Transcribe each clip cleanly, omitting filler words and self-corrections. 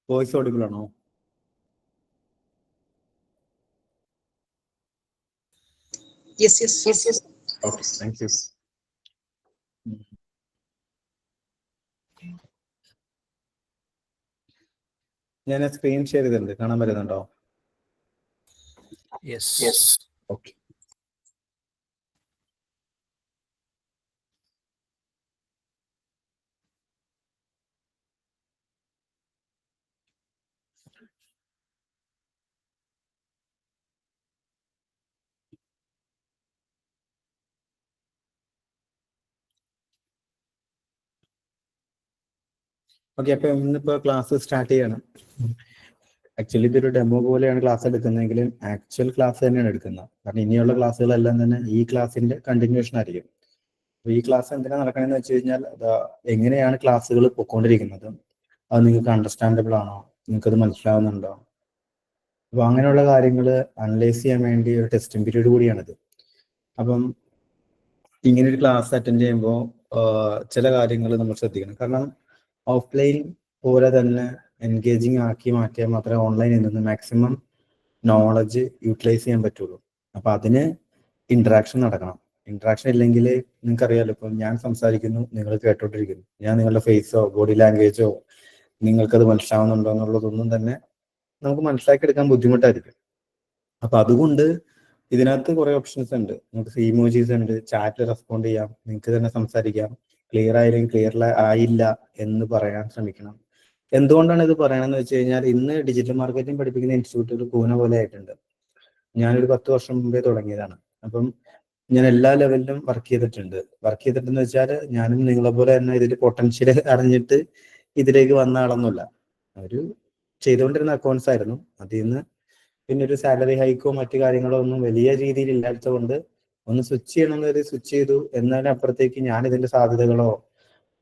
Voice audible ആണോ? Yes. Okay, thank you. ഞാൻ screen share ചെയ്തിട്ടുണ്ട്, കാണാൻ പറ്റുന്നുണ്ടോ? Yes. ഓക്കെ. ഓക്കെ, അപ്പൊ ഇന്നിപ്പോ ക്ലാസ് സ്റ്റാർട്ട് ചെയ്യണം. ആക്ച്വലി ഇതൊരു ഡെമോ പോലെയാണ് ക്ലാസ് എടുക്കുന്നതെങ്കിലും ആക്ച്വൽ ക്ലാസ് തന്നെയാണ് എടുക്കുന്നത്. കാരണം ഇനിയുള്ള ക്ലാസ്സുകളെല്ലാം തന്നെ ഈ ക്ലാസ്സിന്റെ കണ്ടിന്യൂഷൻ ആയിരിക്കും. അപ്പൊ ഈ ക്ലാസ് എന്തിനാ നടക്കണമെന്ന് വെച്ച് കഴിഞ്ഞാൽ എങ്ങനെയാണ് ക്ലാസ്സുകൾ പൊയ്ക്കൊണ്ടിരിക്കുന്നത്, അത് നിങ്ങൾക്ക് അണ്ടർസ്റ്റാൻഡബിൾ ആണോ, നിങ്ങൾക്കത് മനസ്സിലാവുന്നുണ്ടോ, അപ്പൊ അങ്ങനെയുള്ള കാര്യങ്ങൾ അനലൈസ് ചെയ്യാൻ വേണ്ടി ഒരു ടെസ്റ്റിംഗ് പീരീഡ് കൂടിയാണിത്. അപ്പം ഇങ്ങനെ ഒരു ക്ലാസ് അറ്റൻഡ് ചെയ്യുമ്പോൾ ചില കാര്യങ്ങൾ നമ്മൾ ശ്രദ്ധിക്കണം. കാരണം ഓഫ്ലൈൻ പോലെ തന്നെ എൻഗേജിങ് ആക്കി മാറ്റിയാൽ മാത്രമേ ഓൺലൈനിൽ നിന്ന് മാക്സിമം നോളജ് യൂട്ടിലൈസ് ചെയ്യാൻ പറ്റുള്ളൂ. അപ്പൊ അതിന് ഇന്ററാക്ഷൻ നടക്കണം. ഇന്ററാക്ഷൻ ഇല്ലെങ്കിൽ നിങ്ങൾക്കറിയാലോ, ഇപ്പം ഞാൻ സംസാരിക്കുന്നു, നിങ്ങൾ കേട്ടോണ്ടിരിക്കുന്നു, ഞാൻ നിങ്ങളുടെ ഫേസോ ബോഡി ലാംഗ്വേജോ നിങ്ങൾക്കത് മനസ്സിലാവുന്നുണ്ടോ എന്നുള്ളതൊന്നും തന്നെ നമുക്ക് മനസ്സിലാക്കി എടുക്കാൻ ബുദ്ധിമുട്ടായിരിക്കും. അപ്പൊ അതുകൊണ്ട് ഇതിനകത്ത് കുറെ ഓപ്ഷൻസ് ഉണ്ട്. നമുക്ക് ഇമോജീസ് ഉണ്ട്, ചാറ്റിൽ റെസ്പോണ്ട് ചെയ്യാം, നിങ്ങൾക്ക് തന്നെ സംസാരിക്കാം, ക്ലിയർ ആയില്ലെങ്കിൽ ക്ലിയർ ആയില്ല എന്ന് പറയാൻ ശ്രമിക്കണം. എന്തുകൊണ്ടാണ് ഇത് പറയണമെന്ന് വെച്ച് കഴിഞ്ഞാൽ ഇന്ന് ഡിജിറ്റൽ മാർക്കറ്റിംഗ് പഠിപ്പിക്കുന്ന ഇൻസ്റ്റിറ്റ്യൂട്ടുകൾ പൂന പോലെ ആയിട്ടുണ്ട്. ഞാനൊരു 10 വർഷം മുമ്പേ തുടങ്ങിയതാണ്. അപ്പം ഞാൻ എല്ലാ ലെവലിലും വർക്ക് ചെയ്തിട്ടുണ്ടെന്ന് വെച്ചാൽ ഞാനും നിങ്ങളെ പോലെ തന്നെ ഇതിൽ പൊട്ടൻഷ്യൽ അറിഞ്ഞിട്ട് ഇതിലേക്ക് വന്ന ആളൊന്നുമല്ല. ഒരു ചെയ്തുകൊണ്ടിരുന്ന അക്കൗണ്ട്സ് ആയിരുന്നു. അതിൽ നിന്ന് പിന്നെ ഒരു സാലറി ഹൈക്കോ മറ്റു കാര്യങ്ങളോ ഒന്നും വലിയ രീതിയിൽ ഇല്ലാത്തത് കൊണ്ട് ഒന്ന് സ്വിച്ച് ചെയ്യണമെന്ന് സ്വിച്ച് ചെയ്തു. എന്നാലും അപ്പുറത്തേക്ക് ഞാൻ ഇതിന്റെ സാധ്യതകളോ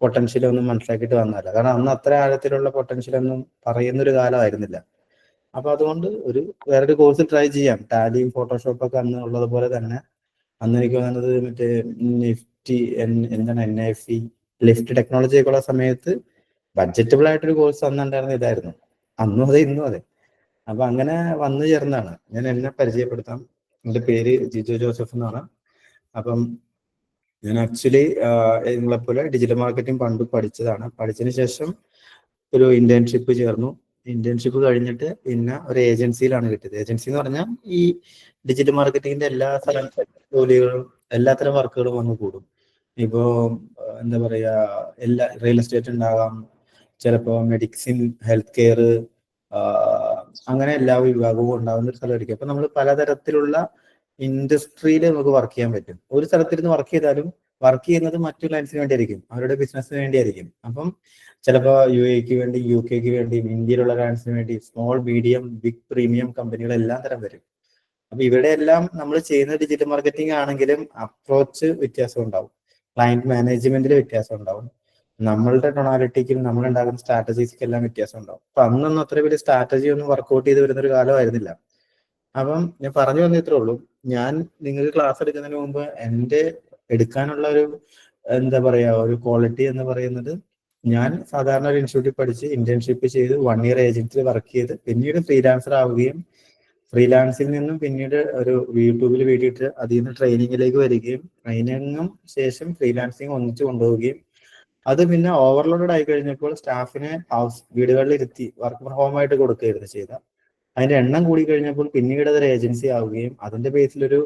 പൊട്ടൻഷ്യലോ ഒന്നും മനസ്സിലാക്കിയിട്ട് വന്നതല്ല. കാരണം അന്ന് അത്ര ആഴത്തിലുള്ള പൊട്ടൻഷ്യലൊന്നും പറയുന്നൊരു കാലമായിരുന്നില്ല. അപ്പൊ അതുകൊണ്ട് വേറൊരു കോഴ്സ് ട്രൈ ചെയ്യാം. ടാലിയും ഫോട്ടോഷോപ്പൊക്കെ അന്ന് ഉള്ളതുപോലെ തന്നെ അന്ന് എനിക്ക് വന്നത് മറ്റേ നിഫ്റ്റി എന്താണ് NIFT ലിഫ്റ്റ് ടെക്നോളജി ഒക്കെ ഉള്ള സമയത്ത് ബഡ്ജറ്റബിൾ ആയിട്ടൊരു കോഴ്സ് അന്നുണ്ടായിരുന്ന ഇതായിരുന്നു. അന്നും അതെ ഇന്നും അതെ. അപ്പൊ അങ്ങനെ വന്നു ചേർന്നതാണ്. ഞാൻ എന്നെ പരിചയപ്പെടുത്താം. എൻ്റെ പേര് ജിജോ ജോസഫ് എന്നാണ്. അപ്പം ഞാൻ ആക്ച്വലി നിങ്ങളെപ്പോലെ ഡിജിറ്റൽ മാർക്കറ്റിംഗ് പണ്ട് പഠിച്ചതാണ്. പഠിച്ചതിന് ശേഷം ഒരു ഇന്റേൺഷിപ്പ് ചേർന്നു. ഇന്റേൺഷിപ്പ് കഴിഞ്ഞിട്ട് പിന്നെ ഒരു ഏജൻസിയിലാണ് കിട്ടിയത്. ഏജൻസി എന്ന് പറഞ്ഞാൽ ഈ ഡിജിറ്റൽ മാർക്കറ്റിംഗിന്റെ എല്ലാ ജോലികളും എല്ലാത്തരം വർക്കുകളും വന്ന് കൂടും. ഇപ്പോ എന്താ പറയാ, എല്ലാ റിയൽ എസ്റ്റേറ്റ് ഉണ്ടാകാം, ചിലപ്പോൾ മെഡിസിൻ, ഹെൽത്ത് കെയർ, അങ്ങനെ എല്ലാ വിഭാഗവും ഉണ്ടാകുന്ന ഒരു സ്ഥലമായിരിക്കും. അപ്പൊ നമ്മൾ പലതരത്തിലുള്ള ഇൻഡസ്ട്രിയിൽ നമുക്ക് വർക്ക് ചെയ്യാൻ പറ്റും. ഒരു സ്ഥലത്തിരുന്ന് വർക്ക് ചെയ്താലും വർക്ക് ചെയ്യുന്നത് മറ്റു ക്ലയൻസിന് വേണ്ടിയായിരിക്കും, അവരുടെ ബിസിനസ്സിന് വേണ്ടിയായിരിക്കും. അപ്പം ചിലപ്പോൾ UAEക്ക് വേണ്ടി, UK വേണ്ടി, ഇന്ത്യയിലുള്ള ക്ലയൻസിന് വേണ്ടി സ്മോൾ, മീഡിയം, ബിഗ്, പ്രീമിയം കമ്പനികൾ എല്ലാം തരം വരും. അപ്പൊ ഇവിടെ എല്ലാം നമ്മൾ ചെയ്യുന്ന ഡിജിറ്റൽ മാർക്കറ്റിംഗ് ആണെങ്കിലും അപ്രോച്ച് വ്യത്യാസം ഉണ്ടാവും, ക്ലയന്റ് മാനേജ്മെന്റിൽ വ്യത്യാസം ഉണ്ടാവും, നമ്മളുടെ ടൊണാലിറ്റിക്കും നമ്മൾ ഉണ്ടാകുന്ന സ്ട്രാറ്റജീസിക്കും എല്ലാം വ്യത്യാസം ഉണ്ടാവും. അപ്പൊ അന്നൊന്നും അത്ര വലിയ സ്ട്രാറ്റജി ഒന്നും വർക്ക്ഔട്ട് ചെയ്ത് വരുന്ന ഒരു കാലമായിരുന്നില്ല. അപ്പം ഞാൻ പറഞ്ഞു വന്നിത്രേ ഉള്ളൂ. ഞാൻ നിങ്ങൾക്ക് ക്ലാസ് എടുക്കുന്നതിന് മുമ്പ് എൻ്റെ എടുക്കാനുള്ള ഒരു എന്താ പറയാ ഒരു ക്വാളിറ്റി എന്ന് പറയുന്നത്, ഞാൻ സാധാരണ ഒരു ഇൻസ്റ്റിറ്റ്യൂട്ടിൽ പഠിച്ച് ഇന്റേൺഷിപ്പ് ചെയ്ത് 1 ഇയർ ഏജൻസിയിൽ വർക്ക് ചെയ്ത് പിന്നീട് ഫ്രീലാൻസർ ആവുകയും ഫ്രീലാൻസിൽ നിന്നും പിന്നീട് ഒരു യൂട്യൂബിൽ വീഡിയോ അതിൽ നിന്ന് ട്രെയിനിങ്ങിലേക്ക് വരികയും ട്രെയിനിങ്ങും ശേഷം ഫ്രീലാൻസിങ് ഒന്നിച്ച് കൊണ്ടുപോവുകയും അത് പിന്നെ ഓവർലോഡഡ് ആയി കഴിഞ്ഞപ്പോൾ സ്റ്റാഫിനെ വീടുകളിൽ ഇരുത്തി വർക്ക് ഫ്രം ഹോം ആയിട്ട് കൊടുക്കുകയായിരുന്നു ചെയ്ത. അതിന്റെ എണ്ണം കൂടി കഴിഞ്ഞപ്പോൾ പിന്നീട് അതൊരു ഏജൻസി ആവുകയും അതിന്റെ ബേസിൽ ഒരു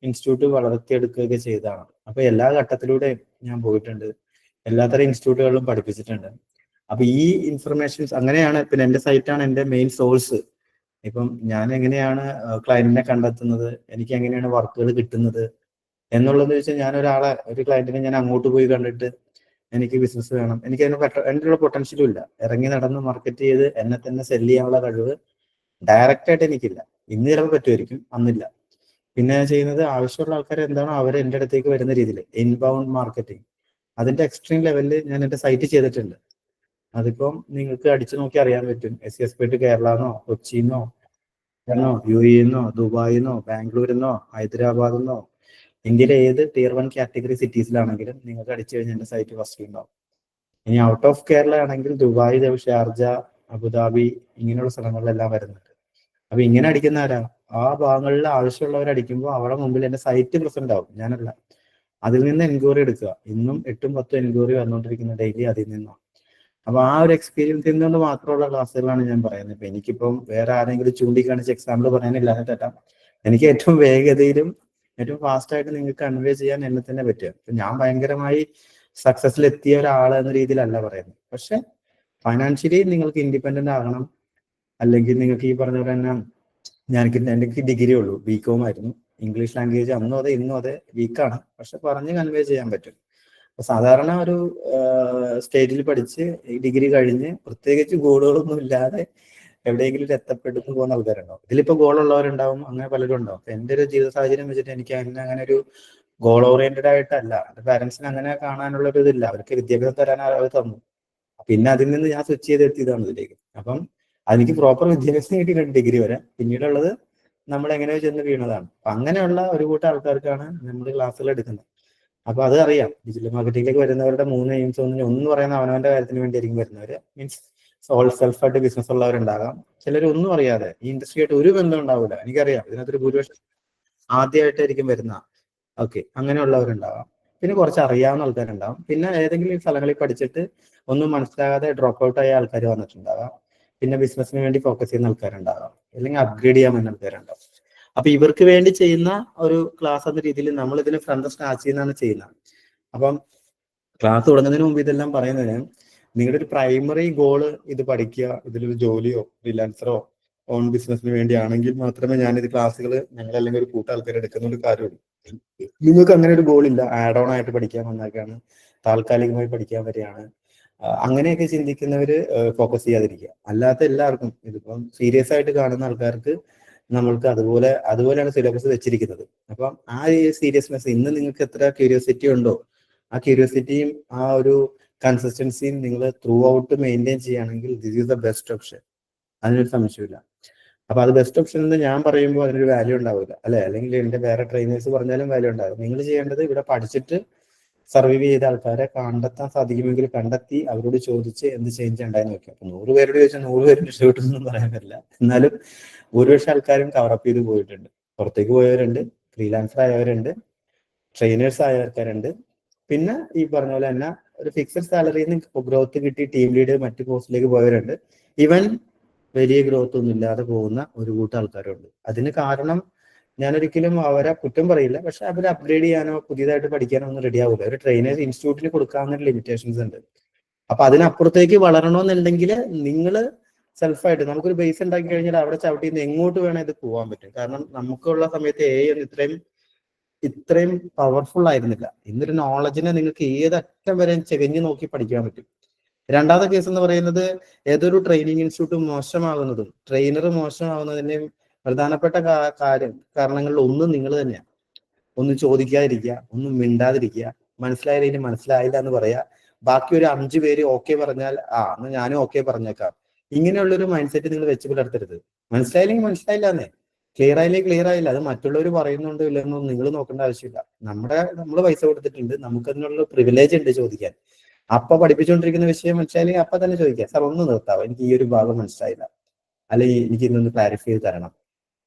ഇൻസ്റ്റിറ്റ്യൂട്ട് വളർത്തിയെടുക്കുകയൊക്കെ ചെയ്തതാണ്. അപ്പൊ എല്ലാ ഘട്ടത്തിലൂടെയും ഞാൻ പോയിട്ടുണ്ട്, എല്ലാത്തരം ഇൻസ്റ്റിറ്റ്യൂട്ടുകളിലും പഠിപ്പിച്ചിട്ടുണ്ട്. അപ്പൊ ഈ ഇൻഫർമേഷൻസ് അങ്ങനെയാണ്. പിന്നെ എൻ്റെ സൈറ്റാണ് എൻ്റെ മെയിൻ സോഴ്സ്. ഇപ്പം ഞാൻ എങ്ങനെയാണ് ക്ലയന്റിനെ കണ്ടെത്തുന്നത്, എനിക്ക് എങ്ങനെയാണ് വർക്കുകൾ കിട്ടുന്നത് എന്നുള്ളത് വെച്ചാൽ ഞാൻ ഒരു ക്ലയന്റിനെ ഞാൻ അങ്ങോട്ട് പോയി കണ്ടിട്ട് എനിക്ക് ബിസിനസ് വേണം, എനിക്ക് അതിനുള്ള പൊട്ടൻഷ്യലും ഇല്ല, ഇറങ്ങി നടന്ന് മാർക്കറ്റ് ചെയ്ത് എന്നെ തന്നെ സെല് ചെയ്യാനുള്ള കഴിവ് ഡയറക്റ്റ് ആയിട്ട് എനിക്കില്ല. ഇന്ന് ചിലപ്പോൾ പറ്റുമായിരിക്കും, അന്നില്ല. പിന്നെ ചെയ്യുന്നത് ആവശ്യമുള്ള ആൾക്കാർ എന്താണോ അവർ എൻ്റെ അടുത്തേക്ക് വരുന്ന രീതിയിൽ ഇൻബൗണ്ട് മാർക്കറ്റിംഗ്, അതിന്റെ എക്സ്ട്രീം ലെവലിൽ ഞാൻ എൻ്റെ സൈറ്റ് ചെയ്തിട്ടുണ്ട്. അതിപ്പം നിങ്ങൾക്ക് അടിച്ചു നോക്കി അറിയാൻ പറ്റും. SESPT കേരളന്നോ, കൊച്ചിന്നോ, UAEന്നോ, ദുബായിന്നോ, ബാംഗ്ലൂരിന്നോ, ഹൈദരാബാദിന്നോ, ഇന്ത്യയിലെ ഏത് Tier 1 കാറ്റഗറി സിറ്റീസിലാണെങ്കിലും നിങ്ങൾക്ക് അടിച്ചു കഴിഞ്ഞാൽ എൻ്റെ സൈറ്റ് ഫസ്റ്റ് ഉണ്ടാവും. ഇനി ഔട്ട് ഓഫ് കേരള ആണെങ്കിൽ ദുബായ്, ഷാർജ, അബുദാബി ഇങ്ങനെയുള്ള സ്ഥലങ്ങളിലെല്ലാം വരുന്നുണ്ട്. അപ്പൊ ഇങ്ങനെ അടിക്കുന്ന ആരാ? ആ ഭാഗങ്ങളിൽ ആവശ്യമുള്ളവർ അടിക്കുമ്പോൾ അവരുടെ മുമ്പിൽ എന്റെ സൈറ്റ് പ്രസന്റ് ആവും, ഞാനല്ല. അതിൽ നിന്ന് എൻക്വയറി എടുക്കുക. ഇന്നും 8ഉം 10ഉം എൻക്വയറി വന്നുകൊണ്ടിരിക്കുന്ന ഡെയിലി അതിൽ നിന്നാണ്. അപ്പൊ ആ ഒരു എക്സ്പീരിയൻസിൽ നിന്ന് മാത്രമുള്ള ക്ലാസ്സുകളാണ് ഞാൻ പറയുന്നത്. ഇപ്പൊ എനിക്കിപ്പം വേറെ ആരെങ്കിലും ചൂണ്ടിക്കാണിച്ച് എക്സാമ്പിൾ പറയാനില്ലാതെ എനിക്ക് ഏറ്റവും വേഗതയിലും ഏറ്റവും ഫാസ്റ്റ് ആയിട്ട് നിങ്ങൾക്ക് കൺവേ ചെയ്യാൻ എന്നെ തന്നെ പറ്റുക. ഞാൻ ഭയങ്കരമായി സക്സസിൽ എത്തിയ ഒരാൾ എന്ന രീതിയിലല്ല പറയുന്നത്. പക്ഷെ ഫൈനാൻഷ്യലി നിങ്ങൾക്ക് ഇൻഡിപെൻഡന്റ് ആകണം. അല്ലെങ്കിൽ നിങ്ങൾക്ക് ഈ പറഞ്ഞ പോലെ തന്നെ എനിക്ക് ഡിഗ്രി ഉള്ളൂ, ബികോം ആയിരുന്നു. ഇംഗ്ലീഷ് ലാംഗ്വേജ് അന്നും അതെ ഇന്നും അതെ വീക്കാണ്, പക്ഷെ പറഞ്ഞ് കൺവേ ചെയ്യാൻ പറ്റും. അപ്പൊ സാധാരണ ഒരു സ്റ്റേറ്റിൽ പഠിച്ച് ഡിഗ്രി കഴിഞ്ഞ് പ്രത്യേകിച്ച് ഗോളുകളൊന്നും ഇല്ലാതെ എവിടെയെങ്കിലും എത്തപ്പെടുന്നു പോകുന്ന ആൾക്കാരുണ്ടാവും. ഇതിലിപ്പോ ഗോളുള്ളവരുണ്ടാവും, അങ്ങനെ പലരും ഉണ്ടാവും. അപ്പൊ എന്റെ ഒരു ജീവിത സാഹചര്യം വെച്ചിട്ട് എനിക്ക് അങ്ങനെ ഒരു ഗോൾ ഓറിയന്റഡ് ആയിട്ടല്ല. എന്റെ പാരന്റ്സിന് അങ്ങനെ കാണാനുള്ള ഒരു ഇതില്ല. അവർക്ക് വിദ്യാഭ്യാസം തരാൻ അവർ തന്നു. പിന്നെ അതിൽ നിന്ന് ഞാൻ സ്വിച്ച് ചെയ്ത് എത്തിയതാണ് ഇതിലേക്ക്. അപ്പം എനിക്ക് പ്രോപ്പർ വിദ്യാഭ്യാസം കിട്ടിയിട്ടുണ്ട് ഡിഗ്രി വരെ. പിന്നീടുള്ളത് നമ്മൾ എങ്ങനെയോ ചെന്ന് വീണതാണ്. അപ്പൊ അങ്ങനെയുള്ള ഒരു കൂട്ടം ആൾക്കാർക്കാണ് നമ്മൾ ക്ലാസ്സുകൾ എടുക്കുന്നത്. അപ്പൊ അത് അറിയാം. ഡിജിറ്റൽ മാർക്കറ്റിംഗിലേക്ക് വരുന്നവരുടെ 3 എയിംസ് ഒന്ന് പറയുന്ന അവനവന്റെ കാര്യത്തിന് വേണ്ടിയായിരിക്കും വരുന്നവര്. മീൻസ് സെൽഫായിട്ട് ബിസിനസ് ഉള്ളവരുണ്ടാകാം. ചിലർ ഒന്നും അറിയാതെ ഈ ഇൻഡസ്ട്രിയായിട്ട് ഒരു ബന്ധം ഉണ്ടാവില്ല. എനിക്കറിയാം ഇതിനകത്തൊരു ഭൂരിപക്ഷം ആദ്യമായിട്ടായിരിക്കും വരുന്ന. ഓക്കെ, അങ്ങനെയുള്ളവരുണ്ടാവാം. പിന്നെ കുറച്ച് അറിയാവുന്ന ആൾക്കാരുണ്ടാവും. പിന്നെ ഏതെങ്കിലും സ്ഥലങ്ങളിൽ പഠിച്ചിട്ട് ഒന്നും മനസ്സിലാകാതെ ഡ്രോപ്പ് ഔട്ട് ആയ ആൾക്കാർ വന്നിട്ടുണ്ടാകാം. പിന്നെ ബിസിനസിന് വേണ്ടി ഫോക്കസ് ചെയ്യുന്ന ആൾക്കാരുണ്ടാകാം, അല്ലെങ്കിൽ അപ്ഗ്രേഡ് ചെയ്യാൻ പറ്റുന്ന ആൾക്കാരുണ്ടാവും. അപ്പൊ ഇവർക്ക് വേണ്ടി ചെയ്യുന്ന ഒരു ക്ലാസ് എന്ന രീതിയിൽ നമ്മൾ ഇതിന് ഫ്രണ്ട് സ്റ്റാർട്ട് ചെയ്യുന്നതാണ് ചെയ്യുന്നത്. അപ്പം ക്ലാസ് തുടങ്ങുന്നതിന് മുമ്പ് ഇതെല്ലാം പറയുന്നതിന് നിങ്ങളുടെ ഒരു പ്രൈമറി ഗോള് ഇത് പഠിക്കുക, ഇതിലൊരു ജോലിയോ ഫ്രീലാൻസറോ ഓൺ ബിസിനസിന് വേണ്ടിയാണെങ്കിൽ മാത്രമേ ഞാനിത് ക്ലാസ്സുകൾ ഞങ്ങൾ അല്ലെങ്കിൽ ഒരു കൂട്ടം ആൾക്കാർ എടുക്കുന്ന ഒരു കാര്യമുള്ളൂ. നിങ്ങൾക്ക് അങ്ങനെ ഒരു ഗോളില്ല, ആഡ് ഓൺ ആയിട്ട് പഠിക്കാൻ വന്നേക്കാണ്, താൽക്കാലികമായി പഠിക്കാൻ വരികയാണ്, അങ്ങനെയൊക്കെ ചിന്തിക്കുന്നവര് ഫോക്കസ് ചെയ്യാതിരിക്കുക. അല്ലാത്ത എല്ലാവർക്കും ഇതിപ്പം സീരിയസ് ആയിട്ട് കാണുന്ന ആൾക്കാർക്ക് നമ്മൾക്ക് അതുപോലെയാണ് സിലബസ് വെച്ചിരിക്കുന്നത്. അപ്പം ആ ഒരു സീരിയസ്നെസ് ഇന്ന് നിങ്ങൾക്ക് എത്ര ക്യൂരിയോസിറ്റി ഉണ്ടോ, ആ ക്യൂരിയോസിറ്റിയും ആ ഒരു കൺസിസ്റ്റൻസിയും നിങ്ങൾ ത്രൂ ഔട്ട് മെയിൻറ്റെയിൻ ചെയ്യുകയാണെങ്കിൽ this is the best option. അതിനൊരു സംശയമില്ല. അപ്പൊ അത് ബെസ്റ്റ് ഓപ്ഷൻ എന്ന് ഞാൻ പറയുമ്പോൾ അതിനൊരു വാല്യൂ ഉണ്ടാവില്ല, അല്ലെ? അല്ലെങ്കിൽ എന്റെ വേറെ ട്രെയിനേഴ്സ് പറഞ്ഞാലും വാല്യൂ ഉണ്ടാവും. നിങ്ങൾ ചെയ്യേണ്ടത് ഇവിടെ പഠിച്ചിട്ട് സർവൈവ് ചെയ്ത ആൾക്കാരെ കണ്ടെത്താൻ സാധിക്കുമെങ്കിൽ കണ്ടെത്തി അവരോട് ചോദിച്ച് എന്ത് ചേഞ്ച് ഉണ്ടായെന്ന് നോക്കാം. അപ്പൊ 100 പേരോട് ചോദിച്ചാൽ 100 പേരും രക്ഷപ്പെട്ടൊന്നും പറയാൻ പറ്റില്ല. എന്നാലും ഭൂരിപക്ഷം ആൾക്കാരും കവറപ്പ് ചെയ്ത് പോയിട്ടുണ്ട്. പുറത്തേക്ക് പോയവരുണ്ട്, ഫ്രീലാൻസർ ആയവരുണ്ട്, ട്രെയിനേഴ്സ് ആയ ആൾക്കാരുണ്ട്. പിന്നെ ഈ പറഞ്ഞ പോലെ തന്നെ ഒരു ഫിക്സഡ് സാലറിയിൽ നിന്ന് ഗ്രോത്ത് കിട്ടി ടീം ലീഡ് മറ്റു പോസ്റ്റിലേക്ക് പോയവരുണ്ട്. ഈവൻ വലിയ ഗ്രോത്ത് ഒന്നും ഇല്ലാതെ പോകുന്ന ഒരു കൂട്ടം ആൾക്കാരുണ്ട്. അതിന് കാരണം ഞാനൊരിക്കലും അവരെ കുറ്റം പറയില്ല, പക്ഷെ അവരെ അപ്ഗ്രേഡ് ചെയ്യാനോ പുതിയതായിട്ട് പഠിക്കാനോ ഒന്നും റെഡി ആവില്ല. ഒരു ട്രെയിനേഴ്സ് ഇൻസ്റ്റിറ്റ്യൂട്ടിന് കൊടുക്കാവുന്ന ലിമിറ്റേഷൻസ് ഉണ്ട്. അപ്പൊ അതിനപ്പുറത്തേക്ക് വളരണമെന്നുണ്ടെങ്കിൽ നിങ്ങൾ സെൽഫായിട്ട് നമുക്കൊരു ബേസ് ഉണ്ടാക്കി കഴിഞ്ഞാൽ അവിടെ ചവിട്ടി എങ്ങോട്ട് വേണം ഇത് പോകാൻ പറ്റും. കാരണം നമുക്കുള്ള സമയത്ത് ഇത്രയും പവർഫുൾ ആയിരുന്നില്ല. ഇന്നൊരു നോളജിനെ നിങ്ങൾക്ക് ഏതറ്റം വരെ ചെകഞ്ഞു നോക്കി പഠിക്കാൻ പറ്റും. രണ്ടാമത്തെ കേസ് എന്ന് പറയുന്നത് ഏതൊരു ട്രെയിനിങ് ഇൻസ്റ്റിറ്റ്യൂട്ട് മോശമാകുന്നതും ട്രെയിനർ മോശമാകുന്നതിന്റെയും പ്രധാനപ്പെട്ട കാരണങ്ങളിൽ ഒന്ന് നിങ്ങൾ തന്നെയാണ്. ഒന്നും ചോദിക്കാതിരിക്കുക, ഒന്നും മിണ്ടാതിരിക്കുക, മനസ്സിലായില്ലെങ്കിൽ മനസ്സിലായില്ല എന്ന് പറയാ. ബാക്കി ഒരു 5 പേര് ഓക്കെ പറഞ്ഞാൽ എന്നാ ഞാനും ഓക്കെ പറഞ്ഞേക്കാം. ഇങ്ങനെയുള്ളൊരു മൈൻഡ് സെറ്റ് നിങ്ങൾ വെച്ച് പുലർത്തരുത്. മനസ്സിലായില്ലെങ്കിൽ മനസ്സിലായില്ല എന്നേ, ക്ലിയർ ആയില്ലെങ്കിൽ ക്ലിയർ ആയില്ല. അത് മറ്റുള്ളവർ പറയുന്നുണ്ടോ ഇല്ലെന്നൊന്നും നിങ്ങൾ നോക്കേണ്ട ആവശ്യമില്ല. നമ്മൾ പൈസ കൊടുത്തിട്ടുണ്ട്, നമുക്കതിനുള്ള പ്രിവിലേജ് ഉണ്ട് ചോദിക്കാൻ. അപ്പൊ പഠിപ്പിച്ചുകൊണ്ടിരിക്കുന്ന വിഷയം മനസ്സിലായില്ലെങ്കിൽ അപ്പൊ തന്നെ ചോദിക്കാം, സാർ ഒന്ന് നിർത്താവോ, എനിക്ക് ഈ ഒരു ഭാഗം മനസ്സിലായില്ല, അല്ലെങ്കിൽ എനിക്ക് ഇന്നൊന്ന് ക്ലാരിഫൈ ചെയ്ത് തരണം.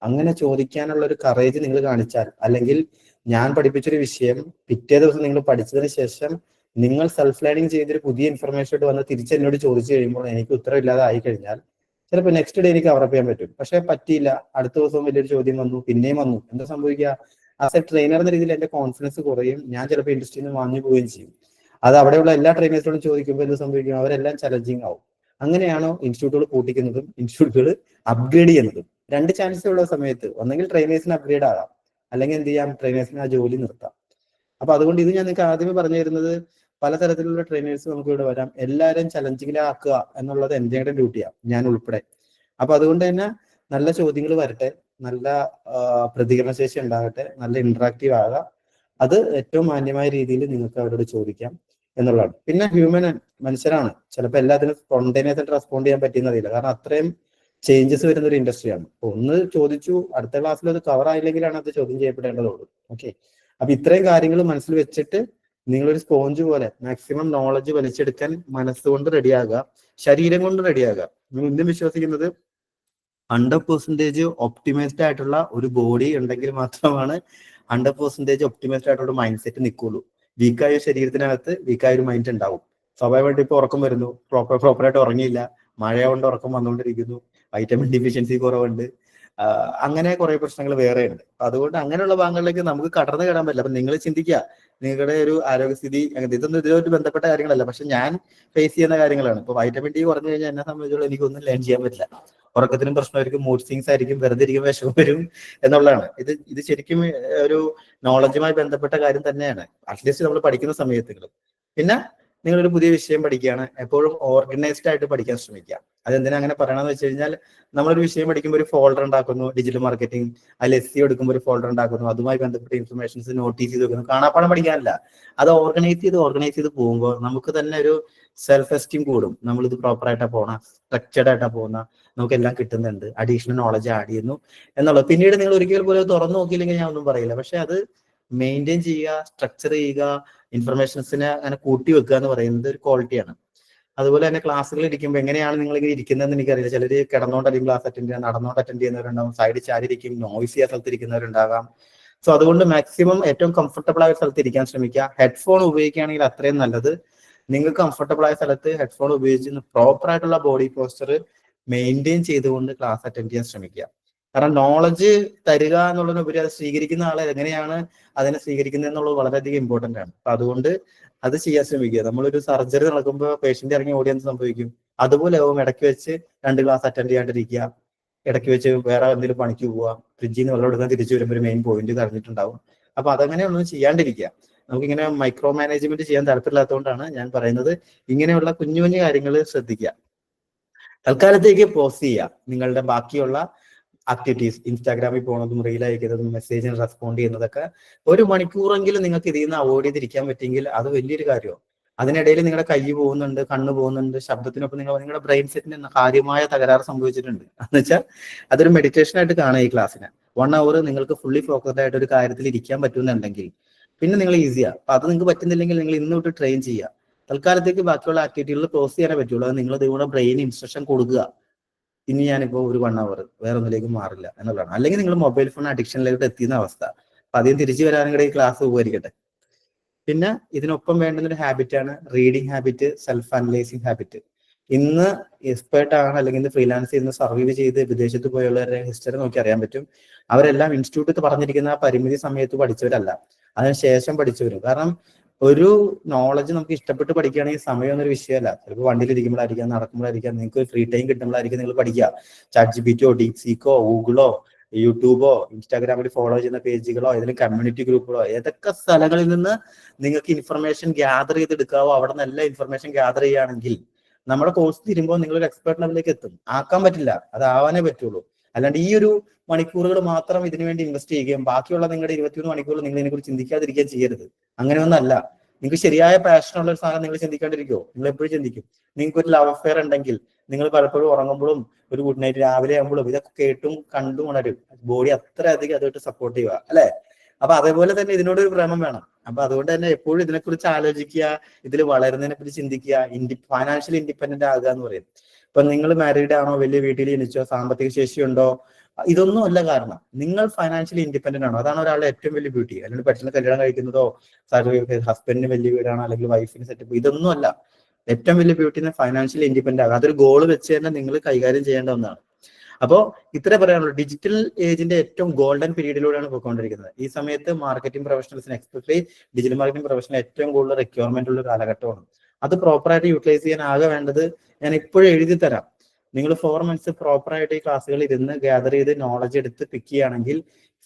അങ്ങനെ ചോദിക്കാനുള്ള ഒരു കറേജ് നിങ്ങൾ കാണിച്ചാൽ, അല്ലെങ്കിൽ ഞാൻ പഠിപ്പിച്ചൊരു വിഷയം പിറ്റേ ദിവസം നിങ്ങൾ പഠിച്ചതിന് ശേഷം നിങ്ങൾ സെൽഫ് ലേണിംഗ് ചെയ്തൊരു പുതിയ ഇൻഫർമേഷൻ ആയിട്ട് വന്ന് തിരിച്ചെന്നോട് ചോദിച്ചു കഴിയുമ്പോൾ എനിക്ക് ഉത്തരം ഇല്ലാതെ ആയി കഴിഞ്ഞാൽ ചിലപ്പോൾ നെക്സ്റ്റ് ഡേ എനിക്ക് കവറപ്പ് ചെയ്യാൻ പറ്റും. പക്ഷെ പറ്റിയില്ല, അടുത്ത ദിവസം വലിയൊരു ചോദ്യം വന്നു, പിന്നെയും വന്നു. എന്താ സംഭവിക്കുക? ആസ് എ ട്രെയിനർ എന്ന രീതിയിൽ എന്റെ കോൺഫിഡൻസ് കുറയും, ഞാൻ ചിലപ്പോൾ ഇൻഡസ്ട്രിയിൽ നിന്ന് വാങ്ങി പോവുകയും ചെയ്യും. അത് അവിടെയുള്ള എല്ലാ ട്രെയിനേഴ്സിനോടും ചോദിക്കുമ്പോൾ എന്ത് സംഭവിക്കും? അവരെല്ലാം ചലഞ്ചിങ് ആവും. അങ്ങനെയാണോ ഇൻസ്റ്റിറ്റ്യൂട്ടുകൾ പൂട്ടിക്കുന്നതും ഇൻസ്റ്റിറ്റ്യൂട്ടുകൾ അപ്ഗ്രേഡ് ചെയ്യുന്നതും? 2 ചാൻസ് ഉള്ള സമയത്ത് ഒന്നെങ്കിൽ ട്രെയിനേഴ്സിന് അപ്ഗ്രേഡ് ആകാം, അല്ലെങ്കിൽ എന്ത് ചെയ്യാം, ട്രെയിനേഴ്സിന് ആ ജോലി നിർത്താം. അപ്പൊ അതുകൊണ്ട് ഇത് ഞാൻ നിങ്ങൾക്ക് ആദ്യമേ പറഞ്ഞു തരുന്നത്, പലതരത്തിലുള്ള ട്രെയിനേഴ്സ് നമുക്ക് ഇവിടെ വരാം. എല്ലാവരും ചലഞ്ചിങ്ങിലാക്കുക എന്നുള്ളത് എന്റെ ഡ്യൂട്ടിയാണ്, ഞാൻ ഉൾപ്പെടെ. അപ്പൊ അതുകൊണ്ട് തന്നെ നല്ല ചോദ്യങ്ങൾ വരട്ടെ, നല്ല പ്രതികരണശേഷി ഉണ്ടാകട്ടെ, നല്ല ഇന്ററാക്റ്റീവ് ആകുക. അത് ഏറ്റവും മാന്യമായ രീതിയിൽ നിങ്ങൾക്ക് അവരോട് ചോദിക്കാം എന്നുള്ളതാണ്. പിന്നെ മനുഷ്യരാണ്, ചിലപ്പോൾ എല്ലാത്തിനും സ്പോണ്ടേനിയസ് ആയിട്ട് റെസ്പോണ്ട് ചെയ്യാൻ പറ്റുന്നറിയില്ല. കാരണം അത്രയും ചേഞ്ചസ് വരുന്ന ഒരു ഇൻഡസ്ട്രിയാണ്. ഒന്ന് ചോദിച്ചു, അടുത്ത ക്ലാസ്സിൽ അത് കവർ ആയില്ലെങ്കിലാണ് അത് ചോദ്യം ചെയ്യപ്പെടേണ്ടതുള്ളൂ. ഓക്കെ, അപ്പൊ ഇത്രയും കാര്യങ്ങൾ മനസ്സിൽ വെച്ചിട്ട് നിങ്ങളൊരു സ്പോഞ്ച് പോലെ മാക്സിമം നോളജ് വലിച്ചെടുക്കാൻ മനസ്സുകൊണ്ട് റെഡിയാകുക, ശരീരം കൊണ്ട് റെഡിയാകുക. നിങ്ങൾ ഇന്നും വിശ്വസിക്കുന്നത് 100% ഒപ്റ്റിമൈസ്ഡ് ആയിട്ടുള്ള ഒരു ബോഡി ഉണ്ടെങ്കിൽ മാത്രമാണ് 100% ഒപ്റ്റിമൈസ്ഡ് ആയിട്ടുള്ള മൈൻഡ് സെറ്റ് നിൽക്കുള്ളൂ. വീക്കായ ശരീരത്തിനകത്ത് വീക്കായ ഒരു മൈൻഡ് ഉണ്ടാവും. സ്വാഭാവികമായിട്ട് ഇപ്പൊ ഉറക്കം വരുന്നു, പ്രോപ്പറായിട്ട് ഉറങ്ങിയില്ല, മഴ കൊണ്ട് ഉറക്കം വന്നുകൊണ്ടിരിക്കുന്നു, വൈറ്റമിൻ ഡെഫിഷ്യൻസി കുറവുണ്ട്, അങ്ങനെ കുറെ പ്രശ്നങ്ങൾ വേറെയുണ്ട്. അതുകൊണ്ട് അങ്ങനെയുള്ള ഭാഗങ്ങളിലേക്ക് നമുക്ക് കടന്നു കയറാൻ പറ്റില്ല. അപ്പൊ നിങ്ങൾ ചിന്തിക്കുക, നിങ്ങളുടെ ഒരു ആരോഗ്യസ്ഥിതി ഇതൊന്നും ഇതിലോട്ട് ബന്ധപ്പെട്ട കാര്യങ്ങളല്ല, പക്ഷെ ഞാൻ ഫേസ് ചെയ്യുന്ന കാര്യങ്ങളാണ്. ഇപ്പൊ വൈറ്റമിൻ ഡി കുറഞ്ഞു കഴിഞ്ഞാൽ എന്നെ സംബന്ധിച്ചോളം എനിക്കൊന്നും ലേൺ ചെയ്യാൻ പറ്റില്ല. ഉറക്കത്തിനും പ്രശ്നമായിരിക്കും, മൂഡ് സ്വിങ്സ് ആയിരിക്കും, വെറുതെ ഇരിക്കും, വിഷമം വരും എന്നുള്ളതാണ്. ഇത് ശരിക്കും ഒരു നോളജുമായി ബന്ധപ്പെട്ട കാര്യം തന്നെയാണ്, അറ്റ്ലീസ്റ്റ് നമ്മൾ പഠിക്കുന്ന സമയത്തുകൾ. പിന്നെ നിങ്ങളൊരു പുതിയ വിഷയം പഠിക്കുകയാണ്, എപ്പോഴും ഓർഗനൈസ്ഡ് ആയിട്ട് പഠിക്കാൻ ശ്രമിക്കുക. അതെന്തിനാ അങ്ങനെ പറയണമെന്ന് വെച്ച് കഴിഞ്ഞാൽ, നമ്മളൊരു വിഷയം പഠിക്കുമ്പോൾ ഒരു ഫോൾഡർ ഉണ്ടാക്കുന്നു, ഡിജിറ്റൽ മാർക്കറ്റിംഗ്, അതിൽ SEO എടുക്കുമ്പോൾ ഒരു ഫോൾഡർ ഉണ്ടാക്കുന്നു, അതുമായി ബന്ധപ്പെട്ട ഇൻഫർമേഷൻസ് നോട്ടീസ് ചെയ്ത് വെക്കുന്നു. കാണാപ്പാടം പഠിക്കാനല്ല, അത് ഓർഗനൈസ് ചെയ്ത് പോകുമ്പോൾ നമുക്ക് തന്നെ ഒരു സെൽഫ് എസ്റ്റീം കൂടും. നമ്മളിത് പ്രോപ്പറായിട്ടാണ് പോണ, സ്ട്രക്ചർഡ് ആയിട്ടാ പോകുന്ന, നമുക്ക് എല്ലാം കിട്ടുന്നുണ്ട്, അഡീഷണൽ നോളജ് ആഡ് ചെയ്യുന്നു എന്നുള്ളത്. പിന്നീട് നിങ്ങൾ ഒരിക്കൽ പോലും തുറന്നു നോക്കിയില്ലെങ്കിൽ ഞാൻ ഒന്നും പറയില്ല, പക്ഷെ അത് മെയിൻറ്റെയിൻ ചെയ്യുക, സ്ട്രക്ചർ ചെയ്യുക, ഇൻഫർമേഷൻസിനെ അങ്ങനെ കൂട്ടി വെക്കുക എന്ന് പറയുന്നത് ഒരു ക്വാളിറ്റിയാണ്. അതുപോലെ തന്നെ ക്ലാസ്സുകൾ ഇരിക്കുമ്പോൾ എങ്ങനെയാണ് നിങ്ങൾ ഇങ്ങനെ ഇരിക്കുന്നതെന്ന് എനിക്കറിയില്ല. ചിലർ കിടന്നുകൊണ്ടായിരിക്കും ക്ലാസ് അറ്റൻഡ് ചെയ്യുക, നടന്നുകൊണ്ട് അറ്റൻഡ് ചെയ്യുന്നവരുണ്ടാവും, സൈഡിൽ ചാരിയിരിക്കും, നോയ്സ് ചെയ്യാൻ സ്ഥലത്ത് ഇരിക്കുന്നവരുണ്ടാകാം. സോ അതുകൊണ്ട് മാക്സിമം ഏറ്റവും കംഫർട്ടബിൾ ആയ സ്ഥലത്ത് ഇരിക്കാൻ ശ്രമിക്കുക. ഹെഡ്ഫോൺ ഉപയോഗിക്കുകയാണെങ്കിൽ അത്രയും നല്ലത്. നിങ്ങൾക്ക് കംഫർട്ടബിൾ ആയ സ്ഥലത്ത് ഹെഡ്ഫോൺ ഉപയോഗിച്ച് പ്രോപ്പർ ആയിട്ടുള്ള ബോഡി പോസ്ചർ മെയിൻറ്റെയിൻ ചെയ്തുകൊണ്ട് ക്ലാസ് അറ്റൻഡ് ചെയ്യാൻ ശ്രമിക്കുക. കാരണം നോളജ് തരിക എന്നുള്ളതിനുപരി അത് സ്വീകരിക്കുന്ന ആളെ എങ്ങനെയാണ് അതിനെ സ്വീകരിക്കുന്നത് എന്നുള്ളത് വളരെയധികം ഇമ്പോർട്ടന്റ് ആണ്. അപ്പൊ അതുകൊണ്ട് അത് ചെയ്യാൻ ശ്രമിക്കുക. നമ്മളൊരു സർജറി നടക്കുമ്പോൾ പേഷ്യന്റ് ഇറങ്ങി ഓടി എന്ത് സംഭവിക്കും, അതുപോലെ ആവും ഇടയ്ക്ക് വെച്ച് 2 ക്ലാസ് അറ്റൻഡ് ചെയ്യാണ്ടിരിക്കുക, ഇടയ്ക്ക് വെച്ച് വേറെ എന്തെങ്കിലും പണിക്ക് പോവുക, ഫ്രിഡ്ജിൽ നിന്ന് വെള്ളം എടുക്കാൻ തിരിച്ചു വരുമ്പോൾ ഒരു മെയിൻ പോയിന്റ് കഴിഞ്ഞിട്ടുണ്ടാവും. അപ്പൊ അതങ്ങനെയൊന്നും ചെയ്യാണ്ടിരിക്കുക. നമുക്കിങ്ങനെ മൈക്രോ മാനേജ്മെന്റ് ചെയ്യാൻ താല്പര്യമില്ലാത്തതുകൊണ്ടാണ് ഞാൻ പറയുന്നത്, ഇങ്ങനെയുള്ള കുഞ്ഞു കുഞ്ഞു കാര്യങ്ങൾ ശ്രദ്ധിക്കുക. തൽക്കാലത്തേക്ക് പോസ് ചെയ്യുക നിങ്ങളുടെ ബാക്കിയുള്ള ആക്ടിവിറ്റീസ്, ഇൻസ്റ്റാഗ്രാമിൽ പോകുന്നതും റീൽ അയക്കുന്നതും മെസ്സേജിന് റെസ്പോണ്ട് ചെയ്യുന്നതൊക്കെ 1 മണിക്കൂറെങ്കിലും നിങ്ങൾക്ക് ഇതിൽ നിന്ന് അവോയ്ഡ് ചെയ്തിരിക്കാൻ പറ്റിയെങ്കിൽ അത് വലിയൊരു കാര്യമാണ്. അതിനിടയിൽ നിങ്ങളുടെ കൈ പോകുന്നുണ്ട്, കണ്ണ് പോകുന്നുണ്ട്, ശബ്ദത്തിനൊപ്പം നിങ്ങളുടെ ബ്രെയിൻ സെറ്റിന് കാര്യമായ തകരാറ് സംഭവിച്ചിട്ടുണ്ട്. എന്ന് വെച്ചാൽ അതൊരു മെഡിറ്റേഷൻ ആയിട്ട് കാണുക ഈ ക്ലാസ്സിനെ. 1 hour നിങ്ങൾക്ക് ഫുള്ളി ഫോക്കസ്ഡ് ആയിട്ട് ഒരു കാര്യത്തിൽ ഇരിക്കാൻ പറ്റുന്നുണ്ടെങ്കിൽ പിന്നെ നിങ്ങൾ ഈസിയാ. അപ്പൊ അത് നിങ്ങൾക്ക് പറ്റുന്നില്ലെങ്കിൽ നിങ്ങൾ ഇന്ന് തൊട്ട് ട്രെയിൻ ചെയ്യുക. തൽക്കാലത്തേക്ക് ബാക്കിയുള്ള ആക്ടിവിറ്റികളിൽ ക്ലോസ് ചെയ്യാനേ പറ്റുള്ളൂ. അത് നിങ്ങൾ നിങ്ങളുടെ ബ്രെയിൻ ഇൻസ്ട്രക്ഷൻ കൊടുക്കുക, ഇനി ഞാനിപ്പോ ഒരു 1 hour വേറെ ഒന്നിലേക്ക് മാറില്ല എന്നുള്ളതാണ്. അല്ലെങ്കിൽ നിങ്ങൾ മൊബൈൽ ഫോൺ അഡിക്ഷനിലേക്ക് എത്തിയുന്ന അവസ്ഥ. അപ്പൊ അതിന് തിരിച്ചു വരാനും കൂടെ ഈ ക്ലാസ് ഉപകരിക്കട്ടെ. പിന്നെ ഇതിനൊപ്പം വേണ്ടുന്ന ഒരു ഹാബിറ്റാണ് reading habit, self analysing habit. ഇന്ന് എക്സ്പേർട്ട് ആണ്, അല്ലെങ്കിൽ ഇന്ന് ഫ്രീലാൻസ് ചെയ്യുന്ന സർവൈവ് ചെയ്ത് വിദേശത്ത് പോയുള്ളവരുടെ ഹിസ്റ്ററി നോക്കി അറിയാൻ പറ്റും. അവരെല്ലാം ഇൻസ്റ്റിറ്റ്യൂട്ടിൽ പറഞ്ഞിരിക്കുന്ന ആ പരിമിതി സമയത്ത് പഠിച്ചവരല്ല, അതിനുശേഷം പഠിച്ചവരും. കാരണം ഒരു നോളജ് നമുക്ക് ഇഷ്ടപ്പെട്ട് പഠിക്കുകയാണെങ്കിൽ സമയം എന്നൊരു വിഷയമല്ല. ചിലപ്പോൾ വണ്ടിയിലിരിക്കുമ്പോഴായിരിക്കാം, നടക്കുമ്പോഴായിരിക്കാം, നിങ്ങൾക്ക് ഫ്രീ ടൈം കിട്ടുമ്പോഴായിരിക്കും നിങ്ങൾ പഠിക്കുക. ChatGPT-യോ DeepSeek-ഓ ഗൂഗിളോ യൂട്യൂബോ ഇൻസ്റ്റാഗ്രാമിൽ ഫോളോ ചെയ്യുന്ന പേജുകളോ ഏതെങ്കിലും കമ്മ്യൂണിറ്റി ഗ്രൂപ്പുകളോ ഏതൊക്കെ സ്ഥലങ്ങളിൽ നിന്ന് നിങ്ങൾക്ക് ഇൻഫർമേഷൻ ഗ്യാദർ ചെയ്തെടുക്കാവോ അവിടെ നിന്ന് എല്ലാ ഇൻഫർമേഷൻ ഗ്യാദർ ചെയ്യുകയാണെങ്കിൽ നമ്മുടെ കോഴ്സ് തീരുമ്പോൾ നിങ്ങളൊരു എക്സ്പേർട്ട് ലെവലിലേക്ക് എത്തും. ആക്കാൻ പറ്റില്ല, അത് ആവാനേ പറ്റുള്ളൂ. അല്ലാണ്ട് ഈ ഒരു മണിക്കൂറുകൾ മാത്രം ഇതിനു വേണ്ടി ഇൻവെസ്റ്റ് ചെയ്യുകയും ബാക്കിയുള്ള നിങ്ങളുടെ 21 മണിക്കൂർ നിങ്ങൾ ഇതിനെക്കുറിച്ച് ചിന്തിക്കാതിരിക്കുകയും ചെയ്യരുത്. അങ്ങനെയൊന്നല്ല. നിങ്ങൾക്ക് ശരിയായ പാഷനുള്ള ഒരു സാധനം നിങ്ങൾ ചിന്തിക്കാണ്ടിരിക്കുമോ? നിങ്ങൾ എപ്പോഴും ചിന്തിക്കും. നിങ്ങൾക്ക് ഒരു ലവ് അഫെയർ ഉണ്ടെങ്കിൽ നിങ്ങൾ പലപ്പോഴും ഉറങ്ങുമ്പോഴും ഒരു ഗുഡ് നൈറ്റ് രാവിലെ ആകുമ്പോഴും ഇതൊക്കെ കേട്ടും കണ്ടും ഉണരും. ബോഡി അത്രയധികം അതുമായിട്ട് സപ്പോർട്ട് ചെയ്യുക അല്ലെ? അപ്പൊ അതേപോലെ തന്നെ ഇതിനോടൊരു പ്രേമം വേണം. അപ്പൊ അതുകൊണ്ട് തന്നെ എപ്പോഴും ഇതിനെക്കുറിച്ച് ആലോചിക്കുക, ഇതിൽ വളരുന്നതിനെ കുറിച്ച് ചിന്തിക്കുക, ഫൈനാൻഷ്യലി ഇൻഡിപെൻഡന്റ് ആകുക എന്ന് പറയും. ഇപ്പൊ നിങ്ങൾ മാരീഡ് ആണോ, വലിയ വീട്ടിൽ ജനിച്ചോ, സാമ്പത്തിക ശേഷിയുണ്ടോ, ഇതൊന്നും അല്ല കാരണം. നിങ്ങൾ ഫൈനാൻഷ്യലി ഇൻഡിപെൻഡന്റ് ആണോ, അതാണ് ഒരാളുടെ ഏറ്റവും വലിയ ബ്യൂട്ടി. അല്ലെങ്കിൽ പെട്ടെന്ന് കല്യാണം കഴിക്കുന്നതോ ഹസ്ബൻഡിന് വലിയ വീടാണോ അല്ലെങ്കിൽ വൈഫിന് സെറ്റപ്പ്, ഇതൊന്നും അല്ല. ഏറ്റവും വലിയ ബ്യൂട്ടിനെ ഫൈനാൻഷ്യലി ഇൻഡിപെൻഡന്റ് ആകുക. അതൊരു ഗോൾ വെച്ച് തന്നെ നിങ്ങൾ കൈകാര്യം ചെയ്യേണ്ട ഒന്നാണ്. അപ്പോൾ ഇത്ര പറയാനുള്ളൂ. ഡിജിറ്റൽ ഏജിന്റെ ഏറ്റവും ഗോൾഡൻ പീരീഡിലൂടെയാണ് പോയിക്കൊണ്ടിരിക്കുന്നത്. ഈ സമയത്ത് മാർക്കറ്റിംഗ് പ്രൊഫഷണൽസിന്, എക്സ്പെഷ്യലി ഡിജിറ്റൽ മാർക്കറ്റിംഗ് പ്രൊഫഷണൽ ഏറ്റവും കൂടുതൽ റിക്വയർമെന്റ് ഉള്ള കാലഘട്ടമാണ്. അത് പ്രോപ്പറായിട്ട് യൂട്ടിലൈസ് ചെയ്യാൻ ആകെ വേണ്ടത് ഞാൻ ഇപ്പോഴും എഴുതി തരാം. നിങ്ങൾ 4 months പ്രോപ്പറായിട്ട് ഈ ക്ലാസ്സുകൾ ഇരുന്ന് ഗ്യാദർ ചെയ്ത് നോളജ് എടുത്ത് പിക്ക് ചെയ്യുകയാണെങ്കിൽ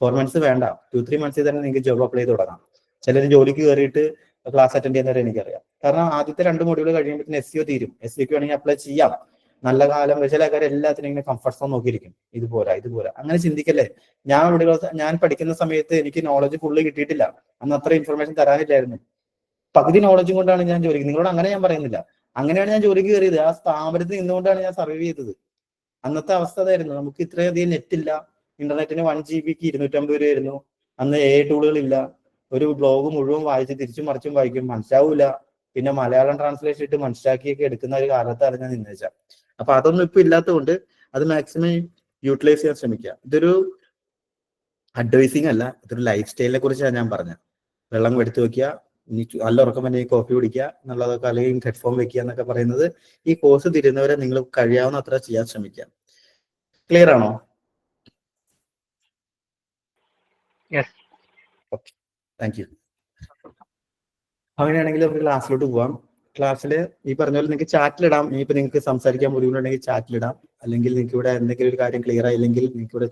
4 months വേണ്ട, 2-3 months തന്നെ നിങ്ങൾക്ക് ജോബ് അപ്ലൈ ചെയ്ത് തുടങ്ങാം. ചിലർ ജോലിക്ക് കയറിയിട്ട് ക്ലാസ് അറ്റൻഡ് ചെയ്യുന്നവരെ എനിക്കറിയാം. കാരണം ആദ്യത്തെ 2 മൊഡ്യൂൾ കഴിയുമ്പോഴത്തേന് SEO തീരും. SEOക്ക് വേണമെങ്കിൽ അപ്ലൈ ചെയ്യാം. നല്ല കാലം ചില ആൾക്കാർ എല്ലാത്തിനും ഇങ്ങനെ കംഫർട്ട് സോൺ നോക്കിയിരിക്കും. ഇതുപോലെ അങ്ങനെ ചിന്തിക്കല്ലേ. ഞാൻ പഠിക്കുന്ന സമയത്ത് എനിക്ക് നോളജ് ഫുള്ള് കിട്ടിയിട്ടില്ല. അന്ന് അത്ര ഇൻഫർമേഷൻ തരാനില്ലായിരുന്നു. പകുതി നോളജും കൊണ്ടാണ് ഞാൻ ജോലിക്ക്, നിങ്ങളോട് അങ്ങനെ ഞാൻ പറയുന്നില്ല, അങ്ങനെയാണ് ഞാൻ ജോലിക്ക് കയറിയത്. ആ സ്ഥാപനത്തിൽ നിന്നുകൊണ്ടാണ് ഞാൻ സർവൈവ് ചെയ്തത്. അന്നത്തെ അവസ്ഥ അതായിരുന്നു. നമുക്ക് ഇത്രയധികം നെറ്റ് ഇല്ല. ഇന്റർനെറ്റിന് 1 GB 250 രൂപയായിരുന്നു. അന്ന് AI ടൂളുകളില്ല. ഒരു ബ്ലോഗ് മുഴുവൻ വായിച്ച് തിരിച്ചും മറിച്ചും വായിക്കും, മനസ്സിലാവൂല. പിന്നെ മലയാളം ട്രാൻസ്ലേഷൻ ഇട്ട് മനസ്സിലാക്കിയൊക്കെ എടുക്കുന്ന ഒരു കാലത്താണ് ഞാൻ നിന്നേച്ചാൽ. അപ്പൊ അതൊന്നും ഇപ്പൊ ഇല്ലാത്തതുകൊണ്ട് അത് മാക്സിമം യൂട്ടിലൈസ് ചെയ്യാൻ ശ്രമിക്കുക. ഇതൊരു അഡ്വൈസിങ് അല്ല, ഇതൊരു ലൈഫ് സ്റ്റൈലിനെ കുറിച്ചാണ് ഞാൻ പറഞ്ഞത്. വെള്ളം എടുത്തു വെക്കുക, നല്ല ഉറക്കം തന്നെ കോഫി കുടിക്കുക എന്നുള്ളതൊക്കെ, അല്ലെങ്കിൽ ഹെഡ്ഫോൺ വെക്കുക എന്നൊക്കെ പറയുന്നത് ഈ കോഴ്സ് തീരുന്നവരെ നിങ്ങൾ കഴിയാവുന്ന അത്ര ചെയ്യാൻ ശ്രമിക്കുക. ക്ലിയർ ആണോ? Okay, thank U. അങ്ങനെയാണെങ്കിൽ നമുക്ക് ക്ലാസ്സിലോട്ട് പോവാം. ക്ലാസ്സിൽ ഈ പറഞ്ഞ പോലെ നിങ്ങൾക്ക് ചാറ്റിലിടാം. ഇനിയിപ്പോൾ നിങ്ങൾക്ക് സംസാരിക്കാൻ ബുദ്ധിമുട്ടുണ്ടെങ്കിൽ ചാറ്റിലിടാം, അല്ലെങ്കിൽ നിങ്ങൾക്ക് ഇവിടെ എന്തെങ്കിലും ഒരു കാര്യം ക്ലിയർ ആയില്ലെങ്കിൽ നിങ്ങൾക്ക് ഇവിടെ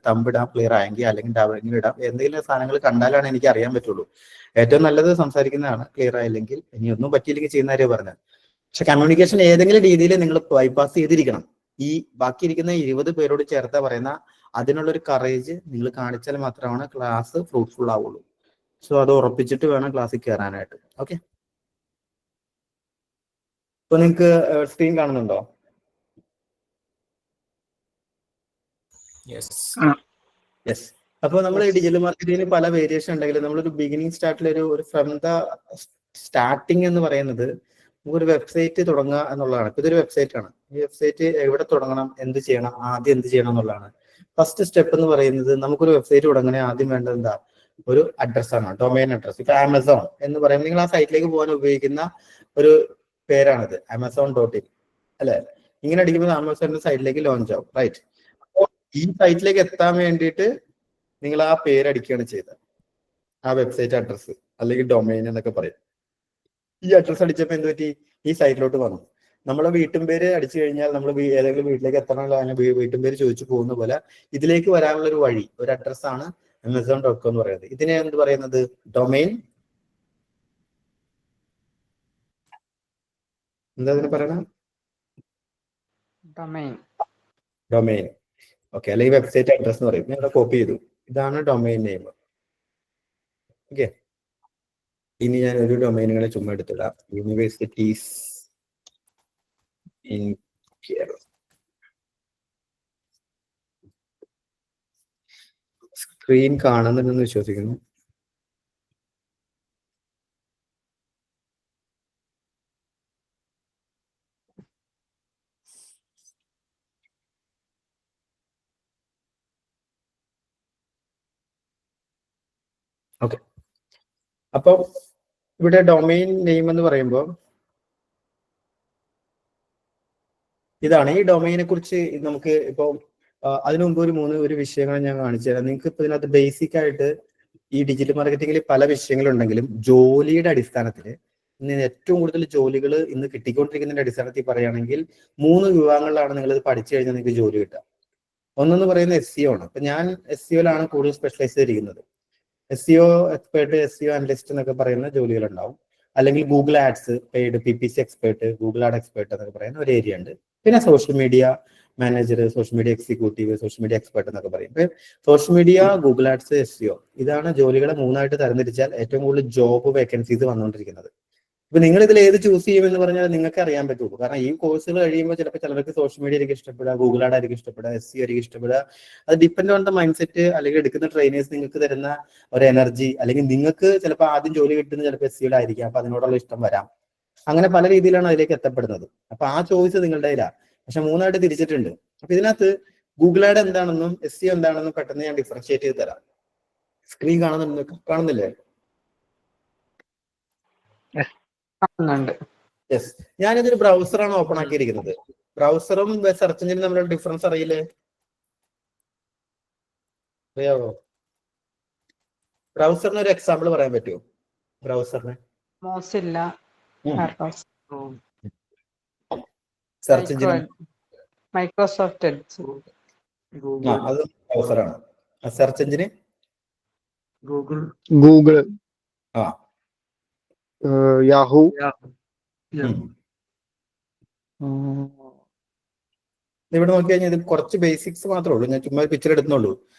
തമ്പിടാം, ക്ലിയർ ആയെങ്കിൽ, അല്ലെങ്കിൽ ഡബിളിൽ ഇടാം. എന്തെങ്കിലും സാധനങ്ങൾ കണ്ടാലാണ് എനിക്ക് അറിയാൻ പറ്റുള്ളൂ. ഏറ്റവും നല്ലത് സംസാരിക്കുന്നതാണ്, ക്ലിയർ ആയില്ലെങ്കിൽ. ഇനി ഒന്നും പറ്റിയില്ലെങ്കിൽ ചെയ്യുന്ന കാര്യം പറഞ്ഞത്. പക്ഷെ കമ്മ്യൂണിക്കേഷൻ ഏതെങ്കിലും രീതിയിൽ നിങ്ങൾ ബൈപ്പാസ് ചെയ്തിരിക്കണം. ഈ ബാക്കിയിരിക്കുന്ന 20 പേരോട് ചേർത്ത പറയുന്ന അതിനുള്ളൊരു കറേജ് നിങ്ങൾ കാണിച്ചാൽ മാത്രമാണ് ക്ലാസ് ഫ്രൂട്ട്ഫുൾ ആവുള്ളൂ. സോ അത് ഉറപ്പിച്ചിട്ട് വേണം ക്ലാസ്സിൽ കയറാനായിട്ട്. ഓക്കെ, ഇപ്പൊ നിങ്ങൾക്ക് സ്ക്രീൻ കാണുന്നുണ്ടോ? യെസ്. അപ്പോൾ നമ്മൾ ഡിജിറ്റൽ മാർക്കറ്റിംഗിന് പല വേരിയേഷൻ ഉണ്ടെങ്കിലും നമ്മളൊരു ബിഗിനിങ് സ്റ്റാർട്ടിൽ ഒരു ഫ്രം ദ സ്റ്റാർട്ടിങ് എന്ന് പറയുന്നത് നമുക്കൊരു വെബ്സൈറ്റ് തുടങ്ങുക എന്നുള്ളതാണ്. ഇപ്പൊ ഇതൊരു വെബ്സൈറ്റ് ആണ്. ഈ വെബ്സൈറ്റ് എവിടെ തുടങ്ങണം, എന്ത് ചെയ്യണം, ആദ്യം എന്ത് ചെയ്യണം എന്നുള്ളതാണ്. ഫസ്റ്റ് സ്റ്റെപ്പ് എന്ന് പറയുന്നത് നമുക്കൊരു വെബ്സൈറ്റ് തുടങ്ങണേ ആദ്യം വേണ്ടത് എന്താ? ഒരു അഡ്രസ്സാണ്, ഡൊമൈൻ അഡ്രസ്. ഇപ്പൊ ആമസോൺ എന്ന് പറയുമ്പോൾ നിങ്ങൾ ആ സൈറ്റിലേക്ക് പോകാൻ ഉപയോഗിക്കുന്ന ഒരു പേരാണിത്, amazon.in അല്ലെ? ഇങ്ങനെ അടിക്കുമ്പോൾ ആമസോണിന്റെ സൈറ്റിലേക്ക് ലോഞ്ച് ആവും, റൈറ്റ്? അപ്പോൾ ഈ സൈറ്റിലേക്ക് എത്താൻ വേണ്ടിയിട്ട് നിങ്ങൾ ആ പേര് അടിക്കുകയാണ് ചെയ്തത്, ആ വെബ്സൈറ്റ് അഡ്രസ്സ് അല്ലെങ്കിൽ ഡൊമൈൻ എന്നൊക്കെ പറയും. ഈ അഡ്രസ്സ് അടിച്ചപ്പോൾ എന്ത് പറ്റി? ഈ സൈറ്റിലോട്ട് വന്നു. നമ്മളെ വീട്ടും പേര് അടിച്ചു കഴിഞ്ഞാൽ നമ്മൾ ഏതെങ്കിലും വീട്ടിലേക്ക് എത്തണമല്ലോ, അങ്ങനെ വീട്ടും പേര് ചോദിച്ചു പോകുന്ന പോലെ ഇതിലേക്ക് വരാനുള്ള ഒരു വഴി, ഒരു അഡ്രസ്സാണ് amazon.com എന്ന് പറയുന്നത്. ഇതിനെ എന്ത് പറയുന്നത്? ഡൊമൈൻ. എന്താ ഇതിന് പറയണ? ഡൊമൈൻ. ഓക്കെ, അല്ലെങ്കിൽ വെബ്സൈറ്റ് അഡ്രസ് എന്ന് പറയും. ഞാൻ ഇവിടെ കോപ്പി ചെയ്തു. ഇതാണ് ഡൊമൈൻ നെയിം. ഓക്കെ, ഇനി ഞാൻ ഒരു ഡൊമൈനുകളെ ചുമ്മാ എടുത്തിടാം. Universities in Kerala. സ്ക്രീൻ കാണുന്നുണ്ടെന്ന് വിശ്വസിക്കുന്നു. ഓക്കെ, അപ്പൊ ഇവിടെ ഡൊമൈൻ നെയിം എന്ന് പറയുമ്പോൾ ഇതാണ്. ഈ ഡൊമൈനെ കുറിച്ച് നമുക്ക് ഇപ്പോൾ അതിനു മുമ്പ് ഒരു വിഷയങ്ങൾ ഞാൻ കാണിച്ചു തരാം. നിങ്ങൾക്ക് ഇപ്പൊ ഇതിനകത്ത് ബേസിക് ആയിട്ട് ഈ ഡിജിറ്റൽ മാർക്കറ്റിംഗിൽ പല വിഷയങ്ങളുണ്ടെങ്കിലും ജോലിയുടെ അടിസ്ഥാനത്തിൽ ഇന്ന് ഏറ്റവും കൂടുതൽ ജോലികൾ ഇന്ന് കിട്ടിക്കൊണ്ടിരിക്കുന്നതിന്റെ അടിസ്ഥാനത്തിൽ പറയുകയാണെങ്കിൽ 3 വിഭാഗങ്ങളിലാണ് നിങ്ങൾ ഇത് പഠിച്ചു കഴിഞ്ഞാൽ നിങ്ങൾക്ക് ജോലി കിട്ടുക. ഒന്നെന്ന് പറയുന്നത് SEO ആണ്. അപ്പൊ ഞാൻ SEOയിലാണ് കൂടുതൽ സ്പെഷ്യലൈസ് ചെയ്തിരിക്കുന്നത്. SEO എക്സ്പേർട്ട്, SEO അനലിസ്റ്റ് എന്നൊക്കെ പറയുന്ന ജോലികളുണ്ടാവും. അല്ലെങ്കിൽ Google ads paid, PPC expert, Google ad expert എന്നൊക്കെ പറയുന്ന ഒരു ഏരിയ ഉണ്ട്. പിന്നെ social media manager, social media executive, social media expert എന്നൊക്കെ പറയും. ഇപ്പൊ social media, Google ads, SEO ഇതാണ് ജോലികളെ 3ആയിട്ട് തരംതിരിച്ചാൽ ഏറ്റവും കൂടുതൽ ജോബ് വേക്കൻസീസ് വന്നുകൊണ്ടിരിക്കുന്നത്. ഇപ്പൊ നിങ്ങൾ ഇതിൽ ഏത് ചൂസ് ചെയ്യുമെന്ന് പറഞ്ഞാൽ നിങ്ങൾക്ക് അറിയാൻ പറ്റുള്ളൂ. കാരണം ഈ കോഴ്സുകൾ കഴിയുമ്പോൾ ചിലപ്പോൾ ചിലർക്ക് സോഷ്യൽ മീഡിയ ആയിരിക്കും ഇഷ്ടപ്പെടുക, ഗൂഗിൾ ആഡ് ആയിരിക്കും ഇഷ്ടപ്പെടുക, SEO ആയിരിക്കും ഇഷ്ടപ്പെടുക. അത് depend on the mind set, അല്ലെങ്കിൽ എടുക്കുന്ന ട്രെയിനേഴ്സ് നിങ്ങൾക്ക് തരുന്ന ഒരു എനർജി, അല്ലെങ്കിൽ നിങ്ങൾക്ക് ചിലപ്പോൾ ആദ്യം ജോലി കിട്ടുന്നത് ചിലപ്പോൾ SEOയിലായിരിക്കും. അപ്പൊ അതിനോടുള്ള ഇഷ്ടം വരാം. അങ്ങനെ പല രീതിയിലാണ് അതിലേക്ക് എത്തപ്പെടുന്നത്. അപ്പൊ ആ ചോയ്സ് നിങ്ങളുടെ കയ്യിലാണ്. പക്ഷെ 3ആയിട്ട് തിരിച്ചിട്ടുണ്ട്. അപ്പൊ ഇതിനകത്ത് ഗൂഗിൾ ആഡ് എന്താണെന്നും SEO എന്താണെന്നും പെട്ടെന്ന് ഞാൻ ഡിഫറൻഷിയേറ്റ് ചെയ്ത് തരാം. സ്ക്രീൻ കാണുന്നില്ലേ? യെസ്. ഞാനിതൊരു ബ്രൗസറാണ് ഓപ്പൺ ആക്കിയിരിക്കുന്നത്. ബ്രൗസറും സെർച്ച് എഞ്ചിനും തമ്മിലുള്ള ഡിഫറൻസ് അറിയില്ലേ? അറിയാവോ? ബ്രൗസറിന് ഒരു എക്സാമ്പിൾ പറയാൻ പറ്റുമോ? ബ്രൗസറിന് സെർച്ച് എഞ്ചിന് മൈക്രോസോഫ്റ്റ് അത് ബ്രൗസറാണ്. സെർച്ച് എഞ്ചിന് ഗൂഗിൾ, യാഹൂ. ഇവിടെ നോക്കി കഴിഞ്ഞാൽ ഇത് കുറച്ച് ബേസിക്സ് മാത്രമേ ഉള്ളൂ. ഞാൻ ചുമ്മാ പിക്ചർ എടുത്തുള്ളൂ.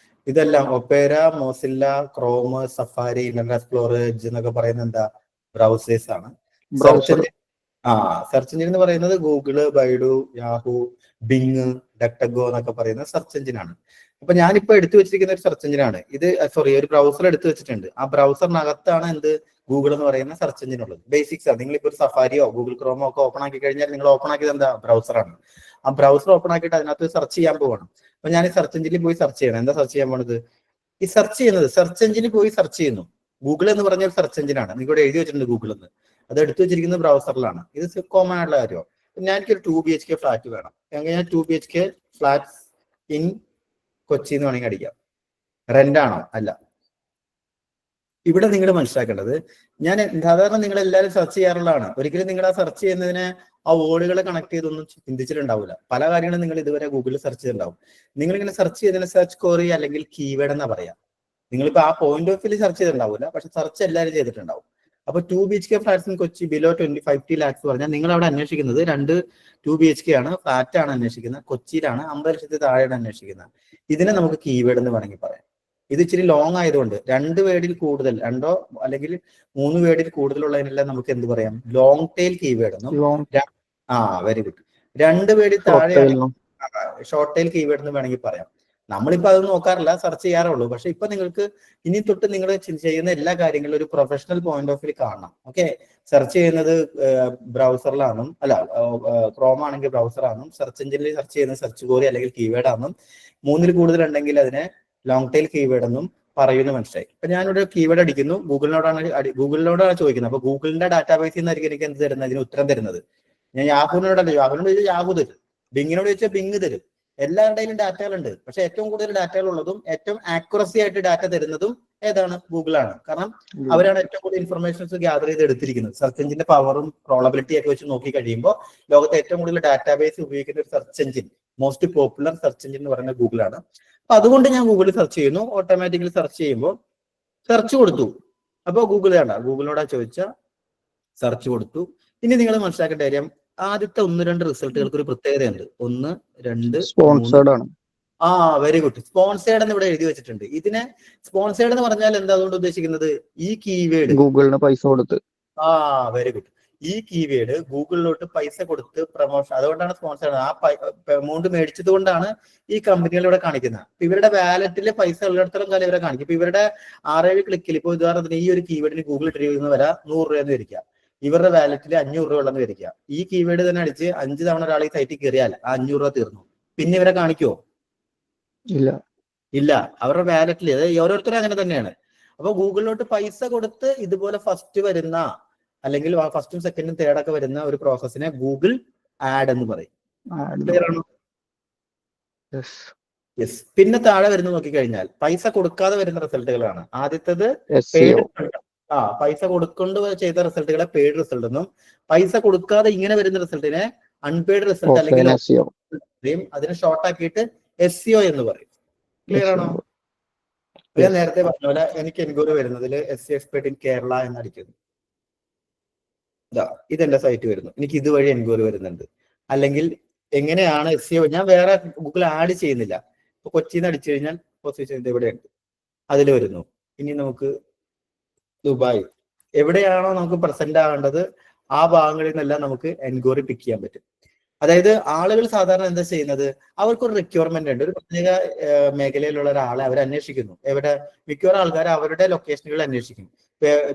ഇതെല്ലാം Opera, Mozilla, Chrome, safari, internet explorer, edge എന്നൊക്കെ പറയുന്നത് എന്താ? ബ്രൗസേഴ്സ് ആണ്. സെർച്ച് എഞ്ചിൻ എന്ന് പറയുന്നത് ഗൂഗിള്, ബൈഡു, യാഹൂ, ബിങ്, ഡക്ടഗോ എന്നൊക്കെ പറയുന്ന സെർച്ച് എഞ്ചിനാണ്. അപ്പൊ ഞാനിപ്പോ എടുത്തു വെച്ചിരിക്കുന്ന ഒരു സെർച്ച് എഞ്ചിനാണ് ഇത്. സോറി, ഒരു ബ്രൗസർ എടുത്തു വെച്ചിട്ടുണ്ട്. ആ ബ്രൗസറിനകത്താണ് എന്ത് ഗൂഗിൾ എന്ന് പറയുന്ന സെർച്ച് എഞ്ചിൻ ഉള്ളത്. ബേസിക്സ് ആണ്. നിങ്ങളിപ്പോ ഒരു സഫാരിയോ ഗൂഗിൾ ക്രോമോ ഒക്കെ ഓപ്പൺ ആക്കി കഴിഞ്ഞാൽ നിങ്ങൾ ഓപ്പൺ ആക്കിയത് എന്താ? ബ്രൗസറാണ്. ആ ബ്രൗസർ ഓപ്പൺ ആക്കിയിട്ട് അതിനകത്ത് സെർച്ച് ചെയ്യാൻ പോവാണ്. അപ്പൊ ഞാൻ ഈ സെർച്ച് എഞ്ചിനിൽ പോയി സെർച്ച് ചെയ്യണം. എന്താ സെർച്ച് ചെയ്യാൻ പോണത്? ഈ സെർച്ച് ചെയ്യുന്നത് സെർച്ച് എഞ്ചിനിൽ പോയി സെർച്ച് ചെയ്യുന്നു. ഗൂഗിൾ എന്ന് പറഞ്ഞ ഒരു സെർച്ച് എഞ്ചിനാണ്. നിങ്ങളുടെ എഴുതി വെച്ചിട്ടുണ്ട് ഗൂഗിൾ എന്ന്. അത് എടുത്തു വെച്ചിരിക്കുന്നത് ബ്രൗസറിലാണ്. ഇത് കോമൺ ആയിട്ടുള്ള കാര്യമാണ്. ഞാൻ എനിക്കൊരു 2 BHK ഫ്ലാറ്റ് വേണം. ഞാൻ 2 BHK ഫ്ലാറ്റ് ഇൻ കൊച്ചി എന്ന് വേണമെങ്കിൽ അടിക്കാം. റെന്റ് ആണോ? അല്ല. ഇവിടെ നിങ്ങൾ മനസ്സിലാക്കേണ്ടത്, ഞാൻ സാധാരണ നിങ്ങൾ എല്ലാവരും സെർച്ച് ചെയ്യാറുള്ളതാണ്. ഒരിക്കലും നിങ്ങൾ ആ സെർച്ച് ചെയ്യുന്നതിനെ ആ വേർഡുകളെ കണക്ട് ചെയ്തൊന്നും ചിന്തിച്ചിട്ടുണ്ടാവില്ല. പല കാര്യങ്ങളും നിങ്ങൾ ഇതുവരെ ഗൂഗിളിൽ സെർച്ച് ചെയ്തിട്ടുണ്ടാവും. നിങ്ങൾ ഇങ്ങനെ സെർച്ച് ചെയ്തതിന് സെർച്ച് ക്വറി അല്ലെങ്കിൽ കീവേഡ് എന്നാ പറയാം. നിങ്ങളിപ്പോ ആ പോയിന്റ് ഓഫ് വ്യൂ സെർച്ച് ചെയ്തിട്ടുണ്ടാവില്ല, പക്ഷെ സെർച്ച് എല്ലാവരും ചെയ്തിട്ടുണ്ടാവും. അപ്പൊ 2 BHK flats in Kochi below 50 lakhs പറഞ്ഞാൽ നിങ്ങൾ അവിടെ അന്വേഷിക്കുന്നത് 2 BHK ആണ്, ഫ്ലാറ്റ് ആണ് അന്വേഷിക്കുന്നത്. കൊച്ചിയിലാണ് 50 ലക്ഷത്തിൽ താഴെയാണ് അന്വേഷിക്കുന്നത്. ഇതിനെ നമുക്ക് കീവേഡ് എന്ന് വേണമെങ്കിൽ പറയാം. ഇത് ഇച്ചിരി ലോങ് ആയതുകൊണ്ട് 2 വേർഡിൽ കൂടുതൽ, 2 അല്ലെങ്കിൽ 3 വേർഡിൽ കൂടുതലുള്ളതിനെല്ലാം നമുക്ക് എന്ത് പറയാം? ലോങ് ടെയിൽ കീവേഡ് എന്നും. Very good. 2 വേർഡിൽ താഴെ ഷോർട്ട് ടെയിൽ കീവേഡ് എന്ന് വേണമെങ്കിൽ പറയാം. നമ്മളിപ്പോ അത് നോക്കാറില്ല, സെർച്ച് ചെയ്യാറുള്ളൂ. പക്ഷെ ഇപ്പൊ നിങ്ങൾക്ക് ഇനി തൊട്ട് നിങ്ങൾ ചെയ്യുന്ന എല്ലാ കാര്യങ്ങളും ഒരു പ്രൊഫഷണൽ പോയിന്റ് ഓഫ് വ്യൂ കാണണം. ഓക്കെ, സെർച്ച് ചെയ്യുന്നത് ബ്രൗസറിലാണെന്നും, അല്ല ക്രോം ആണെങ്കിൽ ബ്രൗസറാണെന്നും, സെർച്ച് എഞ്ചിനിൽ സെർച്ച് ചെയ്യുന്നത് സെർച്ച് ക്വറി അല്ലെങ്കിൽ കീവേഡ് ആണെന്നും, 3ൽ കൂടുതൽ ഉണ്ടെങ്കിൽ അതിനെ ലോങ് ടെയിൽ കീവേഡ് എന്നും പറയുന്നു. മനസ്സിലായി? അപ്പൊ ഞാനിവിടെ കീവേഡ് അടിക്കുന്നു. ഗൂഗിളിനോടാണ് ചോദിക്കുന്നത്. അപ്പൊ ഗൂഗിളിന്റെ ഡാറ്റാബേസിൽ നിന്നായിരിക്കും എനിക്ക് എന്ത് തരുന്നത്? ഇതിന് ഉത്തരം തരുന്നത്. ഞാൻ യാഹൂവിനോടല്ല, യാഹൂവിനോട് ചോദിച്ചാൽ യാഹൂ തരും. ബിങ്ങിനോട് ചോദിച്ചാൽ ബിങ് തരും. എല്ലാവരുടെയും ഡാറ്റകളുണ്ട്. പക്ഷെ ഏറ്റവും കൂടുതൽ ഡാറ്റകൾ ഉള്ളതും ഏറ്റവും ആക്യുറസി ആയിട്ട് ഡാറ്റ തരുന്നതും ഏതാണ്? ഗൂഗിളാണ്. കാരണം അവരാണ് ഏറ്റവും കൂടുതൽ ഇൻഫർമേഷൻസ് ഗ്യാദർ ചെയ്ത് എടുത്തിരിക്കുന്നത്. സെർച്ച് എഞ്ചിന്റെ പവറും പ്രോബബിലിറ്റി ഒക്കെ വെച്ച് നോക്കി കഴിയുമ്പോൾ ലോകത്തെ ഏറ്റവും കൂടുതൽ ഡാറ്റാബേസ് ഉപയോഗിക്കുന്ന ഒരു search engine, most popular search engine എന്ന് പറയുന്നത് ഗൂഗിളാണ്. അപ്പൊ അതുകൊണ്ട് ഞാൻ ഗൂഗിളിൽ സെർച്ച് ചെയ്യുന്നു. ഓട്ടോമാറ്റിക്കലി സെർച്ച് ചെയ്യുമ്പോൾ സെർച്ച് കൊടുത്തു. അപ്പോൾ ഗൂഗിളിനോടാ ചോദിച്ച സെർച്ച് കൊടുത്തു. ഇനി നിങ്ങൾ മനസ്സിലാക്കേണ്ട കാര്യം, ആദ്യത്തെ 1-2 റിസൾട്ടുകൾക്ക് ഒരു പ്രത്യേകതയുണ്ട്. 1, 2, സ്പോൺസേർഡ് ആണ്. Very good. സ്പോൺസേർഡ് എന്ന് ഇവിടെ എഴുതി വെച്ചിട്ടുണ്ട്. ഇതിനെ സ്പോൺസേർഡ് എന്ന് പറഞ്ഞാൽ എന്താ അതുകൊണ്ട് ഉദ്ദേശിക്കുന്നത്? ഈ കീവേഡ് ഗൂഗിളിന് പൈസ കൊടുത്ത്. Very good. ഈ കീവേഡ് ഗൂഗിളിലോട്ട് പൈസ കൊടുത്ത് പ്രൊമോഷൻ, അതുകൊണ്ടാണ് സ്പോൺസേർഡ്. ആ എമൗണ്ട് മേടിച്ചത് കൊണ്ടാണ് ഈ കമ്പനികൾ ഇവിടെ കാണിക്കുന്നത്. ഇവരുടെ വാലറ്റിൽ പൈസ ഉള്ളിടത്തോളം കാലം ഇവരെ കാണിക്കും. ഇപ്പൊ ഇവരുടെ 6-7 ക്ലിക്കിൽ, ഇപ്പോൾ ഉദാഹരണത്തിന് ഈ ഒരു കീവേഡിന് ഗൂഗിൾ ഇട്ടിരിക്കുന്ന വില 100 രൂപ എന്ന് വരിക, ഇവരുടെ വാലറ്റിൽ 500 രൂപ ഉള്ളെന്ന് വരിക. ഈ കീവേഡ് തന്നെ അടിച്ച് 5 തവണ ഒരാൾ ഈ സൈറ്റിൽ കയറിയാൽ ആ 500 രൂപ തീർന്നു. പിന്നെ ഇവരെ കാണിക്കുമോ? ഇല്ല. അവരുടെ വാലറ്റിൽ ഓരോരുത്തരും അങ്ങനെ തന്നെയാണ്. അപ്പൊ ഗൂഗിളിലോട്ട് പൈസ കൊടുത്ത് ഇതുപോലെ ഫസ്റ്റ് വരുന്ന, അല്ലെങ്കിൽ ഫസ്റ്റും സെക്കൻഡും തേർഡൊക്കെ വരുന്ന ഒരു പ്രോസസ്സിനെ ഗൂഗിൾ ആഡ് എന്ന് പറയും. ക്ലിയർ ആണോ? യെസ്. പിന്നെ താഴെ വരുന്ന നോക്കിക്കഴിഞ്ഞാൽ പൈസ കൊടുക്കാതെ വരുന്ന റിസൾട്ടുകളാണ്. ആദ്യത്തേത് പെയ്ഡ്, പൈസ കൊടുക്കൊണ്ട് ചെയ്ത റിസൾട്ടുകളെ പെയ്ഡ് റിസൾട്ട് എന്നും, പൈസ കൊടുക്കാതെ ഇങ്ങനെ വരുന്ന റിസൾട്ടിനെ അൺപെയ്ഡ് റിസൾട്ട് അല്ലെങ്കിൽ അതിനെ ഷോർട്ട് ആക്കിയിട്ട് SEO എന്ന് പറയും. ക്ലിയർ ആണോ? ഞാൻ നേരത്തെ പറഞ്ഞ പോലെ എനിക്ക് എൻക്വയറി വരുന്നതിൽ SEO എക്സ്പെർട്ട് ഇൻ കേരള എന്നടിക്കുന്നു. ഇതെന്റെ സൈറ്റ് വരുന്നു. എനിക്ക് ഇതുവഴി എൻക്വയറി വരുന്നുണ്ട്. അല്ലെങ്കിൽ എങ്ങനെയാണ് SEO, ഞാൻ വേറെ ഗൂഗിൾ ആഡ് ചെയ്യുന്നില്ല. ഇപ്പൊ കൊച്ചിന്ന് അടിച്ചു കഴിഞ്ഞാൽ പൊസിഷൻ ഇവിടെയുണ്ട്, അതിൽ വരുന്നു. ഇനി നമുക്ക് ദുബായ്, എവിടെയാണോ നമുക്ക് പ്രസന്റ് ആവേണ്ടത് ആ ഭാഗങ്ങളിൽ നിന്നെല്ലാം നമുക്ക് എൻക്വയറി പിക്ക് ചെയ്യാൻ പറ്റും. അതായത് ആളുകൾ സാധാരണ എന്താ ചെയ്യുന്നത്? അവർക്കൊരു റിക്വയർമെന്റ് ഉണ്ട്. ഒരു പ്രത്യേക മേഖലയിലുള്ള ഒരാളെ അവർ അന്വേഷിക്കുന്നു. എവിടെ? മിക്കവാറും ആൾക്കാർ അവരുടെ ലൊക്കേഷനുകൾ അന്വേഷിക്കും.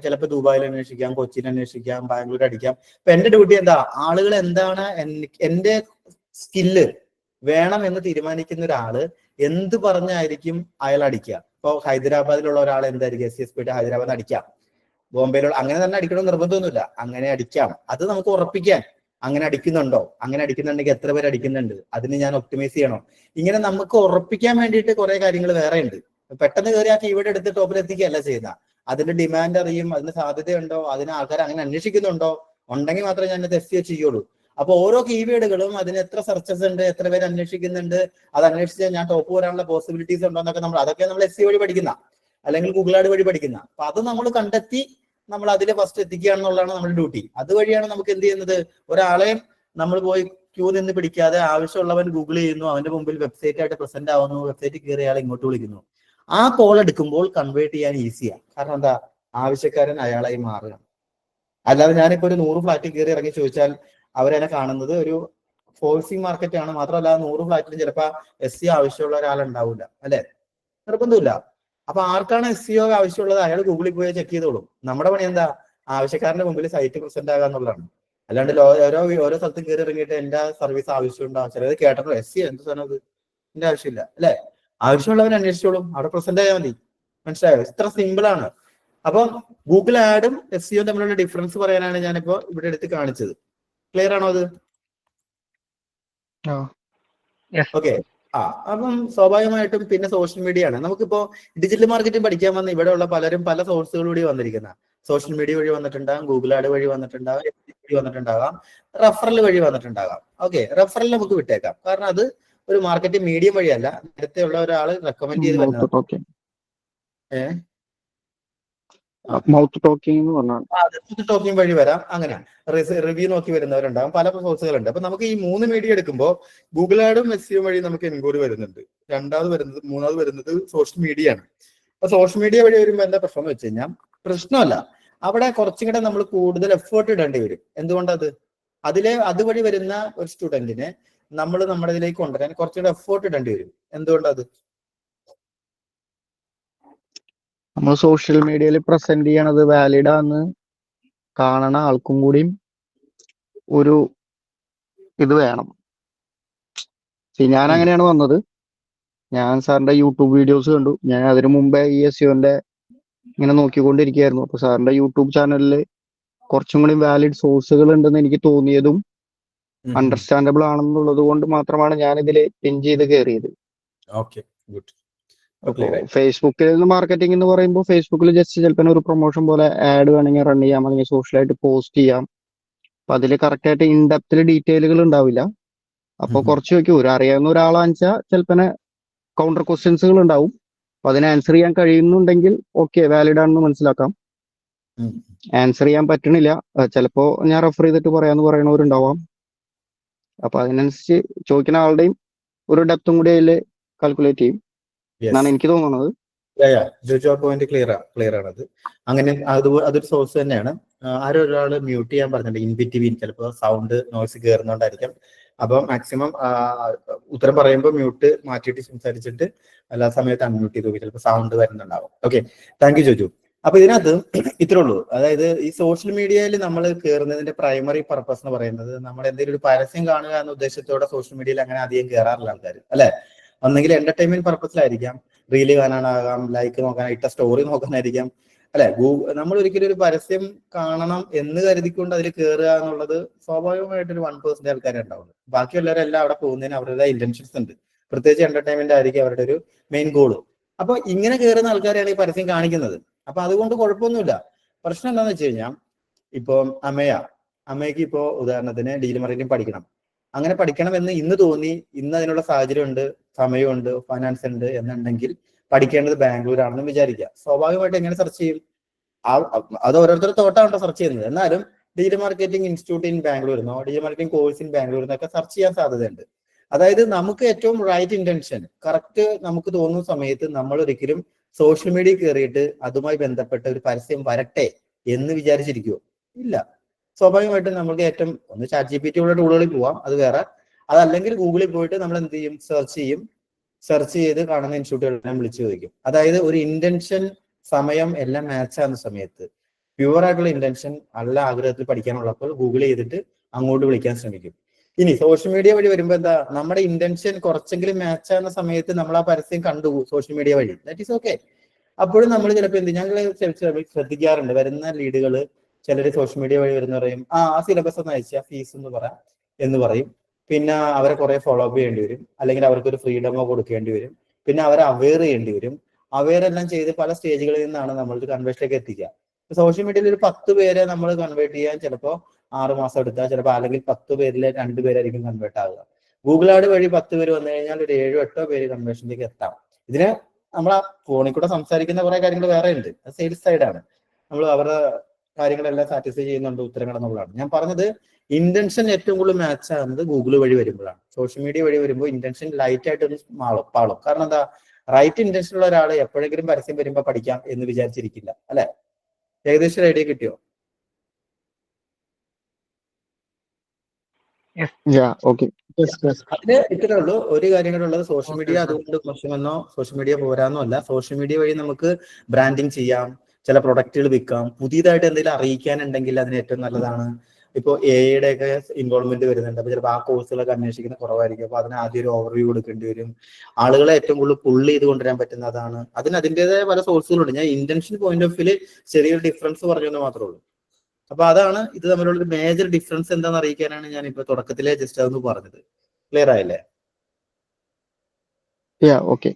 ചിലപ്പോൾ ദുബായിൽ അന്വേഷിക്കാം, കൊച്ചിയിൽ അന്വേഷിക്കാം, ബാംഗ്ലൂർ അടിക്കാം. ഇപ്പൊ എന്റെ ഡ്യൂട്ടി എന്താ? ആളുകൾ എന്താണ് എന്റെ സ്കില്ല് വേണം എന്ന് തീരുമാനിക്കുന്ന ഒരാള് എന്ത് പറഞ്ഞായിരിക്കും അയാൾ അടിക്കുക. ഇപ്പൊ ഹൈദരാബാദിലുള്ള ഒരാൾ എന്തായിരിക്കും? SEO ഹൈദരാബാദ് അടിക്കാം. ബോംബെയിലുള്ള അങ്ങനെ തന്നെ അടിക്കണമെന്ന് നിർബന്ധമൊന്നുമില്ല, അങ്ങനെ അടിക്കാം. അത് നമുക്ക് ഉറപ്പിക്കാൻ. അങ്ങനെ അടിക്കുന്നുണ്ടോ? അങ്ങനെ അടിക്കുന്നുണ്ടെങ്കിൽ എത്ര പേര് അടിക്കുന്നുണ്ട്? അതിന് ഞാൻ ഒപ്റ്റിമൈസ് ചെയ്യണോ? ഇങ്ങനെ നമുക്ക് ഉറപ്പിക്കാൻ വേണ്ടിയിട്ട് കുറെ കാര്യങ്ങൾ വേറെ ഉണ്ട്. പെട്ടെന്ന് കയറി ആ കീവേഡ് എടുത്ത് ടോപ്പിൽ എത്തിക്കുകയല്ല ചെയ്യുന്ന. അതിന്റെ ഡിമാൻഡ് അറിയും, അതിന് സാധ്യതയുണ്ടോ, അതിന് ആൾക്കാർ അങ്ങനെ അന്വേഷിക്കുന്നുണ്ടോ, ഉണ്ടെങ്കിൽ മാത്രമേ ഞാൻ SEO ചെയ്യുള്ളൂ. അപ്പൊ ഓരോ കീവേഡുകളും അതിന് എത്ര സെർച്ചസ് ഉണ്ട്, എത്ര പേര് അന്വേഷിക്കുന്നുണ്ട്, അത് അന്വേഷിച്ചാൽ ഞാൻ ടോപ്പ് വരാനുള്ള പോസിബിലിറ്റീസ് ഉണ്ടോ എന്നൊക്കെ അതൊക്കെ നമ്മൾ SEO വഴി പഠിക്കുന്ന, അല്ലെങ്കിൽ ഗൂഗിൾ ആഡ് വഴി പഠിക്കുന്ന. അപ്പൊ അത് നമ്മൾ കണ്ടെത്തി നമ്മൾ അതിൽ ഫസ്റ്റ് എത്തിക്കുക എന്നുള്ളതാണ് നമ്മുടെ ഡ്യൂട്ടി. അതുവഴിയാണ് നമുക്ക് എന്ത് ചെയ്യുന്നത്? ഒരാളെ നമ്മൾ പോയി ക്യൂ നിന്ന് പിടിക്കാതെ ആവശ്യമുള്ളവൻ ഗൂഗിൾ ചെയ്യുന്നു, അവന്റെ മുമ്പിൽ വെബ്സൈറ്റ് ആയിട്ട് പ്രസന്റ് ആവുന്നു, വെബ്സൈറ്റിൽ കയറി അയാളെ ഇങ്ങോട്ട് വിളിക്കുന്നു. ആ കോൾ എടുക്കുമ്പോൾ കൺവേർട്ട് ചെയ്യാൻ ഈസിയാണ്. കാരണം എന്താ? ആവശ്യക്കാരൻ അയാളായി മാറുകയാണ്. അല്ലാതെ ഞാനിപ്പോ ഒരു 100 ഫ്ലാറ്റിൽ കയറി ഇറങ്ങി ചോദിച്ചാൽ അവരെന്നെ കാണുന്നത് ഒരു ഫോഴ്സിങ് മാർക്കറ്റ് ആണ്. മാത്രമല്ല 100 ഫ്ലാറ്റിലും ചിലപ്പോൾ SEO ആവശ്യമുള്ള ഒരാളുണ്ടാവില്ല, അല്ലെ? നിർബന്ധമില്ല. അപ്പൊ ആർക്കാണ് SEO ആവശ്യമുള്ളത് അയാൾ ഗൂഗിളിൽ പോയി ചെക്ക് ചെയ്തോളും. നമ്മുടെ പണി എന്താ? ആവശ്യക്കാരന്റെ മുമ്പിൽ സൈറ്റ് പ്രസന്റ് ആകുക എന്നുള്ളതാണ്. അല്ലാണ്ട് ഓരോ സ്ഥലത്ത് കയറി ഇറങ്ങിയിട്ട് എന്റെ സർവീസ് ആവശ്യമുണ്ടോ? ചിലത് കേട്ടോ SEO എന്ത് സാധനം അത്, എന്റെ ആവശ്യമില്ല, അല്ലെ? ആവശ്യമുള്ളവൻ അന്വേഷിച്ചോളും, അവിടെ പ്രസന്റ് ആയാൽ മതി. മനസ്സിലായോ? ഇത്ര സിമ്പിൾ ആണ്. അപ്പം ഗൂഗിൾ ആഡും SEO തമ്മിലുള്ള ഡിഫറൻസ് പറയാനാണ് ഞാനിപ്പോ ഇവിടെ എടുത്ത് കാണിച്ചത്. ക്ലിയർ ആണോ അത്? ഓക്കെ. അപ്പം സ്വാഭാവികമായിട്ടും പിന്നെ സോഷ്യൽ മീഡിയ ആണ്. നമുക്കിപ്പോ ഡിജിറ്റൽ മാർക്കറ്റിംഗ് പഠിക്കാൻ വന്ന ഇവിടെയുള്ള പലരും പല സോഴ്സുകളിലൂടെ വന്നിരിക്കുന്ന സോഷ്യൽ മീഡിയ വഴി വന്നിട്ടുണ്ടാകാം, ഗൂഗിൾ ആഡ് വഴി വന്നിട്ടുണ്ടാകാം, വഴി വന്നിട്ടുണ്ടാകാം, റെഫറൽ വഴി വന്നിട്ടുണ്ടാകാം. ഓക്കെ, റെഫറൽ നമുക്ക് വിട്ടേക്കാം, കാരണം അത് ഒരു മാർക്കറ്റിംഗ് മീഡിയം വഴിയല്ല, നേരത്തെ ഉള്ള ഒരാൾ റെക്കമെൻഡ് ചെയ്ത് വരുന്നത്. മൗത്ത് ടോക്കിംഗ് എന്ന് പറഞ്ഞാൽ ടോക്കിംഗ് വഴി വരാം. അങ്ങനെ റിവ്യൂ നോക്കി വരുന്നവരുണ്ടാകും, പല സോഴ്സുകളുണ്ട്. അപ്പൊ നമുക്ക് ഈ 3 മീഡിയ എടുക്കുമ്പോൾ ഗൂഗിൾ ആഡും SEO വഴി നമുക്ക് എൻക്വയറി വരുന്നുണ്ട്. മൂന്നാമത് വരുന്നത് സോഷ്യൽ മീഡിയ ആണ്. അപ്പൊ സോഷ്യൽ മീഡിയ വഴി വരുമ്പോൾ എന്താ പ്രശ്നം എന്ന് വെച്ച് കഴിഞ്ഞാൽ, പ്രശ്നമല്ല, അവിടെ കുറച്ചും കൂടെ നമ്മൾ കൂടുതൽ എഫേർട്ട് ഇടേണ്ടി വരും. എന്തുകൊണ്ടത്? അതുവഴി വരുന്ന ഒരു സ്റ്റുഡന്റിനെ നമ്മൾ നമ്മുടെ ഇതിലേക്ക് കൊണ്ടുവരാൻ കുറച്ചുകൂടെ എഫേർട്ട് ഇടേണ്ടി വരും. എന്തുകൊണ്ടത്? നമ്മൾ സോഷ്യൽ മീഡിയയിൽ പ്രസന്റ് ചെയ്യണത് വാലിഡ് ആണെന്ന് കാണണ ആൾക്കും കൂടിയും ഒരു ഇത് വേണം. ഞാൻ അങ്ങനെയാണ് വന്നത്. ഞാൻ സാറിന്റെ യൂട്യൂബ് വീഡിയോസ് കണ്ടു. ഞാൻ അതിനു മുമ്പേ ഈ SEOന്റെ ഇങ്ങനെ നോക്കിക്കൊണ്ടിരിക്കുകയായിരുന്നു. അപ്പൊ സാറിന്റെ യൂട്യൂബ് ചാനലിൽ കുറച്ചും കൂടി വാലിഡ് സോഴ്സുകൾ ഉണ്ടെന്ന് എനിക്ക് തോന്നിയതും അണ്ടർസ്റ്റാൻഡബിൾ ആണെന്നുള്ളത് കൊണ്ട് മാത്രമാണ് ഞാൻ ഇതിൽ പിൻ ചെയ്ത് കയറിയത്. ഫേസ്ബുക്കിൽ മാർക്കറ്റിംഗ് എന്ന് പറയുമ്പോൾ ഫേസ്ബുക്കിൽ ജസ്റ്റ് ചിലപ്പോൾ ഒരു പ്രൊമോഷൻ പോലെ ആഡ് വേണമെങ്കിൽ റൺ ചെയ്യാം, അല്ലെങ്കിൽ സോഷ്യലായിട്ട് പോസ്റ്റ് ചെയ്യാം. അപ്പൊ അതിൽ കറക്റ്റ് ആയിട്ട് ഇൻഡെപ്തിൽ ഡീറ്റെയിലുകൾ ഉണ്ടാവില്ല. അപ്പൊ കുറച്ച് വെക്കും, അറിയാവുന്ന ഒരാളാണെന്ന് വെച്ചാൽ ചിലപ്പോൾ കൗണ്ടർ ക്വസ്റ്റ്യൻസുകൾ ഉണ്ടാവും. അപ്പൊ അതിന് ആൻസർ ചെയ്യാൻ കഴിയുന്നുണ്ടെങ്കിൽ ഓക്കെ, വാലിഡ് ആണെന്ന് മനസ്സിലാക്കാം. ആൻസർ ചെയ്യാൻ പറ്റണില്ല, ചിലപ്പോ ഞാൻ റെഫർ ചെയ്തിട്ട് പറയാന്ന് പറയണവരുണ്ടാവാം. അപ്പൊ അതിനനുസരിച്ച് ചോദിക്കുന്ന ആളുടെയും ഒരു ഡെപ്തും കൂടി അതിൽ കാൽക്കുലേറ്റ് ചെയ്യും എന്നാണ് എനിക്ക് തോന്നുന്നത്. പോയിന്റ് ക്ലിയർ ആണത്. അങ്ങനെ അതൊരു സോഴ്സ് തന്നെയാണ്. ഒരാൾ മ്യൂട്ട് ചെയ്യാൻ പറഞ്ഞിട്ടുണ്ട്, ഇൻബിറ്റ്വീൻ ചിലപ്പോൾ സൗണ്ട് നോയ്സ് കയറുന്നോണ്ടായിരിക്കും. അപ്പൊ മാക്സിമം ഉത്തരം പറയുമ്പോൾ മ്യൂട്ട് മാറ്റിയിട്ട് സംസാരിച്ചിട്ട് എല്ലാ സമയത്ത് അൺമ്യൂട്ട് ചെയ്ത് നോക്കി, ചിലപ്പോൾ സൗണ്ട് വരുന്നുണ്ടാവും. Okay, thank you Joju. അപ്പൊ ഇതിനകത്ത് ഇത്രേ ഉള്ളൂ. അതായത് ഈ സോഷ്യൽ മീഡിയയിൽ നമ്മൾ കയറുന്നതിന്റെ പ്രൈമറി പർപ്പസ് എന്ന് പറയുന്നത്, നമ്മൾ എന്തെങ്കിലും ഒരു പരസ്യം കാണുക എന്ന ഉദ്ദേശത്തോടെ സോഷ്യൽ മീഡിയയിൽ അങ്ങനെ അധികം കയറാറില്ല ആൾക്കാർ, അല്ലെ? ഒന്നെങ്കിൽ എന്റർടൈൻമെന്റ് പർപ്പസിലായിരിക്കാം, റീല് കാണാനാകാം, ലൈക്ക് നോക്കാൻ, ഇട്ട സ്റ്റോറി നോക്കാനായിരിക്കാം, അല്ലെ? നമ്മൾ ഒരിക്കലും ഒരു പരസ്യം കാണണം എന്ന് കരുതിക്കൊണ്ട് അതിൽ കയറുക എന്നുള്ളത് സ്വാഭാവികമായിട്ടൊരു 1% ആൾക്കാരെ ഉണ്ടാവുള്ളൂ. ബാക്കി എല്ലാവരും അവിടെ പോകുന്നതിന് അവരുടെ ഇന്റൻഷൻസ് ഉണ്ട്. പ്രത്യേകിച്ച് എന്റർടൈൻമെന്റ് ആയിരിക്കും അവരുടെ ഒരു മെയിൻ ഗോള്. അപ്പൊ ഇങ്ങനെ കയറുന്ന ആൾക്കാരെയാണ് ഈ പരസ്യം കാണിക്കുന്നത്. അപ്പൊ അതുകൊണ്ട് കുഴപ്പമൊന്നുമില്ല. പ്രശ്നം എന്താണെന്ന് വെച്ച് കഴിഞ്ഞാൽ, ഇപ്പൊ അമ്മയ്ക്ക് ഇപ്പോ ഉദാഹരണത്തിന് ഡിജിറ്റൽ മാർക്കറ്റിംഗ് പഠിക്കണം. അങ്ങനെ പഠിക്കണം എന്ന് ഇന്ന് തോന്നി, ഇന്ന് അതിനുള്ള സാഹചര്യമുണ്ട്, സമയമുണ്ട്, ഫൈനാൻസ് ഉണ്ട് എന്നുണ്ടെങ്കിൽ പഠിക്കേണ്ടത് ബാംഗ്ലൂർ ആണെന്ന് വിചാരിക്കുക. സ്വാഭാവികമായിട്ട് എങ്ങനെ സെർച്ച് ചെയ്യും? അത് ഓരോരുത്തരുടെ തോട്ടാണോ സെർച്ച് ചെയ്യുന്നത്. എന്നാലും ഡിജിറ്റൽ മാർക്കറ്റിംഗ് ഇൻസ്റ്റിറ്റ്യൂട്ട് ഇൻ ബാംഗ്ലൂരിന്നോ ഡിജിറ്റൽ മാർക്കറ്റിംഗ് കോഴ്സ് ഇൻ ബാംഗ്ലൂരിന്നൊക്കെ സെർച്ച് ചെയ്യാൻ സാധ്യതയുണ്ട്. അതായത് നമുക്ക് ഏറ്റവും റൈറ്റ് ഇന്റൻഷൻ കറക്റ്റ് നമുക്ക് തോന്നുന്ന സമയത്ത് നമ്മൾ ഒരിക്കലും സോഷ്യൽ മീഡിയ കയറിയിട്ട് അതുമായി ബന്ധപ്പെട്ട ഒരു പരസ്യം വരട്ടെ എന്ന് വിചാരിച്ചിരിക്കുവോ? ഇല്ല. സ്വാഭാവികമായിട്ടും നമുക്ക് ഏറ്റവും ഒന്ന് ChatGPT ഉള്ള ടൂളുകളിൽ പോവാം, അത് വേറെ. അതല്ലെങ്കിൽ ഗൂഗിളിൽ പോയിട്ട് നമ്മൾ എന്ത് ചെയ്യും? സെർച്ച് ചെയ്ത് കാണുന്ന ഇൻസ്റ്റിറ്റ്യൂട്ടുകളെല്ലാം വിളിച്ചു ചോദിക്കും. അതായത് ഒരു ഇന്റൻഷൻ, സമയം എല്ലാം മാച്ച് ആകുന്ന സമയത്ത് പ്യുവർ ആയിട്ടുള്ള ഇന്റൻഷൻ, നല്ല ആഗ്രഹത്തിൽ പഠിക്കാനുള്ളപ്പോൾ ഗൂഗിൾ ചെയ്തിട്ട് അങ്ങോട്ട് വിളിക്കാൻ ശ്രമിക്കും. ഇനി സോഷ്യൽ മീഡിയ വഴി വരുമ്പോൾ എന്താ, നമ്മുടെ ഇന്റൻഷൻ കുറച്ചെങ്കിലും മാച്ച് ആകുന്ന സമയത്ത് നമ്മൾ ആ പരസ്യം കണ്ടു സോഷ്യൽ മീഡിയ വഴി, ദാറ്റ് ഈസ് ഓക്കെ. അപ്പോഴും നമ്മൾ ചിലപ്പോൾ ഞങ്ങൾ ശ്രദ്ധിക്കാറുണ്ട്, വരുന്ന ലീഡുകൾ ചിലർ സോഷ്യൽ മീഡിയ വഴി വരുന്ന പറയും, ആ സിലബസ് ഒന്ന് അയച്ചാൽ ഫീസ് എന്ന് പറയും. പിന്നെ അവരെ കുറെ ഫോളോ അപ്പ് ചെയ്യേണ്ടി വരും, അല്ലെങ്കിൽ അവർക്കൊരു ഫ്രീഡമോ കൊടുക്കേണ്ടി വരും. പിന്നെ അവരെ അവെയർ ചെയ്യേണ്ടി വരും. അവെയർ എല്ലാം ചെയ്ത് പല സ്റ്റേജുകളിൽ നിന്നാണ് നമ്മൾക്ക് കൺവേർഷനിലേക്ക് എത്തിക്കുക. സോഷ്യൽ മീഡിയയിൽ ഒരു 10 പേരെ നമ്മൾ കൺവേർട്ട് ചെയ്യാൻ ചിലപ്പോൾ 6 മാസം എടുത്താൽ, ചിലപ്പോൾ അല്ലെങ്കിൽ 10 പേരിൽ 2 പേരായിരിക്കും കൺവേർട്ട് ആവുക. ഗൂഗിൾ ആഡ് വഴി 10 പേര് വന്നു കഴിഞ്ഞാൽ ഒരു 7-8 പേര് കൺവേർഷനിലേക്ക് എത്താം. ഇതിന് നമ്മൾ ആ ഫോണിൽ കൂടെ സംസാരിക്കുന്ന കുറെ കാര്യങ്ങൾ വേറെ ഉണ്ട്, അത് സെയിൽസ് സൈഡാണ്. നമ്മൾ അവരുടെ കാര്യങ്ങളെല്ലാം സാറ്റിസ്ഫൈ ചെയ്യുന്നുണ്ട്, ഉത്തരങ്ങൾ എന്നുള്ളതാണ് ഞാൻ പറഞ്ഞത്. ഇന്റൻഷൻ ഏറ്റവും കൂടുതൽ മാച്ച് ആകുന്നത് ഗൂഗിൾ വഴി വരുമ്പോഴാണ്. സോഷ്യൽ മീഡിയ വഴി വരുമ്പോൾ ഇന്റൻഷൻ ലൈറ്റ് ആയിട്ട് ഒന്ന് പാളും. കാരണം എന്താ, റൈറ്റ് ഇന്റൻഷൻ ഉള്ള ഒരാൾ എപ്പോഴെങ്കിലും പരസ്യം വരുമ്പോൾ പഠിക്കാം എന്ന് വിചാരിച്ചിരിക്കില്ല, അല്ലെ? ഏകദേശം ഐഡിയ കിട്ടിയോ? ഓക്കെ. അതിന് ഇത്രേ ഉള്ളൂ. ഒരു കാര്യം കൂടെ ഉള്ളത്, സോഷ്യൽ മീഡിയ അതുകൊണ്ട് മോശമെന്നോ സോഷ്യൽ മീഡിയ പോരാന്നോ അല്ല. സോഷ്യൽ മീഡിയ വഴി നമുക്ക് ബ്രാൻഡിങ് ചെയ്യാം, ചില പ്രൊഡക്റ്റുകൾ വിൽക്കാം, പുതിയതായിട്ട് എന്തെങ്കിലും അറിയിക്കാനുണ്ടെങ്കിൽ അതിന് ഏറ്റവും നല്ലതാണ്. ഇപ്പോൾ എയുടെ ഒക്കെ ഇൻവോൾവ്മെന്റ് വരുന്നുണ്ട്. അപ്പൊ ചിലപ്പോൾ ആ കോഴ്സുകളൊക്കെ അന്വേഷിക്കുന്നത് കുറവായിരിക്കും. അപ്പൊ അതിന് ആദ്യം ഒരു ഓവർവ്യൂ കൊടുക്കേണ്ടി വരും. ആളുകളെ ഏറ്റവും കൂടുതൽ പുള്ള് ചെയ്ത് കൊണ്ടുവരാൻ പറ്റുന്നതാണ്. അതിന് അതിൻ്റെതായ പല സോഴ്സുകളുണ്ട്. ഞാൻ ഇന്റൻഷൻ പോയിന്റ് ഓഫ് വ്യൂല് ചെറിയൊരു ഡിഫറൻസ് പറഞ്ഞെന്ന് മാത്രമേ ഉള്ളൂ. അപ്പൊ അതാണ് ഇത് തമ്മിലുള്ള ഒരു മേജർ ഡിഫറൻസ് എന്താണെന്ന് അറിയിക്കാനാണ് ഞാൻ ഇപ്പൊ തുടക്കത്തിലെ ജസ്റ്റ് അതൊന്ന് പറഞ്ഞത്. ക്ലിയർ ആയില്ലേ? ഓക്കെ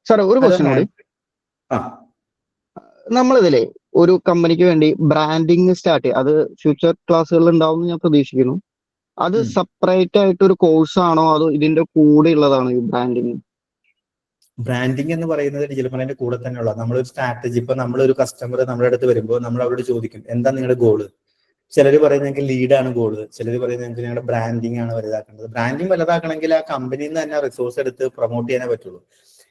സാർ, ഒരു ക്വസ്റ്റ്യൻ കൂടി. നമ്മളിതിലെ ഒരു കമ്പനിക്ക് വേണ്ടി ബ്രാൻഡിങ് സ്റ്റാർട്ട് ചെയ്യുക, അത് ഫ്യൂച്ചർ ക്ലാസ്സുകളിൽ ഉണ്ടാവും ഞാൻ പ്രതീക്ഷിക്കുന്നു. അത് സെപ്പറേറ്റ് ആയിട്ട് ഒരു കോഴ്സ് ആണോ അതോ ഇതിന്റെ കൂടെ ഉള്ളതാണോ ഈ ബ്രാൻഡിങ്? ബ്രാൻഡിങ് എന്ന് പറയുന്നത് ഡിജിറ്റൽ മാർക്കറ്റിന്റെ കൂടെ തന്നെയുള്ള നമ്മളൊരു സ്ട്രാറ്റജി. ഇപ്പൊ നമ്മളൊരു കസ്റ്റമർ നമ്മുടെ അടുത്ത് വരുമ്പോൾ നമ്മൾ അവരോട് ചോദിക്കും, എന്താ നിങ്ങളുടെ ഗോള്? ചിലർ പറയുന്നത് ഞങ്ങൾക്ക് ലീഡാണ് ഗോള്, ചിലർ പറയുന്നത് ഞങ്ങൾക്ക് ഞങ്ങളുടെ ബ്രാൻഡിങ് ആണ് വലുതാക്കേണ്ടത്. ബ്രാൻഡിങ് വലുതാക്കണമെങ്കിൽ ആ കമ്പനിയിൽ നിന്ന് തന്നെ റിസോഴ്സ് എടുത്ത് പ്രൊമോട്ട് ചെയ്യാനേ പറ്റുള്ളൂ.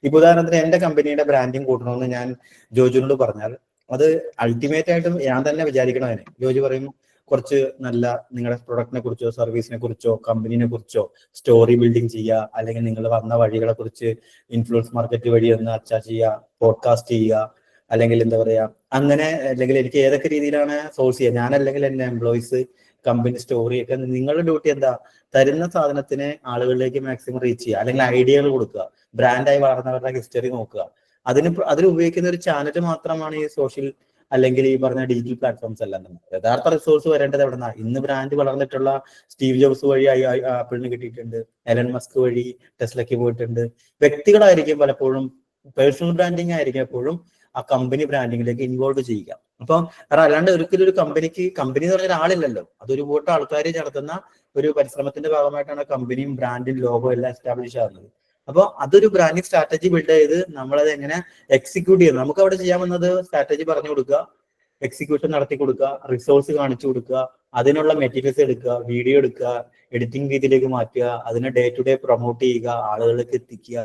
ഇപ്പൊ ഉദാഹരണത്തിന് എന്റെ കമ്പനിയുടെ ബ്രാൻഡിങ് കൂട്ടണമെന്ന് ഞാൻ ജോജുനോട് പറഞ്ഞാൽ അത് അൾട്ടിമേറ്റ് ആയിട്ടും ഞാൻ തന്നെ വിചാരിക്കണം. അതിന് ജോജു പറയും കുറച്ച് നല്ല നിങ്ങളുടെ പ്രൊഡക്റ്റിനെ കുറിച്ചോ സർവീസിനെ കുറിച്ചോ കമ്പനിനെ കുറിച്ചോ സ്റ്റോറി ബിൽഡിംഗ് ചെയ്യുക, അല്ലെങ്കിൽ നിങ്ങൾ വന്ന വഴികളെ കുറിച്ച് ഇൻഫ്ലുവൻസ് മാർക്കറ്റ് വഴി ഒന്ന് അറ്റാച്ച് ചെയ്യുക, പോഡ്കാസ്റ്റ് ചെയ്യുക, അല്ലെങ്കിൽ എന്താ പറയാ അങ്ങനെ, അല്ലെങ്കിൽ എനിക്ക് ഏതൊക്കെ രീതിയിലാണ് സോഴ്സ് ചെയ്യുക. ഞാൻ അല്ലെങ്കിൽ എന്റെ എംപ്ലോയീസ് കമ്പനി സ്റ്റോറി ഒക്കെ. നിങ്ങളുടെ ഡ്യൂട്ടി എന്താ? തരുന്ന സാധനത്തിന് ആളുകളിലേക്ക് മാക്സിമം റീച്ച് ചെയ്യുക, അല്ലെങ്കിൽ ഐഡിയകൾ കൊടുക്കുക, ബ്രാൻഡായി വളർന്നവരുടെ ഹിസ്റ്ററി നോക്കുക. അതിന് ഉപയോഗിക്കുന്ന ഒരു ചാനൽ മാത്രമാണ് ഈ സോഷ്യൽ അല്ലെങ്കിൽ ഈ പറഞ്ഞ ഡിജിറ്റൽ പ്ലാറ്റ്ഫോംസ് എല്ലാം. നമുക്ക് യഥാർത്ഥ റിസോഴ്സ് വരേണ്ടത് എവിടെന്നാ? ഇന്ന് ബ്രാൻഡ് വളർന്നിട്ടുള്ള സ്റ്റീവ് ജോബ്സ് വഴി ആപ്പിളിന് കിട്ടിയിട്ടുണ്ട്, എലൻ മസ്ക് വഴി ടെസ്ലയ്ക്ക് പോയിട്ടുണ്ട്. വ്യക്തികളായിരിക്കും പലപ്പോഴും, പേഴ്സണൽ ബ്രാൻഡിങ് ആയിരിക്കും എപ്പോഴും ആ കമ്പനി ബ്രാൻഡിങ്ങിലേക്ക് ഇൻവോൾവ് ചെയ്യുക. അപ്പം അല്ലാണ്ട് ഒരിക്കലും ഒരു കമ്പനി എന്ന് പറഞ്ഞ ഒരാളില്ലല്ലോ, അതൊരു കൂട്ടം ആൾക്കാർ നടത്തുന്ന ഒരു പരിശ്രമത്തിന്റെ ഭാഗമായിട്ടാണ് കമ്പനിയും ബ്രാൻഡും ലോഗോ എല്ലാം എസ്റ്റാബ്ലിഷ് ആകുന്നത്. അപ്പോൾ അതൊരു ബ്രാൻഡിങ് സ്ട്രാറ്റജി ബിൽഡ് ചെയ്ത് നമ്മളത് എങ്ങനെ എക്സിക്യൂട്ട് ചെയ്യുന്നത്, നമുക്ക് അവിടെ ചെയ്യാമെന്നത് സ്ട്രാറ്റജി പറഞ്ഞു കൊടുക്കുക, എക്സിക്യൂഷൻ നടത്തി കൊടുക്കുക, റിസോഴ്സ് കാണിച്ചു കൊടുക്കുക, അതിനുള്ള മെറ്റീരിയൽസ് എടുക്കുക, വീഡിയോ എടുക്കുക, എഡിറ്റിംഗ് രീതിയിലേക്ക് മാറ്റുക, അതിനെ ഡേ ടു ഡേ പ്രൊമോട്ട് ചെയ്യുക, ആളുകളിലേക്ക് എത്തിക്കുക.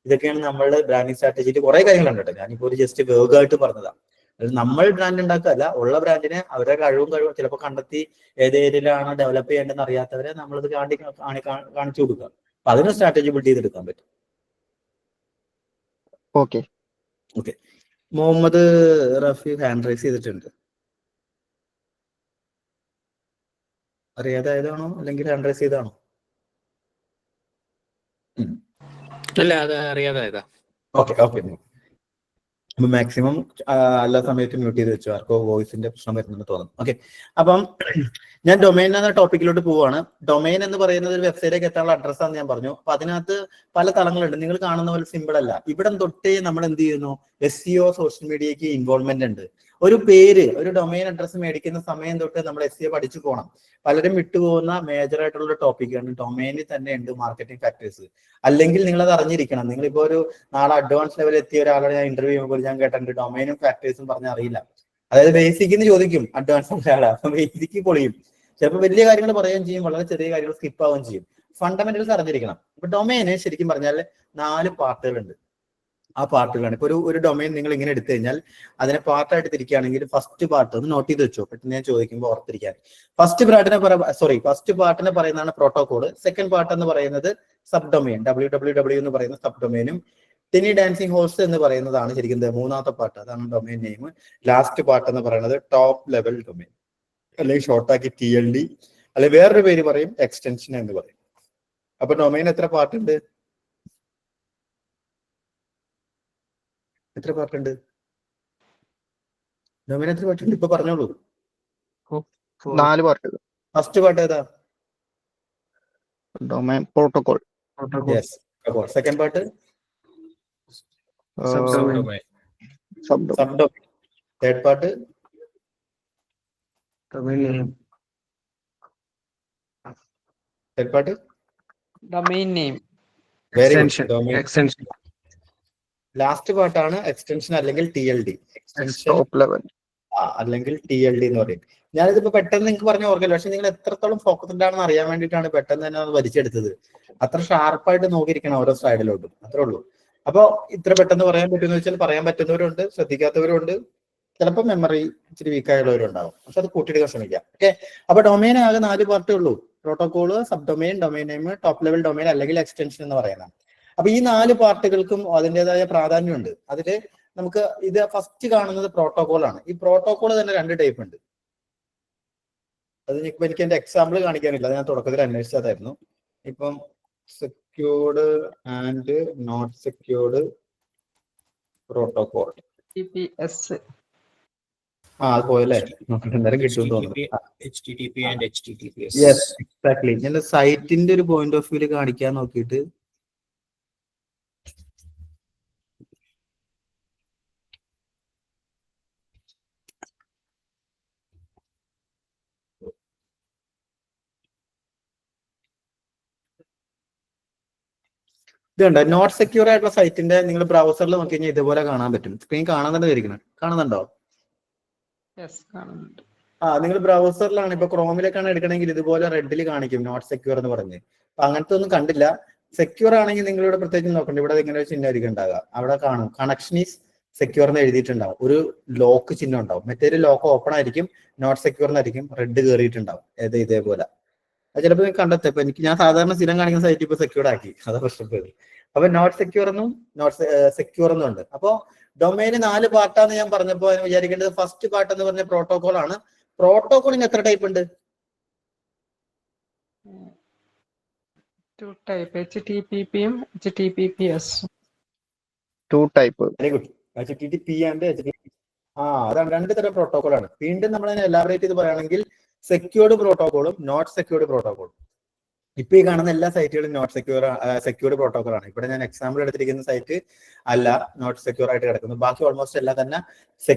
ഇതൊക്കെയാണ് നമ്മളുടെ ബ്രാൻഡിങ് സ്ട്രാറ്റജിയിൽ കുറെ കാര്യങ്ങളുണ്ട് കേട്ടോ. ഞാനിപ്പോൾ ഒരു ജസ്റ്റ് വേഗമായിട്ട് പറഞ്ഞതാണ്. അത് നമ്മൾ ബ്രാൻഡ് ഉണ്ടാക്കുകയല്ല, ഉള്ള ബ്രാൻഡിനെ അവരുടെ കഴിവും ചിലപ്പോൾ കണ്ടെത്തി ഏത് ഏരിയയിലാണ് ഡെവലപ്പ് ചെയ്യേണ്ടതെന്ന് അറിയാത്തവരെ നമ്മളത് കാണിച്ചു കൊടുക്കുക. അപ്പൊ അതിന് സ്ട്രാറ്റജി ബിൽഡ് ചെയ്തെടുക്കാൻ പറ്റും. Okay. Muhammad Rafi hand raise ചെയ്തിട്ടുണ്ട്. അറിയാതായതാണോ അല്ലെങ്കിൽ ഹാൻഡ് റൈസ് ചെയ്താണോ? അല്ല, അത് അറിയാതായതാ. ഓക്കെ. അപ്പൊ മാക്സിമം എല്ലാ സമയത്തും മ്യൂട്ട് ചെയ്ത് വെച്ചു, ആർക്കോ വോയിസിന്റെ പ്രശ്നം വരുന്നെന്ന് തോന്നുന്നു. ഓക്കെ, അപ്പം ഞാൻ ഡൊമൈൻ എന്ന ടോപ്പിക്കിലോട്ട് പോവാണ്. ഡൊമൈൻ എന്ന് പറയുന്നത് ഒരു വെബ്സൈറ്റിലേക്ക് എത്താനുള്ള അഡ്രസ്സാന്ന് ഞാൻ പറഞ്ഞു. അപ്പൊ അതിനകത്ത് പല തലങ്ങളുണ്ട്. നിങ്ങൾ കാണുന്ന പോലെ സിമ്പിൾ അല്ല. ഇവിടെ തൊട്ടേ നമ്മൾ എന്ത് ചെയ്യുന്നു? SEO സോഷ്യൽ മീഡിയക്ക് ഇൻവോൾവ്മെന്റ് ഉണ്ട്. ഒരു പേര്, ഒരു ഡൊമൈൻ അഡ്രസ് മേടിക്കുന്ന സമയം തൊട്ട് നമ്മൾ SEO പഠിച്ചു പോകണം. പലരും വിട്ടുപോകുന്ന മേജർ ആയിട്ടുള്ള ടോപ്പിക്കാണ്. ഡൊമൈനിൽ തന്നെ ഉണ്ട് മാർക്കറ്റിംഗ് ഫാക്ടേഴ്സ്. അല്ലെങ്കിൽ നിങ്ങൾ അത് അറിഞ്ഞിരിക്കണം. നിങ്ങളിപ്പോ ഒരു നാളെ അഡ്വാൻസ് ലെവലിൽ എത്തിയ ഒരാളെ ഞാൻ ഇന്റർവ്യൂ ചെയ്യുമ്പോൾ ഞാൻ കേട്ടിട്ടുണ്ട് ഡൊമൈനും ഫാക്ടേഴ്സും പറഞ്ഞ അറിയില്ല. അതായത് ബേസിക്കിന്ന് ചോദിക്കും, അഡ്വാൻസ് ഒരാളാണ്, അപ്പൊ ബേസിക്ക് പൊളിയും. ചിലപ്പോൾ വലിയ കാര്യങ്ങൾ പറയുകയും ചെയ്യും, വളരെ ചെറിയ കാര്യങ്ങൾ സ്കിപ്പ് ആവുകയും ചെയ്യും. ഫണ്ടമെന്റൽസ് അറിഞ്ഞിരിക്കണം. ഇപ്പൊ ഡൊമൈന് ശരിക്കും പറഞ്ഞാൽ 4 പാർട്ടുകളുണ്ട്. ആ പാർട്ടുകളാണ്. ഇപ്പൊ ഒരു ഡൊമൈൻ നിങ്ങൾ ഇങ്ങനെ എടുത്തു കഴിഞ്ഞാൽ അതിനെ പാർട്ടായിട്ട് തിരിക്കുകയാണെങ്കിൽ ഫസ്റ്റ് പാർട്ട് ഒന്ന് നോട്ട് ചെയ്ത് വെച്ചോ, പെട്ടെന്ന് ഞാൻ ചോദിക്കുമ്പോൾ ഓർത്തിരിക്കാൻ. ഫസ്റ്റ് പാർട്ടിനെ പറയുന്നതാണ് പ്രോട്ടോകോള്. സെക്കൻഡ് പാർട്ട് എന്ന് പറയുന്നത് സബ് ഡൊമൈൻ, WWW എന്ന് പറയുന്ന സബ് ഡൊമൈനും. ടിനി ഡാൻസിങ് ഹോസ്റ്റ് എന്ന് പറയുന്നതാണ് ശരിക്കും മൂന്നാമത്തെ പാർട്ട്, അതാണ് ഡൊമൈൻ നെയിം. ലാസ്റ്റ് പാർട്ട് എന്ന് പറയുന്നത് ടോപ്പ് ലെവൽ ഡൊമൈൻ, അല്ലെങ്കിൽ ഷോർട്ടാക്കി TLD, അല്ലെങ്കിൽ വേറൊരു പേര് പറയും എക്സ്റ്റൻഷൻ എന്ന് പറയും. അപ്പൊ ഡൊമൈൻ എത്ര പാർട്ട് ഉണ്ട്? ഡൊമൈൻ എത്ര പാർട്ട് ഉണ്ട്? ഇപ്പൊ പറഞ്ഞോളൂ. 4 പാർട്ട്. ഫസ്റ്റ് പാർട്ട് ഏതാ? Domain protocol. Second part sub domain. Third part domain name. Very good. Extension. Last പാർട്ടാണ് എക്സ്റ്റൻഷൻ അല്ലെങ്കിൽ TLD. എക്സ്റ്റൻഷൻ ടോപ്പ് ലെവൽ അല്ലെങ്കിൽ TLD എന്ന് പറയും. ഞാനിതിപ്പോ പെട്ടെന്ന് നിങ്ങൾക്ക് പറഞ്ഞ ഓർക്കില്ല, പക്ഷെ നിങ്ങൾ എത്രത്തോളം ഫോക്കസ്ഡ് ആണെന്ന് അറിയാൻ വേണ്ടിയിട്ടാണ് പെട്ടെന്ന് തന്നെ അത് വലിച്ചെടുത്തത്. അത്ര ഷാർപ്പായിട്ട് നോക്കിയിരിക്കണം ഓരോ സ്ലൈഡിലോട്ടും, അത്രേ ഉള്ളൂ. അപ്പൊ ഇത്ര പെട്ടെന്ന് പറയാൻ പറ്റുമെന്ന് വെച്ചാൽ പറയാൻ പറ്റുന്നവരുണ്ട്, ശ്രദ്ധിക്കാത്തവരുണ്ട്, ചിലപ്പോൾ മെമ്മറി ഇച്ചിരി വീക്കായുള്ളവരുണ്ടാവും. പക്ഷെ അത് കൂട്ടിയെടുക്കാൻ ശ്രമിക്കാം. ഓക്കെ, അപ്പൊ ഡൊമൈൻ ആകെ 4 പാർട്ടേ ഉള്ളൂ. Protocol, sub domain, domain name, top level domain അല്ലെങ്കിൽ എക്സ്റ്റൻഷൻ എന്ന് പറയുന്നത്. അപ്പൊ ഈ 4 പാർട്ടുകൾക്കും അതിൻ്റെതായ പ്രാധാന്യമുണ്ട്. അതില് നമുക്ക് ഇത് ഫസ്റ്റ് കാണുന്നത് പ്രോട്ടോകോൾ ആണ്. ഈ പ്രോട്ടോകോൾ തന്നെ 2 ടൈപ്പ് ഉണ്ട്. അത് ഇപ്പൊ എനിക്ക് എന്റെ എക്സാമ്പിൾ കാണിക്കാനില്ല, അത് ഞാൻ തുടക്കത്തിൽ അന്വേഷിച്ചതായിരുന്നു. ഇപ്പം secured and not secured protocol. TPS. അത് പോയല്ലേ, എന്തായാലും കിട്ടും തോന്നുന്നു. HTTP and HTTPS. Yes, exactly. ഞാൻ സൈറ്റിന്റെ ഒരു പോയിന്റ് ഓഫ് വ്യൂല് കാണിക്കാൻ നോക്കിയിട്ട് ഇതുണ്ട്. നോട്ട് സെക്യൂർ ആയിട്ടുള്ള സൈറ്റിന്റെ നിങ്ങൾ ബ്രൗസറിൽ നോക്കി കഴിഞ്ഞാൽ ഇതുപോലെ കാണാൻ പറ്റും. സ്ക്രീൻ കാണുന്നുണ്ടോ? Yes, കാണുന്നുണ്ട്. നിങ്ങൾ ബ്രൗസറിലാണ്, ഇപ്പൊ ക്രോമിലേക്കാണ് എടുക്കണമെങ്കിൽ ഇതുപോലെ റെഡിൽ കാണിക്കും നോട്ട് സെക്യൂർ എന്ന് പറഞ്ഞ്. അപ്പൊ അങ്ങനത്തെ ഒന്നും കണ്ടില്ല. സെക്യൂർ ആണെങ്കിൽ നിങ്ങളിവിടെ പ്രത്യേകിച്ച് നോക്കണ്ട, ഇവിടെ ഇങ്ങനെ ഒരു ചിഹ്നമായിരിക്കും ഉണ്ടാകുക. അവിടെ കാണും കണക്ഷൻ ഈസ് സെക്യൂർ എന്ന് എഴുതിയിട്ടുണ്ടാവും, ഒരു ലോക്ക് ചിഹ്നം ഉണ്ടാവും. മറ്റൊരു ലോക്ക് ഓപ്പൺ ആയിരിക്കും, നോട്ട് സെക്യൂർ എന്നായിരിക്കും റെഡ് കയറിയിട്ടുണ്ടാവും. ഇതേപോലെ അത് ചിലപ്പോൾ കണ്ടെത്തും. ഇപ്പൊ ഞാൻ സാധാരണ സ്ഥിരം കാണിക്കുന്ന സൈറ്റ് ഇപ്പൊ സെക്യൂർഡ് ആക്കി, അതാ പ്രശ്നപ്പെട്ടത്. അപ്പൊ നോട്ട് സെക്യൂർ എന്നും നോട്ട് സെക്യൂർ എന്നും ഉണ്ട്. അപ്പോ ഡൊമൈന് 4 പാർട്ടാന്ന് ഞാൻ പറഞ്ഞപ്പോൾ വിചാരിക്കേണ്ടത് ഫസ്റ്റ് പാർട്ട് എന്ന് പറഞ്ഞ പ്രോട്ടോകോൾ ആണ്. പ്രോട്ടോകോളിന് എത്ര ടൈപ്പ് ഉണ്ട്? 2 type, HTTP യും HTTPS. 2 type. Very good. HTTP and HTTP. അതാണ് 2 തരം പ്രോട്ടോകോൾ ആണ്. വീണ്ടും നമ്മൾ എലാബറേറ്റ് ചെയ്ത് പറയുകയാണെങ്കിൽ സെക്യൂർഡ് പ്രോട്ടോകോളും നോട്ട് സെക്യൂർഡ് പ്രോട്ടോകോളും. ഇപ്പൊ ഈ കാണുന്ന എല്ലാ സൈറ്റുകളും നോട്ട് സെക്യൂർഡ് പ്രോട്ടോകോൾ ആണ്. ഇവിടെ ഞാൻ എക്സാമ്പിൾ എടുത്തിരിക്കുന്ന സൈറ്റ് അല്ല നോട്ട് സെക്യൂർ ആയിട്ട് കിടക്കുന്നു. ബാക്കി ഓൾമോസ്റ്റ് എല്ലാം തന്നെ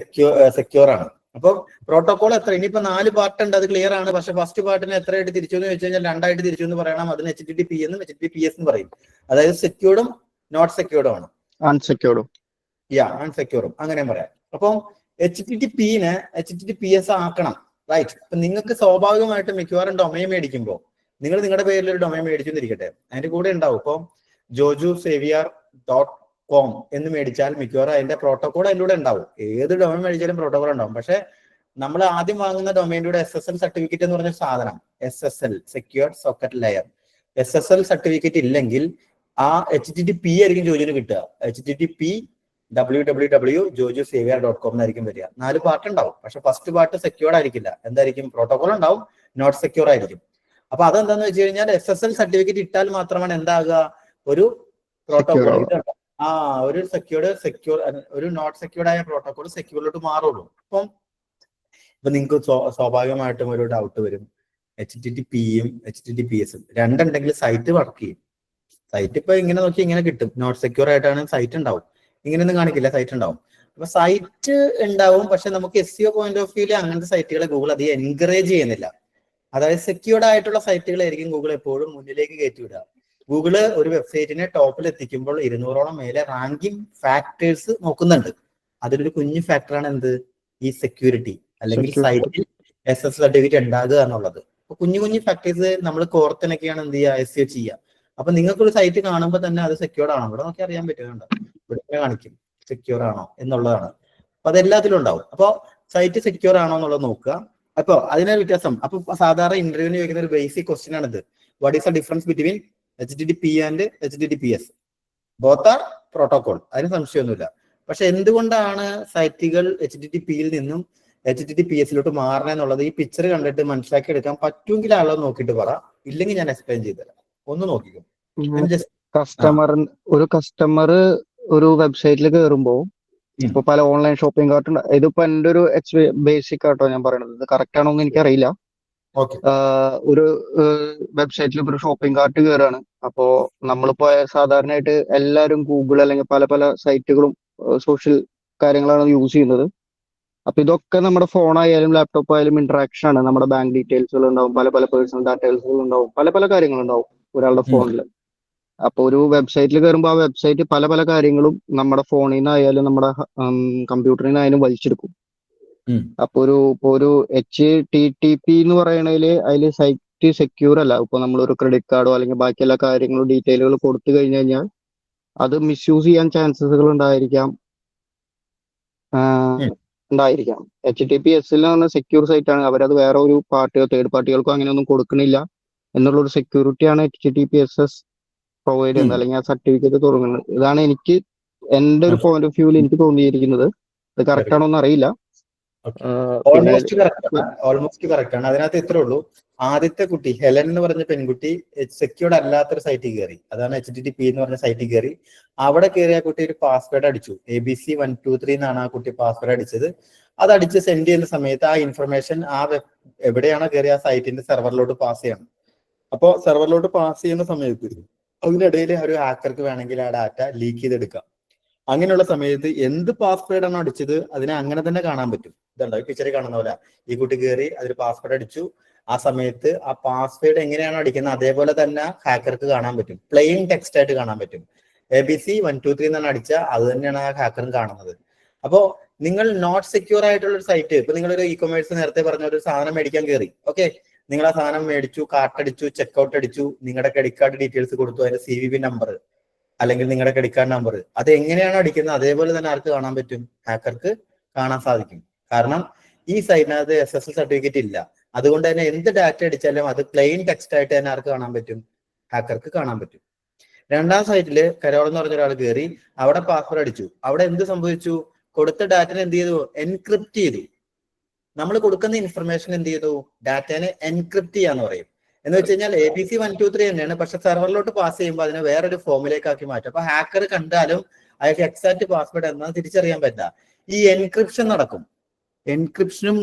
സെക്യൂർ ആണ്. അപ്പൊ പ്രോട്ടോകോൾ എത്ര? ഇനിയിപ്പോ 4 പാർട്ട് ഉണ്ട്, അത് ക്ലിയർ ആണ്. പക്ഷെ ഫസ്റ്റ് പാർട്ടിനെ എത്രയായിട്ട് തിരിച്ചു എന്ന് വെച്ച് കഴിഞ്ഞാൽ 2 ആയിട്ട് തിരിച്ചു എന്ന് പറയണം. അതിന് HTTP എന്നും HTTPS എന്ന് പറയും. അതായത് സെക്യൂർഡും നോട്ട് സെക്യൂർഡും ആണ്. അൺസെക്യൂർഡും അൺസെക്യൂറും അങ്ങനെ പറയാം. അപ്പം HTTPനെ HTTPS ആക്കണം, റൈറ്റ്? അപ്പൊ നിങ്ങൾക്ക് സ്വാഭാവികമായിട്ട് മിക്കവാറും ഡൊമൈൻ മേടിക്കുമ്പോൾ നിങ്ങൾ നിങ്ങളുടെ പേരിൽ ഒരു ഡൊമൈൻ മേടിച്ചെന്നിരിക്കട്ടെ, അതിന്റെ കൂടെ ഉണ്ടാവും ഇപ്പം jojusavier.com എന്ന് മേടിച്ചാൽ മിക്കവാറും അതിന്റെ പ്രോട്ടോകോൾ അതിലൂടെ ഉണ്ടാവും. ഏത് ഡൊമൈൻ മേടിച്ചാലും പ്രോട്ടോകോൾ ഉണ്ടാവും. പക്ഷെ നമ്മൾ ആദ്യം വാങ്ങുന്ന ഡൊമൈനിലൂടെ SSL സർട്ടിഫിക്കറ്റ് എന്ന് പറഞ്ഞ സാധനം, SSL secured socket layer, SSL certificate ഇല്ലെങ്കിൽ ആ HTTP ആയിരിക്കും ജോജുവിന് കിട്ടുക. HTTP www.jojusavier.com എന്നായിരിക്കും വരിക. 4 പാർട്ട് ഉണ്ടാവും. പക്ഷെ ഫസ്റ്റ് പാർട്ട് സെക്യൂർഡ് ആയിരിക്കില്ല. എന്തായിരിക്കും? പ്രോട്ടോകോൾ ഉണ്ടാവും, നോട്ട് സെക്യൂർ ആയിരിക്കും. അപ്പൊ അതെന്താന്ന് വെച്ച് കഴിഞ്ഞാൽ SSL സർട്ടിഫിക്കറ്റ് ഇട്ടാൽ മാത്രമാണ് എന്താകുക, ഒരു പ്രോട്ടോകോൾ ഒരു നോട്ട് സെക്യൂർഡ് ആയ പ്രോട്ടോകോൾ സെക്യൂറിലോട്ട് മാറുള്ളൂ. ഇപ്പൊ നിങ്ങൾക്ക് സ്വാഭാവികമായിട്ടും ഒരു ഡൗട്ട് വരും, HTTPയും HTTPSും രണ്ടുണ്ടെങ്കിൽ സൈറ്റ് വർക്ക് ചെയ്യും. സൈറ്റ് ഇപ്പൊ ഇങ്ങനെ നോക്കി ഇങ്ങനെ കിട്ടും, നോട്ട് സെക്യൂർ ആയിട്ടാണ് സൈറ്റ് ഉണ്ടാവും. ഇങ്ങനെയൊന്നും കാണിക്കില്ല, സൈറ്റ് ഉണ്ടാവും. അപ്പൊ സൈറ്റ് ഉണ്ടാവും, പക്ഷെ നമുക്ക് SEO പോയിന്റ് ഓഫ് വ്യൂല് അങ്ങനത്തെ സൈറ്റുകളെ ഗൂഗിൾ അധികം എൻകറേജ് ചെയ്യുന്നില്ല. അതായത് സെക്യൂർഡ് ആയിട്ടുള്ള സൈറ്റുകളായിരിക്കും ഗൂഗിൾ എപ്പോഴും മുന്നിലേക്ക് കയറ്റിവിടുക. ഗൂഗിള് ഒരു വെബ്സൈറ്റിനെ ടോപ്പിൽ എത്തിക്കുമ്പോൾ 200ഓളം മേലെ റാങ്കിങ് ഫാക്ടേഴ്സ് നോക്കുന്നുണ്ട്. അതിലൊരു കുഞ്ഞു ഫാക്ടറാണ് എന്ത്? ഈ സെക്യൂരിറ്റി അല്ലെങ്കിൽ സൈറ്റിൽ SSL സർട്ടിഫിക്കറ്റ് ഉണ്ടാകുക എന്നുള്ളത്. അപ്പൊ കുഞ്ഞു കുഞ്ഞു ഫാക്ടേഴ്സ് നമ്മൾ കോർത്തിനൊക്കെയാണ് എന്ത് ചെയ്യുക, SEO ചെയ്യുക. അപ്പൊ നിങ്ങൾക്കൊരു സൈറ്റ് കാണുമ്പോൾ തന്നെ അത് സെക്യൂർഡ് ആണോ, ഇവിടെ നോക്കി അറിയാൻ പറ്റുന്നുണ്ടോ, ഇവിടെ കാണിക്കും സെക്യൂർ ആണോ എന്നുള്ളതാണ്. അപ്പൊ അതെല്ലാത്തിലും ഉണ്ടാവും. അപ്പൊ സൈറ്റ് സെക്യൂർ ആണോ എന്നുള്ളത് നോക്കുക. അപ്പൊ അതിനൊരു വ്യത്യാസം. അപ്പൊ സാധാരണ ഇന്റർവ്യൂവിന് ചോദിക്കുന്ന ഒരു ബേസിക് ക്വസ്റ്റ്യൻ ആണിത്. What is the difference between HTTP and HTTPS? Both are protocol, അതിന് സംശയമൊന്നുമില്ല. പക്ഷെ എന്തുകൊണ്ടാണ് സൈറ്റുകൾ HTTPയിൽ നിന്നും HTTPSലോട്ട് മാറണം എന്നുള്ളത് ഈ പിക്ചർ കണ്ടിട്ട് മനസ്സിലാക്കി എടുക്കാൻ പറ്റുമെങ്കിൽ ആളോ നോക്കിയിട്ട് പറ, ഇല്ലെങ്കിൽ ഞാൻ എക്സ്പ്ലെയിൻ ചെയ്തുതരാം. ഒന്ന് നോക്കിക്കോ. ഒരു കസ്റ്റമർ ഒരു വെബ്സൈറ്റിൽ കയറുമ്പോൾ ഇപ്പൊ പല ഓൺലൈൻ ഷോപ്പിംഗ് കാർട്ട് ഉണ്ട്. ഇതിപ്പോ എന്റെ ഒരു ബേസിക് ആട്ടോ ഞാൻ പറയണത്, ഇത് കറക്റ്റ് ആണോ എന്ന് എനിക്കറിയില്ല. ഒരു വെബ്സൈറ്റിൽ ഒരു ഷോപ്പിംഗ് കാർട്ട് കയറാണ്. അപ്പോ നമ്മളിപ്പോ സാധാരണയായിട്ട് എല്ലാവരും ഗൂഗിൾ അല്ലെങ്കിൽ പല പല സൈറ്റുകളും സോഷ്യൽ കാര്യങ്ങളാണ് യൂസ് ചെയ്യുന്നത്. അപ്പൊ ഇതൊക്കെ നമ്മുടെ ഫോൺ ആയാലും ലാപ്ടോപ്പ് ആയാലും ഇന്ററാക്ഷൻ ആണ്. നമ്മുടെ ബാങ്ക് ഡീറ്റെയിൽസുകൾ ഉണ്ടാവും, പല പല പേഴ്സണൽ ഡാറ്റകൾ ഉണ്ടാവും, പല പല കാര്യങ്ങളുണ്ടാവും ഒരാളുടെ ഫോണിൽ. അപ്പൊ ഒരു വെബ്സൈറ്റിൽ കയറുമ്പോൾ ആ വെബ്സൈറ്റ് പല പല കാര്യങ്ങളും നമ്മുടെ ഫോണിൽ നിന്നായാലും നമ്മുടെ കമ്പ്യൂട്ടറിൽ നിന്നായാലും വലിച്ചെടുക്കും. അപ്പൊ ഒരു HTTP എന്ന് പറയണതില് അതില് സൈറ്റ് സെക്യൂർ അല്ല. ഇപ്പൊ നമ്മളൊരു ക്രെഡിറ്റ് കാർഡോ അല്ലെങ്കിൽ ബാക്കി എല്ലാ കാര്യങ്ങളും ഡീറ്റെയിലുകൾ കൊടുത്തു കഴിഞ്ഞു കഴിഞ്ഞാൽ അത് മിസ്യൂസ് ചെയ്യാൻ ചാൻസസുകൾ ഉണ്ടായിരിക്കാം. HTTPS സെക്യൂർ സൈറ്റ് ആണ്. അവരത് വേറെ ഒരു പാർട്ടിയോ തേർഡ് പാർട്ടികൾക്കോ അങ്ങനെയൊന്നും കൊടുക്കണില്ല. എന്നുള്ളൊരു സെക്യൂരിറ്റിയാണ് HTTPS പ്രൊവൈഡ് ചെയ്യുന്നത്, അല്ലെങ്കിൽ ആ സർട്ടിഫിക്കറ്റ് തുടങ്ങുന്നത്. ഇതാണ് എനിക്ക് എന്റെ ഒരു പോയിന്റ് ഓഫ് വ്യൂവിൽ എനിക്ക് തോന്നിയിരിക്കുന്നത്. ഇത് കറക്റ്റ് ആണോ എന്ന് അറിയില്ല. പിന്നെ ഓൾമോസ്റ്റ് കറക്റ്റ് ആണ്. അതിനകത്ത് ഇത്രേ ഉള്ളൂ, ആദ്യത്തെ കുട്ടി ഹെലൻ എന്ന് പറഞ്ഞ പെൺകുട്ടി സെക്യൂർഡ് അല്ലാത്തൊരു സൈറ്റിൽ കയറി, അതാണ് HTTP എന്ന് പറഞ്ഞ സൈറ്റിൽ കയറി. അവിടെ കയറിയ കുട്ടി ഒരു പാസ്വേഡ് അടിച്ചു, ABC123 എന്നാണ് ആ കുട്ടി പാസ്വേഡ് അടിച്ചത്. അത് അടിച്ച് സെൻഡ് ചെയ്യുന്ന സമയത്ത് ആ ഇൻഫർമേഷൻ ആ എവിടെയാണോ കയറിയ ആ സൈറ്റിന്റെ സെർവറിലോട്ട് പാസ് ചെയ്യണം. അപ്പോൾ സെർവറിലോട്ട് പാസ് ചെയ്യുന്ന സമയത്ത് അതിനിടയിൽ ഒരു ഹാക്കർക്ക് വേണമെങ്കിൽ ആ ഡാറ്റ ലീക്ക് ചെയ്തെടുക്കാം. അങ്ങനെയുള്ള സമയത്ത് എന്ത് പാസ്വേഡ് ആണോ അടിച്ചത് അതിനെ അങ്ങനെ തന്നെ കാണാൻ പറ്റും. ഇതുണ്ടോ ഈ പിക്ചറിൽ കാണുന്ന പോലെ ഈ കുട്ടി കയറി അതിൽ പാസ്വേഡ് അടിച്ചു. ആ സമയത്ത് ആ പാസ്വേഡ് എങ്ങനെയാണോ അടിക്കുന്നത് അതേപോലെ തന്നെ ഹാക്കർക്ക് കാണാൻ പറ്റും, പ്ലെയിൻ ടെക്സ്റ്റ് ആയിട്ട് കാണാൻ പറ്റും. ABC123 എന്നാണ് അടിച്ച അത് തന്നെയാണ് ആ ഹാക്കറും കാണുന്നത്. അപ്പോൾ നിങ്ങൾ നോട്ട് സെക്യൂർ ആയിട്ടുള്ള ഒരു സൈറ്റ്, ഇപ്പൊ നിങ്ങളൊരു ഇ-കൊമേഴ്സ് നേരത്തെ പറഞ്ഞ ഒരു സാധനം മേടിക്കാൻ കയറി, ഓക്കെ, നിങ്ങൾ ആ സാധനം മേടിച്ചു, കാർട്ടടിച്ചു, ചെക്ക്ഔട്ട് അടിച്ചു, നിങ്ങളുടെ ക്രെഡിറ്റ് കാർഡ് ഡീറ്റെയിൽസ് കൊടുത്തു, അതിന്റെ CVV നമ്പർ അല്ലെങ്കിൽ നിങ്ങളുടെ ക്രെഡിറ്റ് കാർഡ് നമ്പർ, അത് എങ്ങനെയാണ് അടിക്കുന്നത് അതേപോലെ തന്നെ ആർക്ക് കാണാൻ പറ്റും? ഹാക്കർക്ക് കാണാൻ സാധിക്കും. കാരണം ഈ സൈറ്റിനകത്ത് SSL സർട്ടിഫിക്കറ്റ് ഇല്ല. അതുകൊണ്ട് തന്നെ എന്ത് ഡാറ്റ അടിച്ചാലും അത് പ്ലെയിൻ ടെക്സ്റ്റ് ആയിട്ട് തന്നെ ആർക്ക് കാണാൻ പറ്റും? ഹാക്കർക്ക് കാണാൻ പറ്റും. രണ്ടാം സൈറ്റില് കരോൾ എന്ന് പറഞ്ഞ ഒരാൾ കയറി, അവിടെ പാസ്വേഡ് അടിച്ചു. അവിടെ എന്ത് സംഭവിച്ചു? കൊടുത്ത ഡാറ്റനെ എന്ത് ചെയ്തു? എൻക്രിപ്റ്റ് ചെയ്തു. നമ്മൾ കൊടുക്കുന്ന ഇൻഫർമേഷൻ എന്ത് ചെയ്തു? ഡാറ്റനെ എൻക്രിപ്റ്റ് ചെയ്യാന്ന് പറയും. എന്ന് വെച്ച് കഴിഞ്ഞാൽ ABC123 തന്നെയാണ്, പക്ഷെ സെർവറിലോട്ട് പാസ് ചെയ്യുമ്പോൾ അതിനെ വേറൊരു ഫോമിലേക്ക് ആക്കി മാറ്റും. അപ്പൊ ഹാക്കർ കണ്ടാലും അയാൾക്ക് എക്സാക്ട് പാസ്വേഡ് എന്നാ തിരിച്ചറിയാൻ പറ്റില്ല. ഈ എൻക്രിപ്ഷൻ നടക്കും. എൻക്രിപ്ഷനും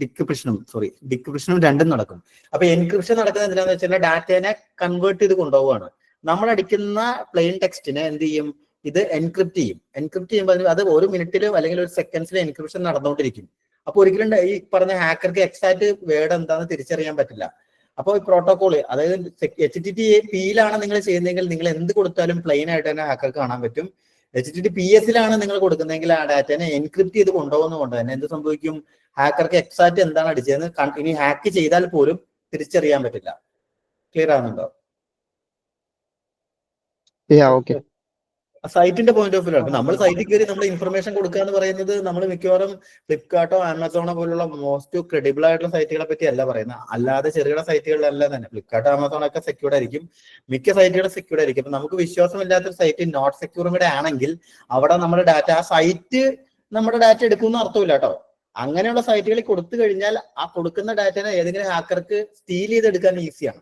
ഡിക്രിപ്ഷനും രണ്ടും നടക്കും. അപ്പൊ എൻക്രിപ്ഷൻ നടക്കുന്നത് എന്തിനാന്ന് വെച്ചാൽ ഡാറ്റേനെ കൺവേർട്ട് ചെയ്ത് കൊണ്ടുപോവാണ്. നമ്മൾ അടിക്കുന്ന പ്ലെയിൻ ടെക്സ്റ്റിനെ എന്ത് ചെയ്യും? ഇത് എൻക്രിപ്റ്റ് ചെയ്യും. എൻക്രിപ്റ്റ് ചെയ്യുമ്പോൾ അത് ഒരു മിനിറ്റിലും അല്ലെങ്കിൽ ഒരു സെക്കൻഡ്സിലും എൻക്രിപ്ഷൻ നടന്നുകൊണ്ടിരിക്കും. അപ്പൊ ഒരിക്കലും ഈ പറഞ്ഞ ഹാക്കർക്ക് എക്സാക്ട് വേർഡ് എന്താണെന്ന് തിരിച്ചറിയാൻ പറ്റില്ല. അപ്പോൾ ഈ പ്രോട്ടോകോള്, അതായത് HTTP-യിലാണ് നിങ്ങൾ ചെയ്യുന്നതെങ്കിൽ നിങ്ങൾ എന്ത് കൊടുത്താലും പ്ലെയിൻ ആയിട്ട് തന്നെ ഹാക്കർക്ക് കാണാൻ പറ്റും. HTTPS-ലാണ് നിങ്ങൾ കൊടുക്കുന്നതെങ്കിൽ ആ ഡാറ്റനെ എൻക്രിപ്റ്റ് ചെയ്ത് കൊണ്ടുപോകുന്നതുകൊണ്ട് തന്നെ എന്ത് സംഭവിക്കും? ഹാക്കർക്ക് എക്സാക്ട് എന്താണ് അടിച്ചതെന്ന് ഇനി ഹാക്ക് ചെയ്താൽ പോലും തിരിച്ചറിയാൻ പറ്റില്ല. ക്ലിയർ ആവുന്നുണ്ടോ? ഓക്കെ. സൈറ്റിന്റെ പോയിന്റ് ഓഫ് വ്യൂ ആണ്. നമ്മൾ സൈറ്റിൽ കയറി നമ്മൾ ഇൻഫർമേഷൻ കൊടുക്കുക എന്ന് പറയുന്നത് നമ്മൾ മിക്കവാറും ഫ്ലിപ്കാർട്ടോ ആമസോണോ പോലുള്ള മോസ്റ്റ് ക്രെഡിബിൾ ആയിട്ടുള്ള സൈറ്റുകളെ പറ്റി അല്ല പറയുന്നത്. അല്ലാതെ ചെറുകിട സൈറ്റുകളിലെല്ലാം തന്നെ ഫ്ലിപ്കാർട്ടോ ആമസോണൊക്കെ സെക്യൂർഡ് ആയിരിക്കും, മിക്ക സൈറ്റുകളും സെക്യൂർഡ് ആയിരിക്കും. അപ്പൊ നമുക്ക് വിശ്വാസമില്ലാത്തൊരു സൈറ്റ് നോട്ട് സെക്യൂറും കൂടെ ആണെങ്കിൽ അവിടെ നമ്മുടെ ഡാറ്റ, ആ സൈറ്റ് നമ്മുടെ ഡാറ്റ എടുക്കുമെന്ന് അർത്ഥമില്ല കേട്ടോ. അങ്ങനെയുള്ള സൈറ്റുകളിൽ കൊടുത്തു കഴിഞ്ഞാൽ ആ കൊടുക്കുന്ന ഡാറ്റനെ ഏതെങ്കിലും ഹാക്കർക്ക് സ്റ്റീൽ ചെയ്തെടുക്കാൻ ഈസിയാണ്.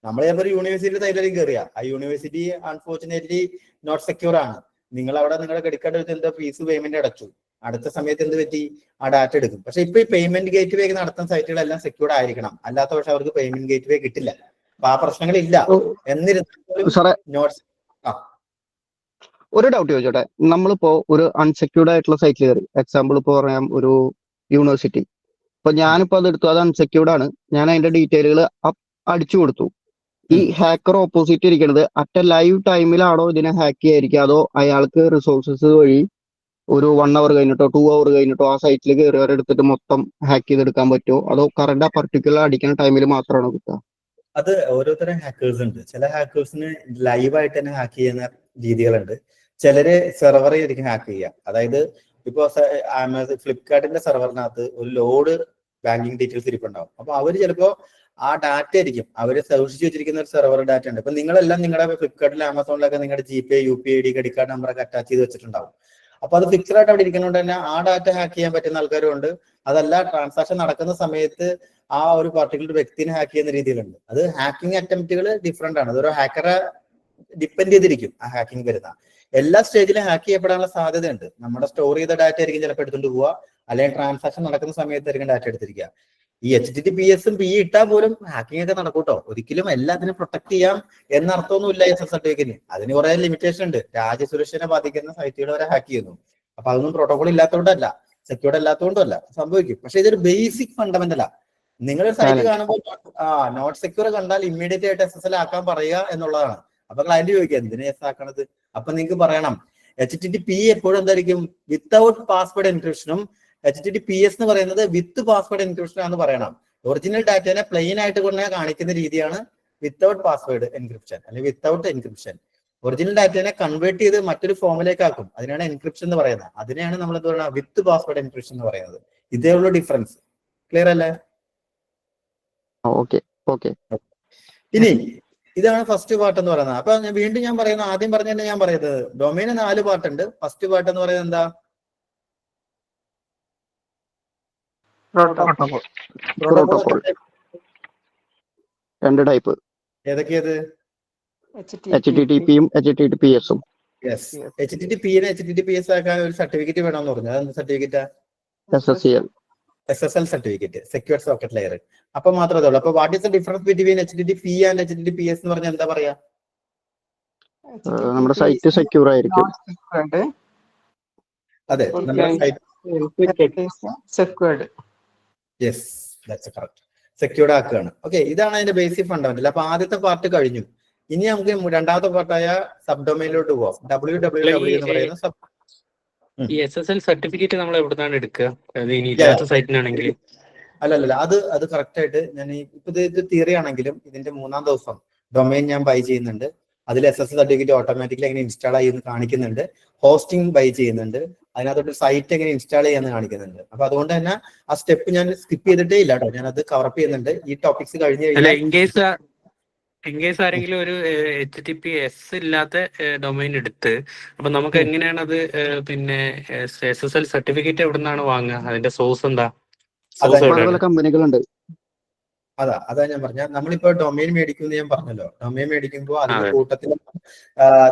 നമ്മൾ ചിലപ്പോൾ ഒരു യൂണിവേഴ്സിറ്റി സൈറ്റിലേക്ക് കയറിയ ആ യൂണിവേഴ്സിറ്റി അൺഫോർച്ചുനേറ്റ്ലി നോട്ട് സെക്യൂർ ആണ്. നിങ്ങൾ അവിടെ നിങ്ങളുടെ ക്രെഡിറ്റ് കാർഡ് എടുത്ത് എന്താ ഫീസ് പേയ്മെന്റ് അടച്ചു, അടുത്ത സമയത്ത് എന്ത് പറ്റി? ആ ഡാറ്റ എടുക്കും. പക്ഷെ ഇപ്പൊ ഈ പേയ്മെന്റ് ഗേറ്റ് വേ നടത്തുന്ന സൈറ്റുകളെല്ലാം സെക്യൂർഡ് ആയിരിക്കണം, അല്ലാത്ത പക്ഷെ അവർക്ക് പേയ്മെന്റ് ഗേറ്റ് വേ കിട്ടില്ല. അപ്പൊ ആ പ്രശ്നങ്ങളില്ല. എന്നിരുന്നാലും നോട്ട്. ഒരു ഡൗട്ട് ചോദിച്ചോട്ടെ, നമ്മളിപ്പോ ഒരു അൺസെക്യൂർഡ് ആയിട്ടുള്ള സൈറ്റിൽ കയറി, എക്സാമ്പിൾ ഇപ്പൊ പറയാം ഒരു യൂണിവേഴ്സിറ്റി. ഇപ്പൊ ഞാനിപ്പോ അത് എടുത്തു, അത് അൺസെക്യൂർഡ് ആണ്, ഞാൻ അതിന്റെ ഡീറ്റെയിലുകൾ അടിച്ചു കൊടുത്തു. ഈ ഹാക്കർ ഓപ്പോസിറ്റ് ഇരിക്കുന്നത് അറ്റ് ലൈവ് ടൈമിലാണോ ഇതിനെ ഹാക്ക് ചെയ്യായിരിക്കും, അതോ അയാൾക്ക് റിസോഴ്സസ് വഴി ഒരു 1 hour കഴിഞ്ഞിട്ടോ 2 hour കഴിഞ്ഞിട്ടോ ആ സൈറ്റിൽ കയറിയവരെടുത്തിട്ട് മൊത്തം ഹാക്ക് ചെയ്തെടുക്കാൻ പറ്റുമോ, അതോ കറണ്ട് ആ പർട്ടിക്കുലർ അടിക്കുന്ന ടൈമിൽ മാത്രമാണോ കിട്ടുക? അത് ഓരോരുത്തരും ഹാക്കേഴ്സ് ഉണ്ട്. ചില ഹാക്കേഴ്സിന് ലൈവായിട്ട് തന്നെ ഹാക്ക് ചെയ്യുന്ന രീതികളുണ്ട്. ചിലര് സെർവറിൽ ആയിരിക്കും ഹാക്ക് ചെയ്യുക. അതായത് ഇപ്പൊ ഫ്ലിപ്കാർട്ടിന്റെ സെർവറിനകത്ത് ഒരു ലോഡ് ബാങ്കിങ് ഡീറ്റെയിൽസ് ഇരിപ്പുണ്ടാവും. അപ്പൊ അവര് ചിലപ്പോ ആ ഡാറ്റ ആയിരിക്കും അവര് സൂക്ഷിച്ചു വെച്ചിരിക്കുന്ന ഒരു സെർവർ ഡാറ്റ ഉണ്ട്. ഇപ്പൊ നിങ്ങളെല്ലാം നിങ്ങളുടെ ഫ്ലിപ്കാർട്ടിൽ ആമസോണിലൊക്കെ നിങ്ങളുടെ GPay UPI ID credit card നമ്പറൊക്കെ അറ്റാച്ച് ചെയ്ത് വെച്ചിട്ടുണ്ടാവും. അപ്പൊ അത് ഫിക്സഡ് ആയിട്ട് അവിടെ ഇരിക്കുന്നതുകൊണ്ട് തന്നെ ആ ഡാറ്റ ഹാക്ക് ചെയ്യാൻ പറ്റുന്ന ആൾക്കാരും ഉണ്ട്. അതല്ല, ട്രാൻസാക്ഷൻ നടക്കുന്ന സമയത്ത് ആ ഒരു പർട്ടിക്കുലർ വ്യക്തിനെ ഹാക്ക് ചെയ്യുന്ന രീതിയിലുണ്ട്. അത് ഹാക്കിംഗ് അറ്റംപ്റ്റുകൾ ഡിഫറെന്റ് ആണ്. അതൊരു ഹാക്കറെ ഡിപ്പെൻഡ് ചെയ്തിരിക്കും ആ ഹാക്കിംഗ് വരുന്ന. എല്ലാ സ്റ്റേജിലും ഹാക്ക് ചെയ്യപ്പെടാനുള്ള സാധ്യതയുണ്ട്. നമ്മുടെ സ്റ്റോർ ചെയ്ത ഡാറ്റ ആയിരിക്കും ചിലപ്പോൾ എടുത്തുകൊണ്ട് പോവുക, അല്ലെങ്കിൽ ട്രാൻസാക്ഷൻ നടക്കുന്ന സമയത്തായിരിക്കും ഡാറ്റ എടുത്തിരിക്കുക. ഈ HTTPS-ഉം PE ഇട്ടാൽ പോലും ഹാക്കിംഗ് ഒക്കെ നടക്കൂട്ടോ. ഒരിക്കലും എല്ലാത്തിനും പ്രൊട്ടക്ട് ചെയ്യാം എന്നർത്ഥമൊന്നുമില്ല SSL സർട്ടിഫിക്കറ്റിന്. അതിന് കുറെ ലിമിറ്റേഷൻ ഉണ്ട്. രാജ്യസുരക്ഷയെ ബാധിക്കുന്ന സൈറ്റുകൾ വരെ ഹാക്ക് ചെയ്യുന്നു. അപ്പൊ അതൊന്നും പ്രോട്ടോകോൾ ഇല്ലാത്തതുകൊണ്ടല്ല, സെക്യൂർഡ് അല്ലാത്തതുകൊണ്ടും അല്ല, സംഭവിക്കും. പക്ഷെ ഇതൊരു ബേസിക് ഫണ്ടമെന്റലാ. നിങ്ങളൊരു സൈറ്റ് കാണുമ്പോൾ നോട്ട് സെക്യൂർ കണ്ടാൽ ഇമ്മീഡിയറ്റ് ആയിട്ട് SSL ആക്കാൻ പറയുക എന്നുള്ളതാണ്. അപ്പൊ ക്ലയന്റ് ചോദിക്കുക എന്തിനാ എസ് ആക്കണത്? അപ്പൊ നിങ്ങൾക്ക് പറയണം HTTP എപ്പോഴും എന്തായിരിക്കും? വിത്തൗട്ട് പാസ്വേഡ് എൻക്രിപ്ഷനും HTTPS എന്ന് പറയുന്നത് വിത്ത് പാസ്വേഡ് എൻക്രിപ്ഷൻ ആണെന്ന് പറയണം. ഒറിജിനൽ ഡാറ്റനെ പ്ലെയിൻ ആയിട്ട് കൊണ്ട് കാണിക്കുന്ന രീതിയാണ് വിത്തൗട്ട് പാസ്വേഡ് എൻക്രിപ്ഷൻ അല്ലെങ്കിൽ വിത്തൗട്ട് എൻക്രിപ്ഷൻ. ഒറിജിനൽ ഡാറ്റനെ കൺവേർട്ട് ചെയ്ത് മറ്റൊരു ഫോമിലേക്ക് ആക്കും, അതിനാണ് എൻക്രിപ്ഷൻ എന്ന് പറയുന്നത്. അതിനെയാണ് നമ്മൾ എന്ത് പറയുക? വിത്ത് പാസ്വേഡ് എൻക്രിപ്ഷൻ എന്ന് പറയുന്നത്. ഇതേ ഉള്ള ഡിഫറൻസ്. ക്ലിയർ അല്ലേ? ഓക്കെ. ഇനി ഇതാണ് ഫസ്റ്റ് പാർട്ട് എന്ന് പറയുന്നത്. അപ്പൊ വീണ്ടും ഞാൻ പറയുന്ന ആദ്യം പറഞ്ഞ തന്നെ ഞാൻ പറയുന്നത് ഡൊമൈന് 4 പാർട്ട് ഉണ്ട്. ഫസ്റ്റ് പാർട്ട് എന്ന് പറയുന്നത് എന്താ? പ്രോട്ടോകോൾ. പ്രോട്ടോകോൾ 2 ടൈപ്പ്, ഏതൊക്കെയത്? HTTP-യും HTTPS-ഉം. യെസ്, HTTP നെ HTTPS ആക്കാൻ ഒരു സർട്ടിഫിക്കറ്റ് വേണമെന്ന് പറഞ്ഞു. അതെന്ത് സർട്ടിഫിക്കറ്റാ? SSL. SSL certificate, secure socket layer. അപ്പൊ മാത്രമേ ഉള്ളൂ. അപ്പൊ what is the difference between HTTP and HTTPS എന്ന് പറഞ്ഞാൽ എന്താ പറയാ? നമ്മുടെ സൈറ്റ് സെക്യൂർ ആയിരിക്കും. അതെ, നമ്മുടെ site secured. Yes, that's correct. Secured ആക്കുകയാണ്. ഓക്കെ, ഇതാണ് അതിന്റെ ബേസിക് ഫണ്ടമെന്റൽ. അപ്പൊ ആദ്യത്തെ പാർട്ട് കഴിഞ്ഞു. ഇനി നമുക്ക് രണ്ടാമത്തെ പാർട്ടായ സബ് ഡൊമൈനിലോട്ട് പോവാം. www എന്ന് പറയുന്ന സബ്. ഈ SSL സർട്ടിഫിക്കറ്റ് നമ്മൾ എവിടുന്നാണ് എടുക്കുക? ഇനി ഇല്ലാത്ത സൈറ്റിനാണെങ്കിൽ അല്ലല്ല, അത് കറക്റ്റ് ആയിട്ട് ഞാൻ ഇപ്പൊ ഇത് തിയറി ആണെങ്കിലും ഇതിന്റെ 3-ാം ദിവസം ഡൊമൈൻ ഞാൻ ബൈ ചെയ്യുന്നുണ്ട്. അതിൽ SSL സർട്ടിഫിക്കറ്റ് ഓട്ടോമാറ്റിക്കലി എങ്ങനെ ഇൻസ്റ്റാൾ ആയി കാണിക്കുന്നുണ്ട്. ഹോസ്റ്റിംഗ് ബൈ ചെയ്യുന്നുണ്ട്. അതിനകത്തോട്ട് സൈറ്റ് എങ്ങനെ ഇൻസ്റ്റാൾ ചെയ്യാന്ന് കാണിക്കുന്നുണ്ട്. അപ്പൊ അതുകൊണ്ട് തന്നെ ആ സ്റ്റെപ്പ് ഞാൻ സ്കിപ്പ് ചെയ്തിട്ടേ ഇല്ല കേട്ടോ. ഞാൻ അത് കവറപ്പ് ചെയ്യുന്നുണ്ട്. ഈ ടോപ്പിക്സ് കഴിഞ്ഞ് കഴിഞ്ഞാൽ ഇൻകേസ് ആരെങ്കിലും ഒരു HTTPS ഇല്ലാത്ത ഡൊമൈൻ എടുത്ത്, അപ്പൊ നമുക്ക് എങ്ങനെയാണ് അത് പിന്നെ SSL സർട്ടിഫിക്കറ്റ് എവിടെ നിന്നാണ് വാങ്ങുക? അതിന്റെ സോഴ്സ് എന്താ? പല കമ്പനികളുണ്ട്. അതാ ഞാൻ പറഞ്ഞ, നമ്മളിപ്പോ ഡൊമൈൻ മേടിക്കുമെന്ന് ഞാൻ പറഞ്ഞല്ലോ. ഡൊമൈൻ മേടിക്കുമ്പോൾ അതിന്റെ കൂട്ടത്തിൽ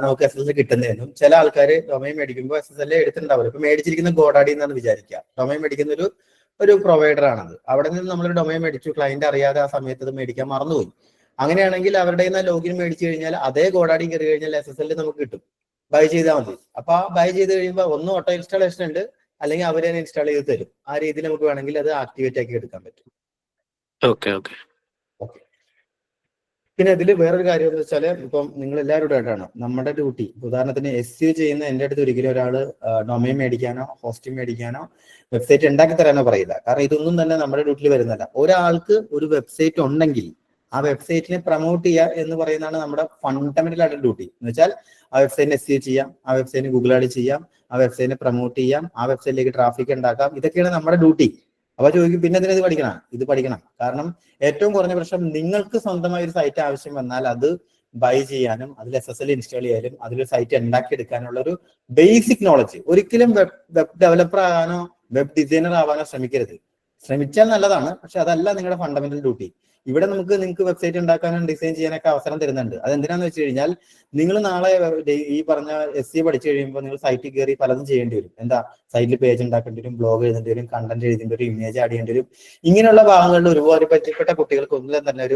നമുക്ക് SSL കിട്ടുന്നതെന്നും, ചില ആൾക്കാർ ഡൊമൈൻ മേടിക്കുമ്പോൾ SSL എടുത്തിട്ടുണ്ടാവില്ല. ഇപ്പൊ മേടിച്ചിരിക്കുന്ന ഗോഡാഡി എന്നാണ് വിചാരിക്കുക. ഡൊമൈൻ മേടിക്കുന്ന ഒരു പ്രൊവൈഡർ ആണത്. അവിടെ നിന്ന് നമ്മളൊരു ഡൊമൈൻ മേടിച്ചു, ക്ലയന്റ് അറിയാതെ ആ സമയത്ത് അത് മേടിക്കാൻ മറന്നുപോയി. അങ്ങനെയാണെങ്കിൽ അവരുടെ ലോഗിൻ മേടിച്ചു കഴിഞ്ഞാൽ അതേ ഗോഡാഡി കയറി കഴിഞ്ഞാൽ SSL നമുക്ക് കിട്ടും. ബൈ ചെയ്താൽ മതി. അപ്പൊ ആ ബൈ ചെയ്ത് കഴിയുമ്പോൾ ഒന്ന് ഓട്ടോ ഇൻസ്റ്റാളേഷൻ ഉണ്ട്, അല്ലെങ്കിൽ അവർ തന്നെ ഇൻസ്റ്റാൾ ചെയ്ത് തരും. ആ രീതിയിൽ നമുക്ക് വേണമെങ്കിൽ അത് ആക്ടിവേറ്റ് ആക്കി എടുക്കാൻ പറ്റും. ഓക്കെ. പിന്നെ ഇതിൽ വേറൊരു കാര്യം എന്ന് വെച്ചാൽ, ഇപ്പം നിങ്ങൾ എല്ലാവരും ആയിട്ടാണ് നമ്മുടെ ഡ്യൂട്ടി. ഉദാഹരണത്തിന് SEO ചെയ്യുന്ന എന്റെ അടുത്ത് ഒരിക്കലും ഒരാൾ ഡൊമൈൻ മേടിക്കാനോ ഹോസ്റ്റിംഗ് മേടിക്കാനോ വെബ്സൈറ്റ് ഉണ്ടാക്കി തരാനോ പറയില്ല. കാരണം ഇതൊന്നും തന്നെ നമ്മുടെ ഡ്യൂട്ടിയിൽ വരുന്നില്ല. ഒരാൾക്ക് ഒരു വെബ്സൈറ്റ് ഉണ്ടെങ്കിൽ ആ വെബ്സൈറ്റിനെ പ്രൊമോട്ട് ചെയ്യുക എന്ന് പറയുന്നതാണ് നമ്മുടെ ഫണ്ടമെന്റൽ ആയിട്ടുള്ള ഡ്യൂട്ടി. എന്ന് വെച്ചാൽ ആ വെബ്സൈറ്റിനെ SEO ചെയ്യാം, ആ വെബ്സൈറ്റിന് ഗൂഗിൾ ആഡ് ചെയ്യാം, ആ വെബ്സൈറ്റിനെ പ്രൊമോട്ട് ചെയ്യാം, ആ വെബ്സൈറ്റിലേക്ക് ട്രാഫിക് ഉണ്ടാക്കാം. ഇതൊക്കെയാണ് നമ്മുടെ ഡ്യൂട്ടി. അപ്പൊ ചോദിക്കും, പിന്നെ എന്തിനാ ഇത് പഠിക്കണം? കാരണം ഏറ്റവും കുറഞ്ഞ പ്രശ്നം, നിങ്ങൾക്ക് സ്വന്തമായി ഒരു സൈറ്റ് ആവശ്യം വന്നാൽ അത് ബൈ ചെയ്യാനും അതിൽ SSL ഇൻസ്റ്റാൾ ചെയ്യാനും അതിലൊരു സൈറ്റ് ഉണ്ടാക്കിയെടുക്കാനുള്ള ഒരു ബേസിക് നോളജ്. ഒരിക്കലും വെബ് ഡെവലപ്പർ ആകാനോ വെബ് ഡിസൈനർ ആവാനോ ശ്രമിക്കരുത്. ശ്രമിച്ചാൽ നല്ലതാണ്, പക്ഷെ അതല്ല നിങ്ങളുടെ ഫണ്ടമെന്റൽ ഡ്യൂട്ടി. ഇവിടെ നിങ്ങൾക്ക് വെബ്സൈറ്റ് ഉണ്ടാക്കാനും ഡിസൈൻ ചെയ്യാനൊക്കെ അവസരം തരുന്നുണ്ട്. അതെന്തിനാന്ന് വെച്ച് കഴിഞ്ഞാൽ, നിങ്ങൾ നാളെ ഈ പറഞ്ഞ SEO പഠിച്ചു കഴിയുമ്പോൾ നിങ്ങൾ സൈറ്റിൽ കയറി പലതും ചെയ്യേണ്ടി വരും. എന്താ, സൈറ്റിൽ പേജ് ഉണ്ടാക്കേണ്ടി വരും, ബ്ലോഗ് എഴുതേണ്ടി വരും, കണ്ടന്റ് എഴുതേണ്ടി വരും, ഇമേജ് ആഡ് ചെയ്യേണ്ടി വരും. ഇങ്ങനെയുള്ള ഭാഗങ്ങളിൽ ഒരുപാട് പറ്റിപ്പെട്ട കുട്ടികൾക്ക് ഒന്നും തന്നെ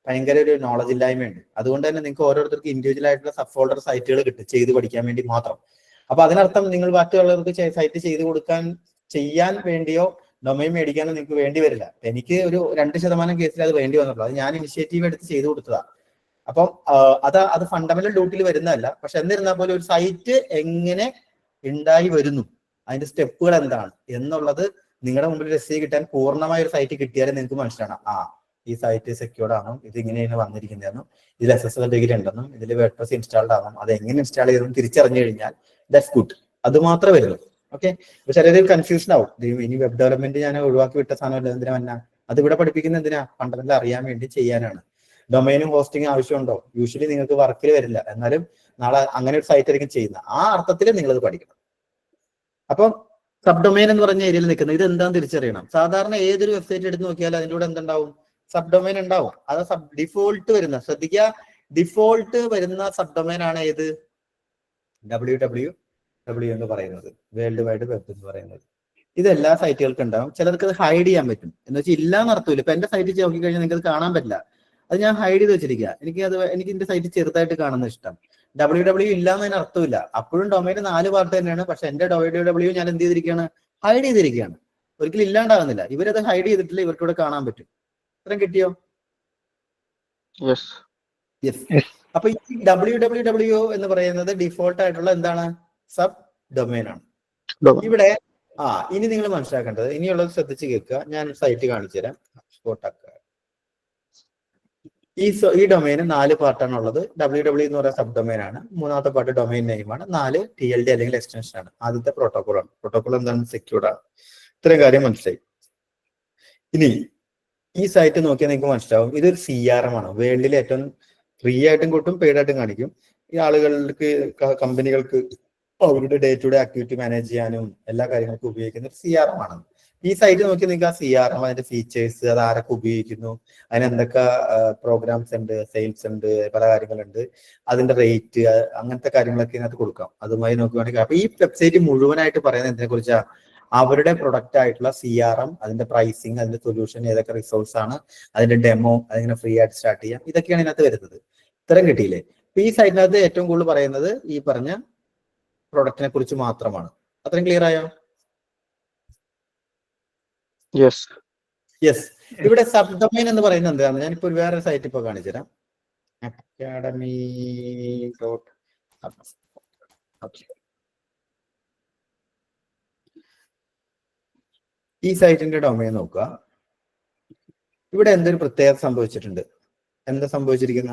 ഭയങ്കര ഒരു നോളജ് ഇല്ലായ്മയുണ്ട്. അതുകൊണ്ട് തന്നെ നിങ്ങൾക്ക് ഓരോരുത്തർക്ക് ഇൻഡിവിജ്വൽ ആയിട്ടുള്ള സബ് ഫോൾഡർ സൈറ്റുകൾ കിട്ടും ചെയ്ത് പഠിക്കാൻ വേണ്ടി മാത്രം. അപ്പൊ അതിനർത്ഥം നിങ്ങൾ മറ്റുള്ളവർക്ക് സൈറ്റ് ചെയ്ത് ചെയ്യാൻ വേണ്ടിയോ ഡൊമൈൻ മേടിക്കാനോ നിങ്ങൾക്ക് വേണ്ടി വരില്ല. എനിക്ക് ഒരു 2% കേസിൽ അത് വേണ്ടി വന്നുള്ളൂ. അത് ഞാൻ ഇനിഷ്യേറ്റീവ് എടുത്ത് ചെയ്തു കൊടുത്തതാണ്. അപ്പം അത് ഫണ്ടമെന്റൽ ഡ്യൂട്ടിയിൽ വരുന്നതല്ല. പക്ഷെ എന്നിരുന്നാൽ പോലും ഒരു സൈറ്റ് എങ്ങനെ ഉണ്ടായി വരുന്നു, അതിന്റെ സ്റ്റെപ്പുകൾ എന്താണ് എന്നുള്ളത് നിങ്ങളുടെ മുമ്പിൽ SEO കിട്ടാൻ പൂർണ്ണമായ ഒരു സൈറ്റ് കിട്ടിയാലേ നിങ്ങൾക്ക് മനസ്സിലാണ്, ഈ സൈറ്റ് സെക്യൂർഡ് ആണോ, ഇത് ഇങ്ങനെയാണ് വന്നിരിക്കുന്നതെന്നും, ഇതിൽ SSL ഡിഗ്രി ഉണ്ടെന്നും, ഇതിൽ വേർഡ്പ്രസ് ഇൻസ്റ്റാൾഡ് ആണെന്നും, അത് എങ്ങനെ ഇൻസ്റ്റാൾ ചെയ്തെന്നും തിരിച്ചറിഞ്ഞു കഴിഞ്ഞാൽ ദാറ്റ്സ് ഗുഡ്. അത് മാത്രമേ വരുള്ളൂ. ഓക്കെ, പക്ഷെ ചിലര് കൺഫ്യൂഷൻ ആവും. ഇനി വെബ് ഡെവലപ്മെന്റ് ഞാൻ ഒഴിവാക്കി വിട്ട സാധനം എന്തിനാ വന്ന, അത് ഇവിടെ പഠിപ്പിക്കുന്ന എന്തിനാ? ഫണ്ടമെന്റൽ അറിയാൻ വേണ്ടി ചെയ്യാനാണ്. ഡൊമൈനും ഹോസ്റ്റിംഗ് ആവശ്യമുണ്ടോ? യൂഷ്വലി നിങ്ങൾക്ക് വർക്കിൽ വരില്ല, എന്നാലും നാളെ അങ്ങനെ ഒരു സൈറ്റ് ആയിരിക്കും ചെയ്യുന്ന. ആ അർത്ഥത്തിൽ നിങ്ങൾ അത് പഠിക്കണം. അപ്പം സബ് ഡൊമൈൻ എന്ന് പറഞ്ഞ ഏരിയയിൽ നിൽക്കുന്നത് ഇത് എന്താണെന്ന് തിരിച്ചറിയണം. സാധാരണ ഏതൊരു വെബ്സൈറ്റ് എടുത്ത് നോക്കിയാൽ അതിൻ്റെ കൂടെ എന്തുണ്ടാവും? സബ് ഡൊമൈൻ ഉണ്ടാവും. അത് ഡിഫോൾട്ട് വരുന്ന, ശ്രദ്ധിക്കുക, ഡിഫോൾട്ട് വരുന്ന സബ് ഡൊമൈൻ ആണ് ഏത്? www എന്ന് പറയുന്നത്, വേൾഡ് വൈഡ് വെബ് എന്ന് പറയുന്നത്. ഇത് എല്ലാ സൈറ്റുകൾക്കും ഉണ്ടാവും. ചിലർക്ക് അത് ഹൈഡ് ചെയ്യാൻ പറ്റും. എന്ന് വെച്ചാൽ ഇല്ലാന്ന് അർത്ഥമില്ല. ഇപ്പൊ എന്റെ സൈറ്റ് നോക്കി കഴിഞ്ഞാൽ നിങ്ങൾക്ക് അത് കാണാൻ പറ്റില്ല. അത് ഞാൻ ഹൈഡ് ചെയ്ത് വെച്ചിരിക്കുക. എനിക്ക് എന്റെ സൈറ്റ് ചെറുതായിട്ട് കാണുന്നത് ഇഷ്ടം. www ഇല്ലാന്നതിന് അർത്ഥമില്ല. അപ്പോഴും ഡൊമൈന് 4 പാർട്ട് തന്നെയാണ്. പക്ഷെ എന്റെ www ഞാൻ എന്ത് ചെയ്തിരിക്കുകയാണ്? ഹൈഡ് ചെയ്തിരിക്കുകയാണ്. ഒരിക്കലും ഇല്ലാണ്ടാകുന്നില്ല. ഇവരത് ഹൈഡ് ചെയ്തിട്ടില്ല, ഇവർക്കിവിടെ കാണാൻ പറ്റും. ഇത്രയും കിട്ടിയോ? അപ്പൊ ഈ www എന്ന് പറയുന്നത് ഡിഫോൾട്ട് ആയിട്ടുള്ള എന്താണ്? സബ് ഡൊമൈൻ ആണ്. ഇവിടെ ഇനി നിങ്ങൾ മനസ്സിലാക്കേണ്ടത്, ഇനിയുള്ളത് ശ്രദ്ധിച്ച് കേൾക്കുക. ഞാൻ സൈറ്റ് കാണിച്ചു തരാം. ഈ ഡൊമൈന് 4 പാർട്ടാണ് ഉള്ളത്. www എന്ന് പറയുന്ന സബ് ഡൊമൈൻ ആണ്. 3ാമത്തെ പാർട്ട് ഡൊമൈൻ നെയിമാണ്. 4 TLD അല്ലെങ്കിൽ എക്സ്റ്റൻഷൻ ആണ്. ആദ്യത്തെ പ്രോട്ടോകോൾ ആണ്. പ്രോട്ടോകോൾ എന്താണ്? സെക്യൂർഡ് ആണ്. ഇത്രയും കാര്യം മനസ്സിലായി. ഇനി ഈ സൈറ്റ് നോക്കിയാൽ നിങ്ങൾക്ക് മനസ്സിലാവും ഇതൊരു CRM ആണ്. വേൾഡിലെ ഏറ്റവും ഫ്രീ ആയിട്ടും കിട്ടും, പെയ്ഡ് ആയിട്ടും കാണിക്കും. ഈ ആളുകൾക്ക് കമ്പനികൾക്ക് അവരുടെ day to day activity manage ചെയ്യാനും എല്ലാ കാര്യങ്ങൾക്കും ഉപയോഗിക്കുന്ന ഒരു CRM ആണ്. ഈ സൈറ്റ് നോക്കി നിങ്ങൾക്ക് ആ CRM, അതിന്റെ ഫീച്ചേഴ്സ്, അത് ആരൊക്കെ ഉപയോഗിക്കുന്നു, അതിന് എന്തൊക്കെ പ്രോഗ്രാംസ് ഉണ്ട്, സെയിൽസ് ഉണ്ട്, പല കാര്യങ്ങളുണ്ട്, അതിന്റെ റേറ്റ്, അങ്ങനത്തെ കാര്യങ്ങളൊക്കെ ഇതിനകത്ത് കൊടുക്കാം. അതുമായി നോക്കുകയാണെങ്കിൽ അപ്പൊ ഈ വെബ്സൈറ്റ് മുഴുവനായിട്ട് പറയുന്നത് എന്തിനെ കുറിച്ചാ? അവരുടെ പ്രൊഡക്റ്റ് ആയിട്ടുള്ള CRM, അതിന്റെ പ്രൈസിങ്, അതിന്റെ സൊല്യൂഷൻ, ഏതൊക്കെ റിസോഴ്സ് ആണ്, അതിന്റെ ഡെമോ, അതിങ്ങനെ ഫ്രീ ആയിട്ട് സ്റ്റാർട്ട് ചെയ്യാം, ഇതൊക്കെയാണ് ഇതിനകത്ത് വരുന്നത്. ഇത്തരം കിട്ടിയില്ലേ? അപ്പൊ ഈ സൈറ്റിനകത്ത് ഏറ്റവും കൂടുതൽ പറയുന്നത് ഈ പറഞ്ഞ പ്രൊഡക്റ്റിനെ കുറിച്ച് മാത്രമാണ്. അത്രയും ക്ലിയർ ആയോ? യെസ്. യെസ്. ഇവിടെ സബ് ഡൊമൈൻ എന്ന് പറയുന്നത് എന്താണ്? ഞാനിപ്പോ വേറെ സൈറ്റ് ഇപ്പൊ കാണിച്ചുതരാം. അക്കാഡമി ഈ സൈറ്റിന്റെ ഡൊമൈൻ നോക്കുക. ഇവിടെ എന്തൊരു പ്രത്യേകത സംഭവിച്ചിട്ടുണ്ട്? എന്താ സംഭവിച്ചിരിക്കുന്ന?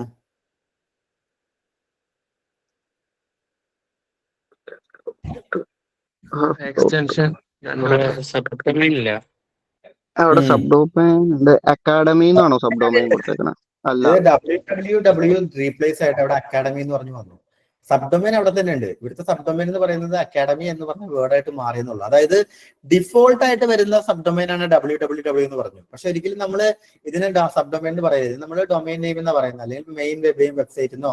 എക്സ്റ്റൻഷൻ ഇല്ല. അവിടെ സബ് ഡൊമൈൻ ഉണ്ട്. അക്കാഡമി എന്നാണോ സബ് ഡൊമൈൻ കൊടുത്തേക്കണത്? അല്ല, www റീപ്ലേസ് ആയിട്ട് അവിടെ അക്കാഡമി എന്ന് പറഞ്ഞു വന്നു. സബ് ഡൊമൈൻ അവിടെ തന്നെ ഉണ്ട്. ഇവിടുത്തെ സബ് ഡൊമൈൻ എന്ന് പറയുന്നത് അക്കാഡമി എന്ന് പറഞ്ഞ വേർഡായിട്ട് മാറിയെന്നുള്ളൂ. അതായത് ഡിഫോൾട്ട് ആയിട്ട് വരുന്ന സബ് ഡൊമൈൻ ആണ് www എന്ന് പറഞ്ഞു. പക്ഷെ ഒരിക്കലും നമ്മൾ ഇതിനെ സബ് ഡൊമൈൻ എന്ന് പറയരുത്. നമ്മൾ ഡൊമൈൻ നെയിം എന്ന് പറയുന്നത്, അല്ലെങ്കിൽ മെയിൻ വെബ്സൈറ്റ് എന്നോ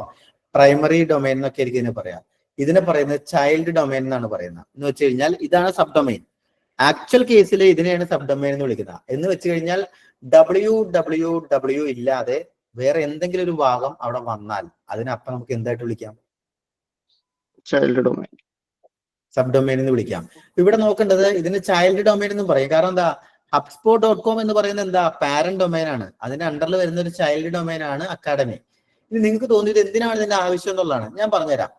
പ്രൈമറി ഡൊമൈൻ എന്നൊക്കെ ആയിരിക്കും ഇതിനെ പറയാം. ഇതിനെ പറയുന്നത് ചൈൽഡ് ഡൊമൈൻ എന്നാണ് പറയുന്നത്. എന്ന് വെച്ച് കഴിഞ്ഞാൽ ഇതാണ് സബ് ഡൊമൈൻ. ആക്ച്വൽ കേസിൽ ഇതിനെയാണ് സബ് ഡൊമൈൻ എന്ന് വിളിക്കുന്നത്. എന്ന് വെച്ച് കഴിഞ്ഞാൽ www ഇല്ലാതെ വേറെ എന്തെങ്കിലും ഒരു ഭാഗം അവിടെ വന്നാൽ അതിനപ്പം നമുക്ക് എന്തായിട്ട് വിളിക്കാം? ചൈൽഡ് ഡൊമൈൻ, സബ് ഡൊമൈൻ എന്ന് വിളിക്കാം. ഇവിടെ നോക്കേണ്ടത് ഇതിന് ചൈൽഡ് ഡൊമൈൻ എന്നും പറയും. കാരണം എന്താ? HubSpot.com എന്ന് പറയുന്നത് എന്താ? പാരന്റ് ഡൊമൈൻ ആണ്. അതിന്റെ അണ്ടറിൽ വരുന്ന ഒരു ചൈൽഡ് ഡൊമൈൻ ആണ് അക്കാഡമി. ഇനി നിങ്ങൾക്ക് തോന്നിയത് എന്തിനാണ് ഇതിന്റെ ആവശ്യം എന്നുള്ളതാണ്. ഞാൻ പറഞ്ഞുതരാം.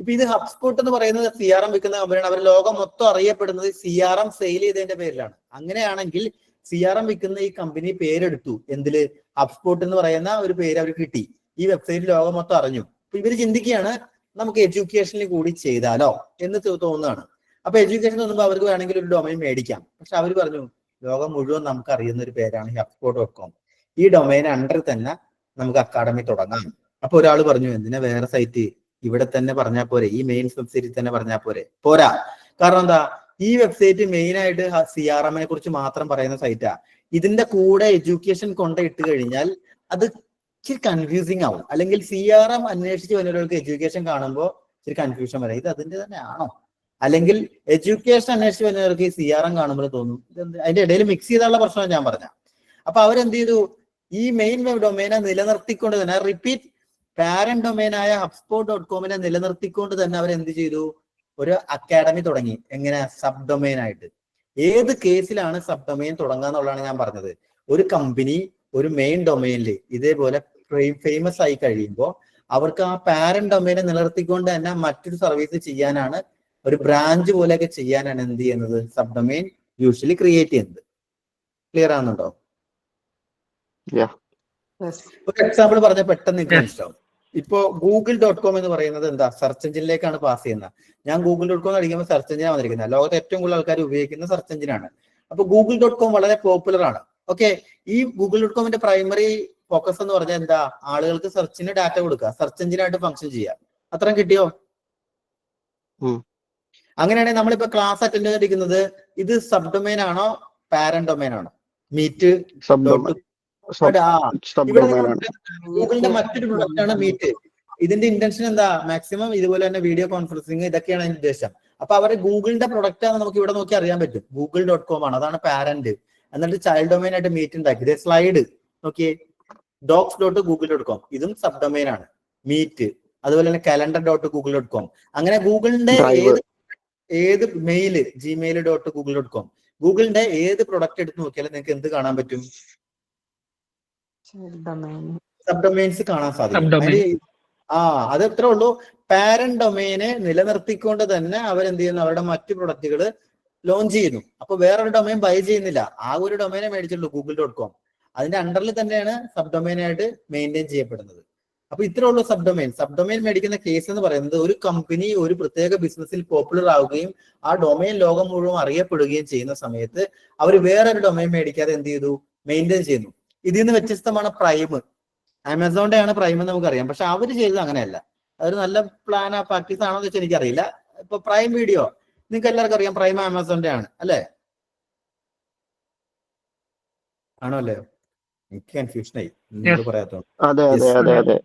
ഇപ്പൊ ഇത് HubSpot എന്ന് പറയുന്നത് CRM വിൽക്കുന്ന കമ്പനിയാണ്. അവർ ലോകം മൊത്തം അറിയപ്പെടുന്നത് CRM സെയിൽ ചെയ്തതിന്റെ പേരിലാണ്. അങ്ങനെയാണെങ്കിൽ CRM വിൽക്കുന്ന ഈ കമ്പനി പേരെടുത്തു. എന്തില്? HubSpot എന്ന് പറയുന്ന ഒരു പേര് അവർ കിട്ടി. ഈ വെബ്സൈറ്റ് ലോകം മൊത്തം അറിഞ്ഞു. അപ്പൊ ഇവര് ചിന്തിക്കുകയാണ് നമുക്ക് എഡ്യൂക്കേഷനിൽ കൂടി ചെയ്താലോ എന്ന് തോന്നുകയാണ്. അപ്പൊ എഡ്യൂക്കേഷൻ തോന്നുമ്പോൾ അവർക്ക് വേണമെങ്കിൽ ഒരു ഡൊമൈൻ മേടിക്കാം. പക്ഷെ അവർ പറഞ്ഞു ലോകം മുഴുവൻ നമുക്ക് അറിയുന്ന ഒരു പേരാണ് HubSpot.com. ഈ ഡൊമൈൻ അണ്ടർ തന്നെ നമുക്ക് അക്കാഡമി തുടങ്ങാം. അപ്പൊ ഒരാൾ പറഞ്ഞു എന്തിനാ വേറെ സൈറ്റ്? ഇവിടെ തന്നെ പറഞ്ഞാൽ പോരെ, ഈ മെയിൻ വെബ്സൈറ്റിൽ തന്നെ പറഞ്ഞാൽ പോരാ. കാരണം എന്താ? ഈ വെബ്സൈറ്റ് മെയിൻ ആയിട്ട് CRM കുറിച്ച് മാത്രം പറയുന്ന സൈറ്റാ. ഇതിന്റെ കൂടെ എഡ്യൂക്കേഷൻ ഇട്ട് കഴിഞ്ഞാൽ അത് ഇച്ചിരി കൺഫ്യൂസിങ് ആവും. അല്ലെങ്കിൽ CRM അന്വേഷിച്ച് വരുന്നവർക്ക് എഡ്യൂക്കേഷൻ കാണുമ്പോൾ ഇച്ചിരി കൺഫ്യൂഷൻ വരാം. ഇത് അതിന്റെ തന്നെ ആണോ? അല്ലെങ്കിൽ എഡ്യൂക്കേഷൻ അന്വേഷിച്ച് വരുന്നവർക്ക് ഈ CRM കാണുമ്പോൾ തോന്നും അതിന്റെ ഇടയിൽ മിക്സ് ചെയ്താലുള്ള പ്രശ്നമാണ് ഞാൻ പറഞ്ഞ. അപ്പൊ അവരെന്ത് ചെയ്തു? ഈ മെയിൻ ഡൊമൈനെ നിലനിർത്തിക്കൊണ്ട് തന്നെ, റിപ്പീറ്റ്, പാരന്റ് ഡൊമൈനായ HubSpot.com നിലനിർത്തിക്കൊണ്ട് തന്നെ അവരെന്ത് ചെയ്തു? ഒരു അക്കാഡമി തുടങ്ങി. എങ്ങനെ? സബ് ഡൊമൈൻ ആയിട്ട്. ഏത് കേസിലാണ് സബ് ഡൊമൈൻ തുടങ്ങുക എന്നുള്ളതാണ് ഞാൻ പറഞ്ഞത്. ഒരു കമ്പനി ഒരു മെയിൻ ഡൊമൈനിൽ ഇതേപോലെ ഫേമസ് ആയി കഴിയുമ്പോൾ അവർക്ക് ആ പാരന്റ് ഡൊമൈനെ നിലനിർത്തിക്കൊണ്ട് തന്നെ മറ്റൊരു സർവീസ് ചെയ്യാനാണ്, ഒരു ബ്രാഞ്ച് പോലെയൊക്കെ ചെയ്യാനാണ് എന്ത് ചെയ്യുന്നത്? സബ് ഡൊമൈൻ യൂഷ്വലി ക്രിയേറ്റ് ചെയ്യുന്നത്. ക്ലിയർ ആവുന്നുണ്ടോ? ഒരു എക്സാമ്പിൾ പറഞ്ഞാൽ പെട്ടെന്ന് നിങ്ങൾക്ക് മനസ്സിലാവും. ഇപ്പോ google.com എന്ന് പറയുന്നത് എന്താ? സെർച്ച് എഞ്ചിനിലേക്കാണ് പാസ് ചെയ്യുന്നത്. ഞാൻ google.com അടിക്കുമ്പോൾ സെർച്ച് എഞ്ചിനാണ് വന്നിരിക്കുന്നത്. ലോകത്തെ ഏറ്റവും കൂടുതൽ ആൾക്കാർ ഉപയോഗിക്കുന്ന സെർച്ച് എഞ്ചിനാണ്. അപ്പൊ google.com വളരെ പോപ്പുലർ ആണ്. ഓക്കെ, ഈ google.comന്റെ പ്രൈമറി ഫോക്കസ് എന്ന് പറഞ്ഞാൽ എന്താ? ആളുകൾക്ക് സെർച്ചിന് ഡാറ്റ കൊടുക്കുക, സെർച്ച് എഞ്ചിനായിട്ട് ഫംഗ്ഷൻ ചെയ്യുക. അത്രയും കിട്ടിയോ? അങ്ങനെയാണെങ്കിൽ നമ്മളിപ്പോ ക്ലാസ് അറ്റൻഡ് ചെയ്തിരിക്കുന്നത് ഇത് സബ് ഡൊമൈൻ ആണോ പാരന്റ് ഡൊമൈൻ ആണോ? മീറ്റ് ഗൂഗിളിന്റെ മറ്റൊരു പ്രൊഡക്റ്റ് ആണ് മീറ്റ്. ഇതിന്റെ ഇന്റൻഷൻ എന്താ? മാക്സിമം ഇതുപോലെ തന്നെ വീഡിയോ കോൺഫറൻസിങ്, ഇതൊക്കെയാണ് അതിന്റെ ഉദ്ദേശം. അപ്പൊ അവരുടെ ഗൂഗിളിന്റെ പ്രൊഡക്റ്റ് ആണ് നമുക്ക് ഇവിടെ നോക്കി അറിയാൻ പറ്റും. google.com ആണ്, അതാണ് പാരന്റ്. എന്നിട്ട് ചൈൽഡ് ഡൊമൈൻ ആയിട്ട് മീറ്റ് ഉണ്ടാക്കി. ഇതേ സ്ലൈഡ് നോക്കിയേ, docs.google.com, ഇതും സബ് ഡൊമൈൻ ആണ്. മീറ്റ്, അതുപോലെ തന്നെ calendar.google.com. അങ്ങനെ ഗൂഗിളിന്റെ ഏത് മെയില് gmail.google.com, ഗൂഗിളിന്റെ ഏത് പ്രൊഡക്റ്റ് എടുത്ത് നോക്കിയാലും നിങ്ങൾക്ക് എന്ത് കാണാൻ പറ്റും? സബ് ഡൊമൈൻസ് കാണാൻ സാധിക്കും. അത് എത്ര ഉള്ളൂ? പാരന്റ് ഡൊമൈനെ നിലനിർത്തിക്കൊണ്ട് തന്നെ അവരെന്ത് ചെയ്യുന്നു? അവരുടെ മറ്റു പ്രൊഡക്റ്റുകൾ ലോഞ്ച് ചെയ്യുന്നു. അപ്പൊ വേറൊരു ഡൊമൈൻ ബൈ ചെയ്യുന്നില്ല. ആ ഒരു ഡൊമൈനെ മേടിച്ചുള്ളൂ google.com. അതിന്റെ അണ്ടറിൽ തന്നെയാണ് സബ് ഡൊമൈൻ ആയിട്ട് മെയിൻറ്റെയിൻ ചെയ്യപ്പെടുന്നത്. അപ്പൊ ഇത്രേ ഉള്ളൂ സബ് ഡൊമൈൻ. സബ് ഡൊമൈൻ മേടിക്കുന്ന കേസ് എന്ന് പറയുന്നത് ഒരു കമ്പനി ഒരു പ്രത്യേക ബിസിനസ്സിൽ പോപ്പുലർ ആവുകയും ആ ഡൊമൈൻ ലോകം മുഴുവൻ അറിയപ്പെടുകയും ചെയ്യുന്ന സമയത്ത് അവർ വേറൊരു ഡൊമൈൻ മേടിക്കാതെ എന്ത് ചെയ്തു? മെയിൻറ്റെയിൻ ചെയ്യുന്നു. ഇതിൽ നിന്ന് വ്യത്യസ്തമാണ് പ്രൈം. ആമസോണിന്റെ ആണ് പ്രൈം എന്ന് നമുക്കറിയാം. പക്ഷെ അവർ ചെയ്തത് അങ്ങനെയല്ല. അതൊരു നല്ല പ്ലാൻ പ്രാക്ടീസ് ആണോ എന്ന് വെച്ചാൽ എനിക്കറിയില്ല. ഇപ്പൊ പ്രൈം വീഡിയോ നിങ്ങൾക്ക് എല്ലാവർക്കും അറിയാം, പ്രൈം ആമസോണിന്റെ ആണ് അല്ലേ? ആണോ അല്ലേ? എനിക്ക് കൺഫ്യൂഷനായി നിങ്ങൾ പറയാത്തോ. അതെ അതെ അതെ അതെ.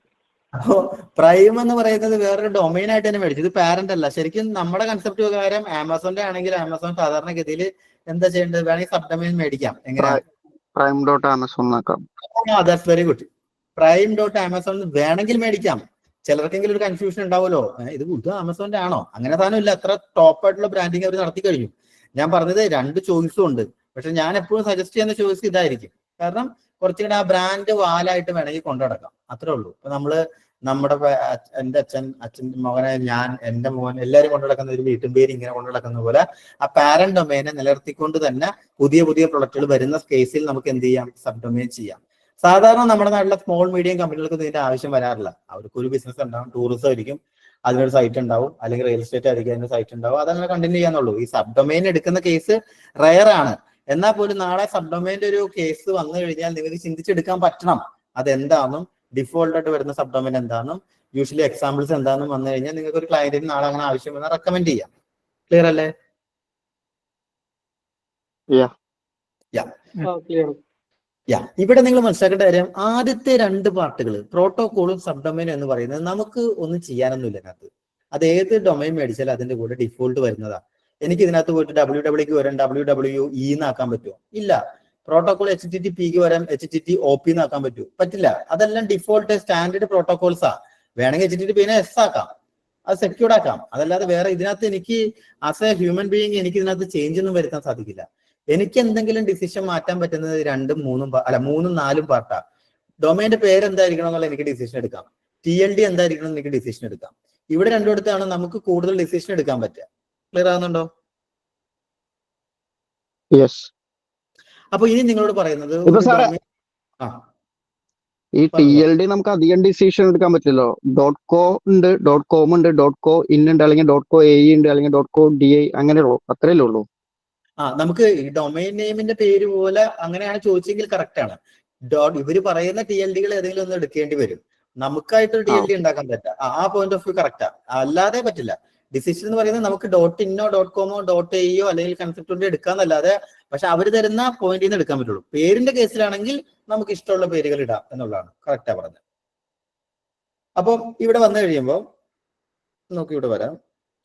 അപ്പോ പ്രൈം എന്ന് പറയുന്നത് വേറൊരു ഡൊമൈൻ ആയിട്ട് തന്നെ മേടിച്ചു. ഇത് പാരന്റ് അല്ല. ശരിക്കും നമ്മുടെ കൺസെപ്റ്റ് പ്രകാരം ആമസോണിന്റെ ആണെങ്കിൽ ആമസോൺ സാധാരണഗതിയിൽ എന്താ ചെയ്യേണ്ടത്? വേണമെങ്കിൽ സബ് ഡൊമൈൻ മേടിക്കാം. എങ്ങനെയാ? prime.amazon ആക്കാം. That's very good. prime.amazon വേണമെങ്കിൽ മേടിക്കാം. ചിലർക്കെങ്കിലും ഒരു കൺഫ്യൂഷൻ ഉണ്ടാവുമല്ലോ, ഇത് ആമസോണിന്റെ ആണോ? അങ്ങനെ സാധനം ഇല്ല. അത്ര ടോപ്പ് ആയിട്ടുള്ള ബ്രാൻഡിങ് അവർ നടത്തി കഴിഞ്ഞു. ഞാൻ പറഞ്ഞത് 2 ചോയ്സും ഉണ്ട്. പക്ഷെ ഞാൻ എപ്പോഴും സജസ്റ്റ് ചെയ്യുന്ന ചോയ്സ് ഇതായിരിക്കും. കാരണം കുറച്ചുകൂടെ ആ ബ്രാൻഡ് വാലായിട്ട് വേണമെങ്കിൽ കൊണ്ടു നടക്കാം. അത്രേ ഉള്ളൂ. ഇപ്പൊ നമ്മുടെ എന്റെ അച്ഛൻ്റെ മകനെ, ഞാൻ, എന്റെ മോൻ, എല്ലാവരും കൊണ്ടു നടക്കുന്ന ഒരു വീട്ടും പേര് ഇങ്ങനെ കൊണ്ടു നടക്കുന്ന പോലെ ആ പാരന്റ് ഡൊമൈനെ നിലനിർത്തിക്കൊണ്ട് തന്നെ പുതിയ പുതിയ പ്രൊഡക്റ്റുകൾ വരുന്ന കേസിൽ നമുക്ക് എന്ത് ചെയ്യാം? സബ് ഡൊമൈൻ ചെയ്യാം. സാധാരണ നമ്മുടെ നാട്ടിലെ സ്മോൾ മീഡിയം കമ്പനികൾക്ക് ഇതിന്റെ ആവശ്യം വരാറില്ല. അവർക്ക് ഒരു ബിസിനസ് ഉണ്ടാവും, ടൂറിസം ആയിരിക്കും, അതിനൊരു സൈറ്റ് ഉണ്ടാവും, അല്ലെങ്കിൽ റിയൽ എസ്റ്റേറ്റ് ആയിരിക്കും, അതിന്റെ സൈറ്റ് ഉണ്ടാവും, അതങ്ങനെ കണ്ടിന്യൂ ചെയ്യാന്നുള്ളൂ. ഈ സബ് ഡൊമൈൻ എടുക്കുന്ന കേസ് റയർ ആണ്. എന്നാൽ പോലും നാളെ സബ് ഡൊമൈൻ്റെ ഒരു കേസ് വന്നു കഴിഞ്ഞാൽ നിങ്ങൾക്ക് ചിന്തിച്ചെടുക്കാൻ പറ്റണം അതെന്താണെന്നും ഡിഫോൾട്ട് ആയിട്ട് വരുന്ന സബ് ഡൊമൈൻ എന്താണെന്നും യൂഷ്വലി എക്സാമ്പിൾസ് എന്താണെന്നും വന്നു കഴിഞ്ഞാൽ നിങ്ങൾക്ക് ഒരു ക്ലയന്റിന് നാളെ അങ്ങനെ ആവശ്യം വന്നാൽ റെക്കമെൻഡ് ചെയ്യാം. ക്ലിയർ അല്ലേ? ഇവിടെ നിങ്ങൾ മനസ്സിലാക്കേണ്ട കാര്യം, ആദ്യത്തെ 2 പാർട്ടുകൾ പ്രോട്ടോകോളും സബ് ഡൊമൈനും എന്ന് പറയുന്നത് നമുക്ക് ഒന്നും ചെയ്യാനൊന്നുമില്ല ഇതിനകത്ത്. അത് ഏത് ഡൊമൈൻ മേടിച്ചാലും അതിന്റെ കൂടെ ഡിഫോൾട്ട് വരുന്നതാണ്. എനിക്ക് ഇതിനകത്ത് പോയിട്ട് WWEക്ക് വരാൻ WWE എന്നാക്കാൻ പറ്റുമോ? ഇല്ല. പ്രോട്ടോകോൾ HTTPക്ക് വരാൻ HTTP എന്നാക്കാൻ പറ്റുമോ? പറ്റില്ല. അതെല്ലാം ഡിഫോൾട്ട് സ്റ്റാൻഡേർഡ് പ്രോട്ടോകോൾസാ. വേണമെങ്കിൽ HTTPനെ S ആക്കാം, അത് സെക്യൂർഡ് ആക്കാം. അതല്ലാതെ വേറെ ഇതിനകത്ത് എനിക്ക് ആസ് എ ഹ്യൂമൻ ബീയിങ് എനിക്ക് ഇതിനകത്ത് ചേഞ്ച് ഒന്നും വരുത്താൻ സാധിക്കില്ല. എനിക്ക് എന്തെങ്കിലും ഡിസിഷൻ മാറ്റാൻ പറ്റുന്നത് 2, 3, 4 പാർട്ടാ. ഡൊമൈന്റെ പേര് എന്തായിരിക്കണം എന്നുള്ള എനിക്ക് ഡിസിഷൻ എടുക്കാം. TLD എന്തായിരിക്കണം എന്ന് എനിക്ക് ഡിസിഷൻ എടുക്കാം. ഇവിടെ രണ്ടിടത്താണ് നമുക്ക് കൂടുതൽ ഡിസിഷൻ എടുക്കാൻ പറ്റുക. ക്ലിയർ ആകുന്നുണ്ടോ? അപ്പൊ ഇനി നിങ്ങളോട് പറയുന്നത് ഈ TLD നമുക്ക് അധികം ഡിസിഷൻ എടുക്കാൻ പറ്റില്ലല്ലോ. .co ഉണ്ട്, .com ഉണ്ട്, .co in ഉണ്ട്, അല്ലെങ്കിൽ .co AE ഉണ്ട്, അല്ലെങ്കിൽ .co DI, അങ്ങനെയുള്ളൂ. അത്രയല്ലേ ഉള്ളൂ. നമുക്ക് ഈ ഡൊമൈൻ നെയിമിന്റെ പേര് പോലെ അങ്ങനെയാണ് ചോദിച്ചെങ്കിൽ കറക്റ്റ് ആണ്. ഇവര് പറയുന്ന TLDകൾ ഏതെങ്കിലും ഒന്ന് എടുക്കേണ്ടി വരും. നമുക്കായിട്ടൊരു TLD ഉണ്ടാക്കാൻ പറ്റാം. ആ പോയിന്റ് ഓഫ് വ്യൂ കറക്റ്റാ. അല്ലാതെ പറ്റില്ല. ഡിസിഷൻ എന്ന് പറയുന്നത് നമുക്ക് .inോ .comോ .aeo അല്ലെങ്കിൽ കൺസെപ്റ്റ് എടുക്കാന്നല്ലാതെ, പക്ഷെ അവർ തരുന്ന പോയിന്റിൽ നിന്ന് എടുക്കാൻ പറ്റുള്ളൂ. പേരിന്റെ കേസിലാണെങ്കിൽ നമുക്ക് ഇഷ്ടമുള്ള പേരുകൾ ഇടാം എന്നുള്ളതാണ്. കറക്റ്റാ പറഞ്ഞത്. അപ്പം ഇവിടെ വന്നു കഴിയുമ്പോൾ നോക്കി ഇവിടെ വരാം.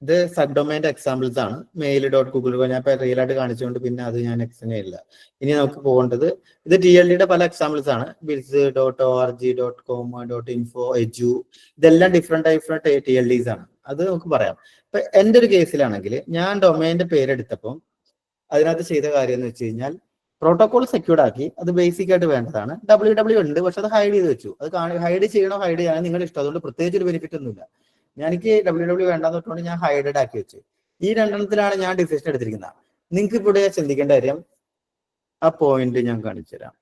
ഇത് സബ് ഡൊമൈൻ്റെ എക്സാമ്പിൾസ് ആണ്. മെയിൽ.google. ഞാൻ ഇപ്പൊ റിയൽ ആയിട്ട് കാണിച്ചുകൊണ്ട് പിന്നെ അത് ഞാൻ എക്സ്പ്ലെയിൻ ചെയ്യില്ല. ഇനി നമുക്ക് പോകേണ്ടത് ഇത് TLDയുടെ പല എക്സാമ്പിൾസ് ആണ്. biz.org, .com, .info, edu, ഇതെല്ലാം ഡിഫറെന്റ് TLDs ആണ്. അത് നമുക്ക് പറയാം. ഇപ്പൊ എൻ്റെ ഒരു കേസിലാണെങ്കിൽ ഞാൻ ഡൊമൈൻ്റെ പേരെടുത്തപ്പം അതിനകത്ത് ചെയ്ത കാര്യം എന്ന് വെച്ച് കഴിഞ്ഞാൽ പ്രോട്ടോകോൾ സെക്യൂർഡ് ആക്കി. അത് ബേസിക് ആയിട്ട് വേണ്ടതാണ്. WW ഉണ്ട്, പക്ഷെ അത് ഹൈഡ് ചെയ്ത് വെച്ചു. അത് ഹൈഡ് ചെയ്യണോ ഹൈഡ് ചെയ്യാനോ നിങ്ങളുടെ ഇഷ്ടം. അതുകൊണ്ട് പ്രത്യേകിച്ച് ഒരു ബെനിഫിറ്റ് ഒന്നുമില്ല. എനിക്ക് WW വേണ്ടാന്ന് തൊട്ടുകൊണ്ട് ഞാൻ ഹൈഡഡ് ആക്കി വെച്ചു. ഈ 2 എണ്ണത്തിലാണ് ഞാൻ ഡിസിഷൻ എടുത്തിരിക്കുന്നത്. നിങ്ങൾക്ക് ഇവിടെ ചിന്തിക്കേണ്ട കാര്യം, ആ പോയിന്റ് ഞാൻ കാണിച്ചു തരാം.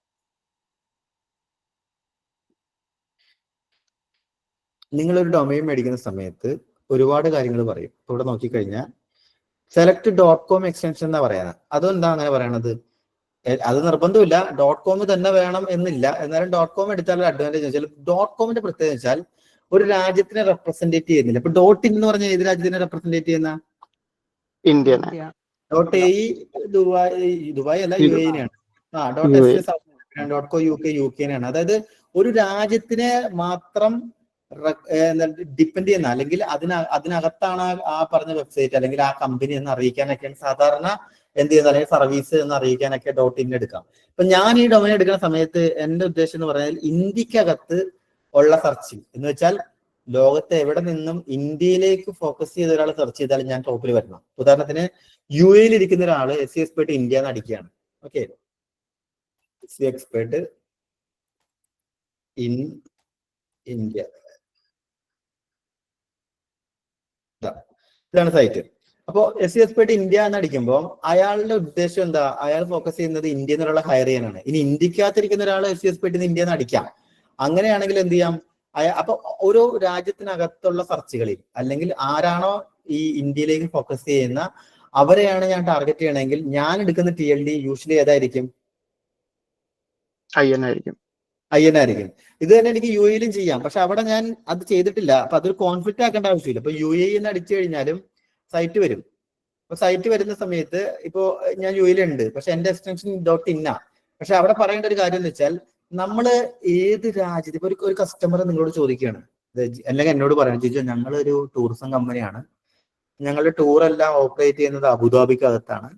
നിങ്ങളൊരു ഡൊമൈൻ മേടിക്കുന്ന സമയത്ത് ഒരുപാട് കാര്യങ്ങൾ പറയും. ഇവിടെ നോക്കിക്കഴിഞ്ഞാൽ സെലക്ട് .com എക്സ്റ്റൻഷൻ എന്നാ പറയുന്നത്. അതെന്താ അങ്ങനെ പറയണത്? അത് നിർബന്ധമില്ല, .com തന്നെ വേണം എന്നില്ല. എന്നാലും .com എടുത്താലും അഡ്വാൻറ്റേജ് വെച്ചാൽ .comന്റെ പ്രത്യേകത വെച്ചാൽ ഒരു രാജ്യത്തിനെ റെപ്രസെന്റേറ്റ് ചെയ്യുന്നില്ല. ഇപ്പൊ .in എന്ന് പറഞ്ഞാൽ ഏത് രാജ്യത്തിനെ റെപ്രസെന്റേറ്റ് ചെയ്യുന്ന? ഇന്ത്യ. .ae ദുബായ് അല്ല, UAE-നെയാണ്. .s .co UK-നെയാണ്. അതായത് ഒരു രാജ്യത്തിനെ മാത്രം ഡിപ്പെൻഡ് ചെയ്യുന്ന, അല്ലെങ്കിൽ അതിനകത്താണ് ആ പറഞ്ഞ വെബ്സൈറ്റ് അല്ലെങ്കിൽ ആ കമ്പനി എന്ന് അറിയിക്കാനൊക്കെയാണ് സാധാരണ എന്ത് ചെയ്യുന്നത്, അല്ലെങ്കിൽ സർവീസ് എന്ന് അറിയിക്കാനൊക്കെ .in എടുക്കാം. ഇപ്പൊ ഞാൻ ഈ ഡൊമൈൻ എടുക്കുന്ന സമയത്ത് എന്റെ ഉദ്ദേശം എന്ന് പറഞ്ഞാൽ ഇന്ത്യക്കകത്ത് ഉള്ള സെർച്ചിങ് എന്ന് വെച്ചാൽ ലോകത്ത് എവിടെ നിന്നും ഇന്ത്യയിലേക്ക് ഫോക്കസ് ചെയ്ത ഒരാൾ സെർച്ച് ചെയ്താലും ഞാൻ ടോപ്പിൽ വരണം. ഉദാഹരണത്തിന് UAE-ൽ ഇരിക്കുന്ന ഒരാൾ SE എക്സ്പേർട്ട് ഇന്ത്യ എന്ന് അടിക്കുകയാണ്. Okay, SE expert in India, ഇതാണ് സൈറ്റ്. അപ്പോ SE എക്സ്പേർട്ട് ഇന്ത്യ എന്ന് അടിക്കുമ്പോൾ അയാളുടെ ഉദ്ദേശം എന്താ? അയാൾ ഫോക്കസ് ചെയ്യുന്നത് ഇന്ത്യയിൽ നിന്നുള്ള ഹയർ ചെയ്യാനാണ്. ഇനി ഇന്ത്യക്കകത്തിരിക്കുന്ന ഒരാൾ SE എക്സ്പേർട്ട് ഇന്ത്യ എന്ന് അടിക്കാം. അങ്ങനെയാണെങ്കിൽ എന്ത് ചെയ്യാം? അപ്പൊ ഓരോ രാജ്യത്തിനകത്തുള്ള സെർച്ചുകളിൽ അല്ലെങ്കിൽ ആരാണോ ഈ ഇന്ത്യയിലേക്ക് ഫോക്കസ് ചെയ്യുന്ന അവരെയാണ് ഞാൻ ടാർഗറ്റ് ചെയ്യണമെങ്കിൽ ഞാൻ എടുക്കുന്ന TLD യൂഷ്വലി ഏതായിരിക്കും? IN ആയിരിക്കും. IN ഇത് തന്നെ എനിക്ക് UAE-ലും ചെയ്യാം, പക്ഷെ അവിടെ ഞാൻ അത് ചെയ്തിട്ടില്ല. അപ്പൊ അതൊരു കോൺഫ്ലിക്റ്റ് ആക്കേണ്ട ആവശ്യമില്ല. ഇപ്പൊ UAE എന്ന് അടിച്ചു കഴിഞ്ഞാലും സൈറ്റ് വരും. അപ്പൊ സൈറ്റ് വരുന്ന സമയത്ത് ഇപ്പോ ഞാൻ UAE ഉണ്ട്, പക്ഷെ എന്റെ എക്സ്റ്റൻഷൻ .in ആ. പക്ഷെ അവിടെ പറയേണ്ട ഒരു കാര്യം എന്ന് വെച്ചാൽ നമ്മള് ഏത് രാജ്യത്ത് ഇപ്പൊ ഒരു കസ്റ്റമർ നിങ്ങളോട് ചോദിക്കുകയാണ്, അല്ലെങ്കിൽ എന്നോട് പറയണം, ജിജോ ഞങ്ങളൊരു ടൂറിസം കമ്പനിയാണ്, ഞങ്ങളുടെ ടൂർ എല്ലാം ഓപ്പറേറ്റ് ചെയ്യുന്നത് അബുദാബിക്കകത്താണ്,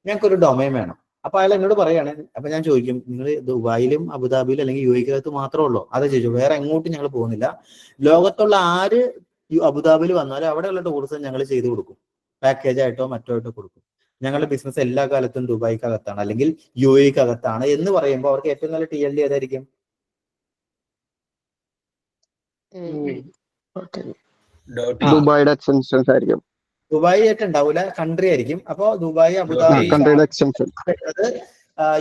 ഞങ്ങൾക്കൊരു ഡൊമൈൻ വേണം. അപ്പൊ അയാൾ എന്നോട് പറയാണ്, അപ്പൊ ഞാൻ ചോദിക്കും നിങ്ങൾ ദുബായിലും അബുദാബിയിലും അല്ലെങ്കിൽ UAE-ക്കകത്ത് മാത്രമേ ഉള്ളൂ? അതെ ചോദിച്ചു, വേറെ എങ്ങോട്ടും ഞങ്ങൾ പോകുന്നില്ല. ലോകത്തുള്ള ആര് അബുദാബിയിൽ വന്നാലും അവിടെയുള്ള ടൂറിസം ഞങ്ങൾ ചെയ്തു കൊടുക്കും, പാക്കേജ് ആയിട്ടോ മറ്റോ ആയിട്ടോ കൊടുക്കും. ഞങ്ങളുടെ ബിസിനസ് എല്ലാ കാലത്തും ദുബായിക്കകത്താണ് അല്ലെങ്കിൽ UAE-ക്കകത്താണ് എന്ന് പറയുമ്പോൾ അവർക്ക് ഏറ്റവും നല്ല TLD ഏതായിരിക്കും? ദുബായിയുടെ എക്സ്റ്റൻഷൻസ് ആയിരിക്കും. ദുബായ് ആയിട്ട് ഉണ്ടാവില്ല, കൺട്രി ആയിരിക്കും. അപ്പൊ ദുബായ് അബുദാബി കൺട്രിയുടെ എക്സ്റ്റൻഷൻ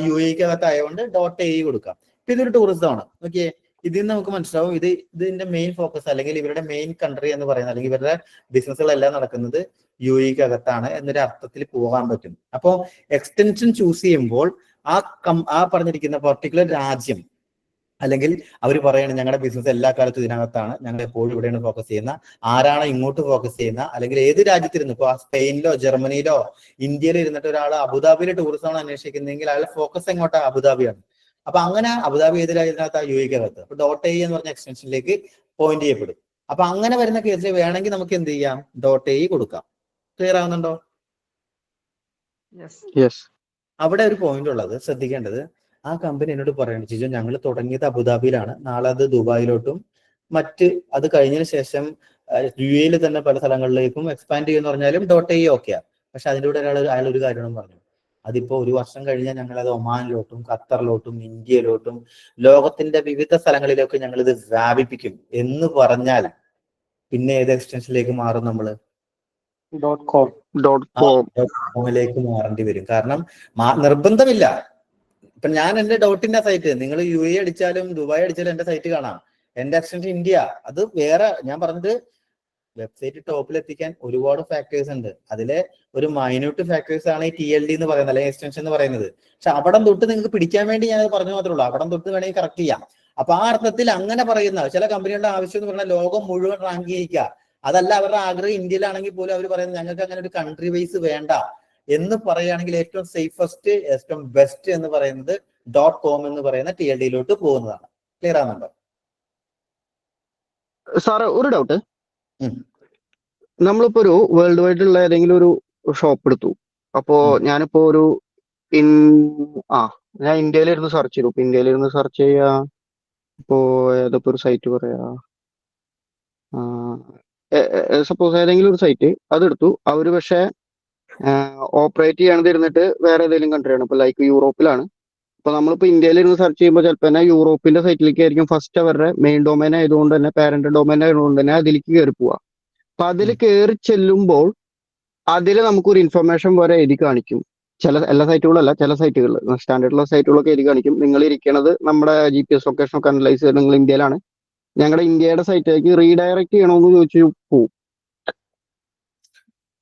UAE-ക്കകത്ത് ആയതുകൊണ്ട് .AE കൊടുക്കാം. ഇപ്പൊ ഇതൊരു ടൂറിസം ആണ്. ഓക്കെ, ഇതിൽ നിന്ന് നമുക്ക് മനസ്സിലാവും ഇതിന്റെ മെയിൻ ഫോക്കസ് അല്ലെങ്കിൽ ഇവരുടെ മെയിൻ കൺട്രി എന്ന് പറയുന്നത് അല്ലെങ്കിൽ ഇവരുടെ ബിസിനസ്സുകളെല്ലാം നടക്കുന്നത് UAE-ക്കകത്താണ് എന്നൊരു അർത്ഥത്തിൽ പോകാൻ പറ്റും. അപ്പോൾ എക്സ്റ്റൻഷൻ ചൂസ് ചെയ്യുമ്പോൾ ആ പറഞ്ഞിരിക്കുന്ന പർട്ടിക്കുലർ രാജ്യം അല്ലെങ്കിൽ അവർ പറയുന്നത് ഞങ്ങളുടെ ബിസിനസ് എല്ലാ കാലത്തും ഇതിനകത്താണ്, ഞങ്ങൾ എപ്പോഴും ഇവിടെയാണ് ഫോക്കസ് ചെയ്യുന്ന, ആരാണ് ഇങ്ങോട്ട് ഫോക്കസ് ചെയ്യുന്ന, അല്ലെങ്കിൽ ഏത് രാജ്യത്തിരുന്നു ഇപ്പൊ സ്പെയിനിലോ ജർമ്മനിയിലോ ഇന്ത്യയിലോ ഇരുന്നിട്ട് ഒരാൾ അബുദാബിയിലെ ടൂറിസമാണ് അന്വേഷിക്കുന്നതെങ്കിൽ അയാളുടെ ഫോക്കസ് എങ്ങോട്ടാ? അബുദാബിയാണ്. അപ്പൊ അങ്ങനെ അബുദാബി ഏത് രാജ്യത്തിനകത്ത്? UAE-ക്കകത്ത്. അപ്പൊ .AE എന്ന് പറഞ്ഞ എക്സ്റ്റൻഷനിലേക്ക് പോയിന്റ് ചെയ്യപ്പെടും. അപ്പൊ അങ്ങനെ വരുന്ന കേസിൽ വേണമെങ്കിൽ നമുക്ക് എന്ത് ചെയ്യാം? .AE കൊടുക്കാം. ക്ലിയർ ആവുന്നുണ്ടോ? അവിടെ ഒരു പോയിന്റ് ഉള്ളത് ശ്രദ്ധിക്കേണ്ടത്, ആ കമ്പനി എന്നോട് പറയണം, ജിജോ ഞങ്ങൾ തുടങ്ങിയത് അബുദാബിയിലാണ്, നാളെ അത് ദുബായിലോട്ടും അത് കഴിഞ്ഞതിന് ശേഷം UAE-ൽ തന്നെ പല സ്ഥലങ്ങളിലേക്കും എക്സ്പാൻഡ് ചെയ്യുമെന്ന് പറഞ്ഞാലും .AE ഓക്കെയാണ്. പക്ഷെ അതിൻ്റെ കൂടെ അയാൾ ഒരു കാര്യം പറഞ്ഞു, അതിപ്പോ ഒരു വർഷം കഴിഞ്ഞാൽ ഞങ്ങൾ അത് ഒമാനിലോട്ടും ഖത്തറിലോട്ടും ഇന്ത്യയിലോട്ടും ലോകത്തിന്റെ വിവിധ സ്ഥലങ്ങളിലേക്ക് ഞങ്ങൾ ഇത് വ്യാപിപ്പിക്കും എന്ന് പറഞ്ഞാൽ പിന്നെ ഏത് എക്സ്റ്റൻഷനിലേക്ക് മാറും? നമ്മള് .comലേക്ക് മാറേണ്ടി വരും. കാരണം നിർബന്ധമില്ല. ഇപ്പൊ ഞാൻ എന്റെ .in സൈറ്റ്, നിങ്ങൾ UAE അടിച്ചാലും ദുബായ് അടിച്ചാലും എന്റെ സൈറ്റ് കാണാം. എന്റെ എക്സ്റ്റൻഷൻ ഇന്ത്യ, അത് വേറെ. ഞാൻ പറഞ്ഞത് വെബ്സൈറ്റ് ടോപ്പിൽ എത്തിക്കാൻ ഒരുപാട് ഫാക്ടേഴ്സ് ഉണ്ട്. അതിലെ ഒരു മൈന്യൂട്ട് ഫാക്ടേഴ്സ് ആണ് ഈ TLD എന്ന് പറയുന്നത് അല്ലെങ്കിൽ എക്സ്റ്റൻഷൻ എന്ന് പറയുന്നത്. പക്ഷെ അവിടം തൊട്ട് നിങ്ങൾക്ക് പിടിക്കാൻ വേണ്ടി ഞാൻ പറഞ്ഞു മാത്രമേ ഉള്ളൂ. അവിടം തൊട്ട് വേണമെങ്കിൽ കറക്റ്റ് ചെയ്യാം. അപ്പൊ ആ അർത്ഥത്തിൽ അങ്ങനെ പറയുന്ന ചില കമ്പനികളുടെ ആവശ്യം എന്ന് പറഞ്ഞാൽ ലോകം മുഴുവൻ റാങ്ക് ചെയ്യിക്കുക. അതല്ല അവരുടെ ആഗ്രഹം. ഇന്ത്യയിലാണെങ്കിൽ പോലും അവർ പറയുന്നത് ഞങ്ങൾക്ക് അങ്ങനെ ഒരു കൺട്രി വൈസ് വേണ്ട എന്ന് പറയുകയാണെങ്കിൽ ഏറ്റവും സേഫസ്റ്റ് ഏറ്റവും ബെസ്റ്റ് എന്ന് പറയുന്നത് .com എന്ന് പറയുന്ന TLD-യിലോട്ട് പോകുന്നതാണ്. ക്ലിയർ ആവുന്നുണ്ടോ സാറ്? ഒരു ഡൗട്ട്, നമ്മളിപ്പോ ഒരു വേൾഡ് വൈഡ് ഉള്ള ഏതെങ്കിലും ഒരു ഷോപ്പ് എടുത്തു. അപ്പോ ഞാനിപ്പോ ഞാൻ ഇന്ത്യയിലിരുന്ന് സെർച്ച് ചെയ്തു. ഇപ്പൊ ഇന്ത്യയിലിരുന്ന് സെർച്ച് ചെയ്യാ, ഇപ്പോ ഏതൊക്കെ ഒരു സൈറ്റ് പറയാ, സപ്പോസ് ഏതെങ്കിലും ഒരു സൈറ്റ് അതെടുത്തു. അവര് പക്ഷെ ഓപ്പറേറ്റ് ചെയ്യാൻ തരുന്നിട്ട് വേറെ ഏതെങ്കിലും കൺട്രിയാണ്, ഇപ്പൊ ലൈക്ക് യൂറോപ്പിലാണ്. അപ്പൊ നമ്മളിപ്പോ ഇന്ത്യയിലിരുന്ന് സെർച്ച് ചെയ്യുമ്പോൾ ചിലപ്പോൾ തന്നെ യൂറോപ്പിന്റെ സൈറ്റിലേക്ക് ആയിരിക്കും ഫസ്റ്റ് അവരുടെ മെയിൻ ഡൊമൈൻ ആയതുകൊണ്ട് തന്നെ, പാരന്റ് ഡൊമൈൻ ആയതുകൊണ്ട് തന്നെ അതിലേക്ക് കയറി പോവാ. അപ്പൊ അതിൽ കയറി ചെല്ലുമ്പോൾ അതിൽ നമുക്കൊരു ഇൻഫർമേഷൻ വരെ എഴുതി കാണിക്കും. എല്ലാ സൈറ്റുകളല്ല, ചില സൈറ്റുകൾ സ്റ്റാൻഡേർഡുള്ള സൈറ്റുകളൊക്കെ എഴുതി കാണിക്കും, നിങ്ങൾ ഇരിക്കണത് നമ്മുടെ GPS ലൊക്കേഷൻ ഒക്കെ അനലൈസ് ചെയ്ത് നിങ്ങൾ ഇന്ത്യയിലാണ്, ഞങ്ങളുടെ ഇന്ത്യയുടെ സൈറ്റിലേക്ക് റീഡയറക്ട് ചെയ്യണമെന്ന് ചോദിച്ചു പോവും.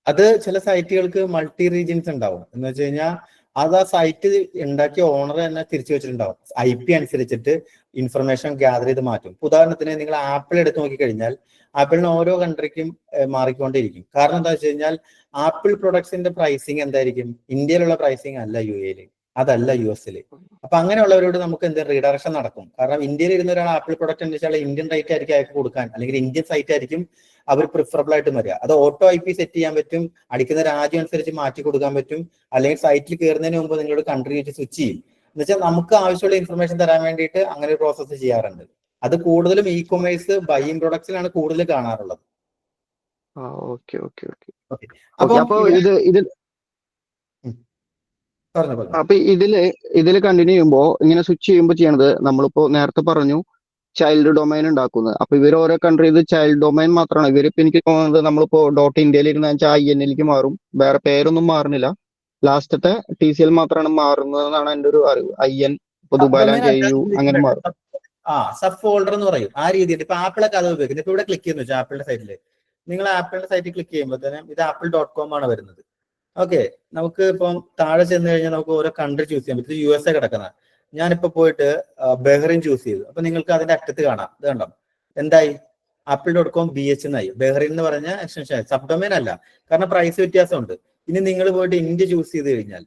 അത് ചില സൈറ്റുകൾക്ക് മൾട്ടി റീജിയൻസ് ഉണ്ടാവും. എന്ന് വെച്ച് കഴിഞ്ഞാൽ അത് ആ സൈറ്റ് ഉണ്ടാക്കിയ ഓണർ തന്നെ തിരിച്ചു വെച്ചിട്ടുണ്ടാവും. IP അനുസരിച്ചിട്ട് ഇൻഫർമേഷൻ ഗ്യാദർ ചെയ്ത് മാറ്റും. ഉദാഹരണത്തിന് നിങ്ങൾ ആപ്പിൾ എടുത്ത് നോക്കിക്കഴിഞ്ഞാൽ ആപ്പിളിന് ഓരോ കൺട്രിക്കും മാറിക്കൊണ്ടിരിക്കും. കാരണം എന്താ വെച്ച് കഴിഞ്ഞാൽ ആപ്പിൾ പ്രൊഡക്ട്സിന്റെ പ്രൈസിങ് എന്തായിരിക്കും? ഇന്ത്യയിലുള്ള പ്രൈസിങ് അല്ല UAE-ൽ, അതല്ല US-ൽ. അപ്പൊ അങ്ങനെയുള്ളവരോട് നമുക്ക് എന്ത് റീഡയറക്ഷൻ നടക്കും. കാരണം ഇന്ത്യയിൽ ഇരുന്ന ഒരാൾ ആപ്പിൾ പ്രൊഡക്റ്റ് അന്വേഷിച്ചാൽ ഇന്ത്യൻ റേറ്റ് ആയിരിക്കും അയക്ക് കൊടുക്കാൻ, അല്ലെങ്കിൽ ഇന്ത്യൻ സൈറ്റ് ആയിരിക്കും അവർ പ്രിഫറബിൾ ആയിട്ട് വരിക. അത് ഓട്ടോ IP സെറ്റ് ചെയ്യാൻ പറ്റും, അടിക്കുന്ന രാജ്യം അനുസരിച്ച് മാറ്റി കൊടുക്കാൻ പറ്റും, അല്ലെങ്കിൽ സൈറ്റിൽ കയറുന്നതിന് മുമ്പ് നിങ്ങളോട് കൺട്രി വെച്ച് സ്വിച്ച് ചെയ്യും. എന്ന് വെച്ചാൽ നമുക്ക് ആവശ്യമുള്ള ഇൻഫർമേഷൻ തരാൻ വേണ്ടിയിട്ട് അങ്ങനെ ഒരു പ്രോസസ്സ് ചെയ്യാറുണ്ട്. അത് കൂടുതലും ഇ-കൊമേഴ്സ് ബൈയിങ് പ്രൊഡക്ട്സിലാണ് കൂടുതൽ കാണാറുള്ളത്. അപ്പൊ ഇതില് കണ്ടിന്യൂ ചെയ്യുമ്പോ ഇങ്ങനെ സ്വിച്ച് ചെയ്യുമ്പോൾ ചെയ്യണത്, നമ്മളിപ്പോ നേരത്തെ പറഞ്ഞു ചൈൽഡ് ഡൊമൈൻ ഉണ്ടാക്കുന്നത്. അപ്പൊ ഇവർ ഓരോ കൺട്രി ഇത് ചൈൽഡ് ഡൊമൈൻ മാത്രമാണ്. ഇവരിപ്പോ എനിക്ക് തോന്നുന്നത് നമ്മളിപ്പോ .ഇന്ത്യയിൽ ഇരുന്ന് വെച്ചാൽ IN-ലേക്ക് മാറും, വേറെ പേരൊന്നും മാറുന്നില്ല, ലാസ്റ്റത്തെ TCL മാത്രമാണ് മാറുന്നതെന്നാണ് എന്റെ ഒരു അറിവ്. IN ഇപ്പൊ ദുബായിലാണ് JU അങ്ങനെ മാറും. സബ് ഫോൾഡർ എന്ന് പറയും. ആ രീതിയിൽ ഇപ്പൊ ആപ്പിളൊക്കെ അത് ഉപയോഗിക്കുന്നത്. ഇപ്പൊ ഇവിടെ ക്ലിക്ക് ചെയ്യുന്നു വെച്ചാൽ ആപ്പിളിന്റെ സൈറ്റില് നിങ്ങൾ ആപ്പിളിന്റെ സൈറ്റിൽ ക്ലിക്ക് ചെയ്യുമ്പോൾ തന്നെ ഇത് apple.com ആണ് വരുന്നത്. ഓക്കെ, നമുക്ക് ഇപ്പം താഴെ ചെന്ന് കഴിഞ്ഞാൽ നമുക്ക് ഓരോ കൺട്രി ചൂസ് ചെയ്യാൻ പറ്റും. USA കിടക്കുന്ന ഞാനിപ്പോ പോയിട്ട് ബഹ്റിൻ ചൂസ് ചെയ്തു. അപ്പൊ നിങ്ങൾക്ക് അതിന്റെ അറ്റത്ത് കാണാം, ഇത് കണ്ടോ, എന്തായി, apple.com BH എന്നായി. ബഹ്റിൻ എന്ന് പറഞ്ഞ എക്സ്റ്റൻഷൻ സബ് ഡൊമൈൻ അല്ല, കാരണം പ്രൈസ് വ്യത്യാസമുണ്ട്. ഇനി നിങ്ങൾ പോയിട്ട് ഇന്ത്യ ചൂസ് ചെയ്ത് കഴിഞ്ഞാൽ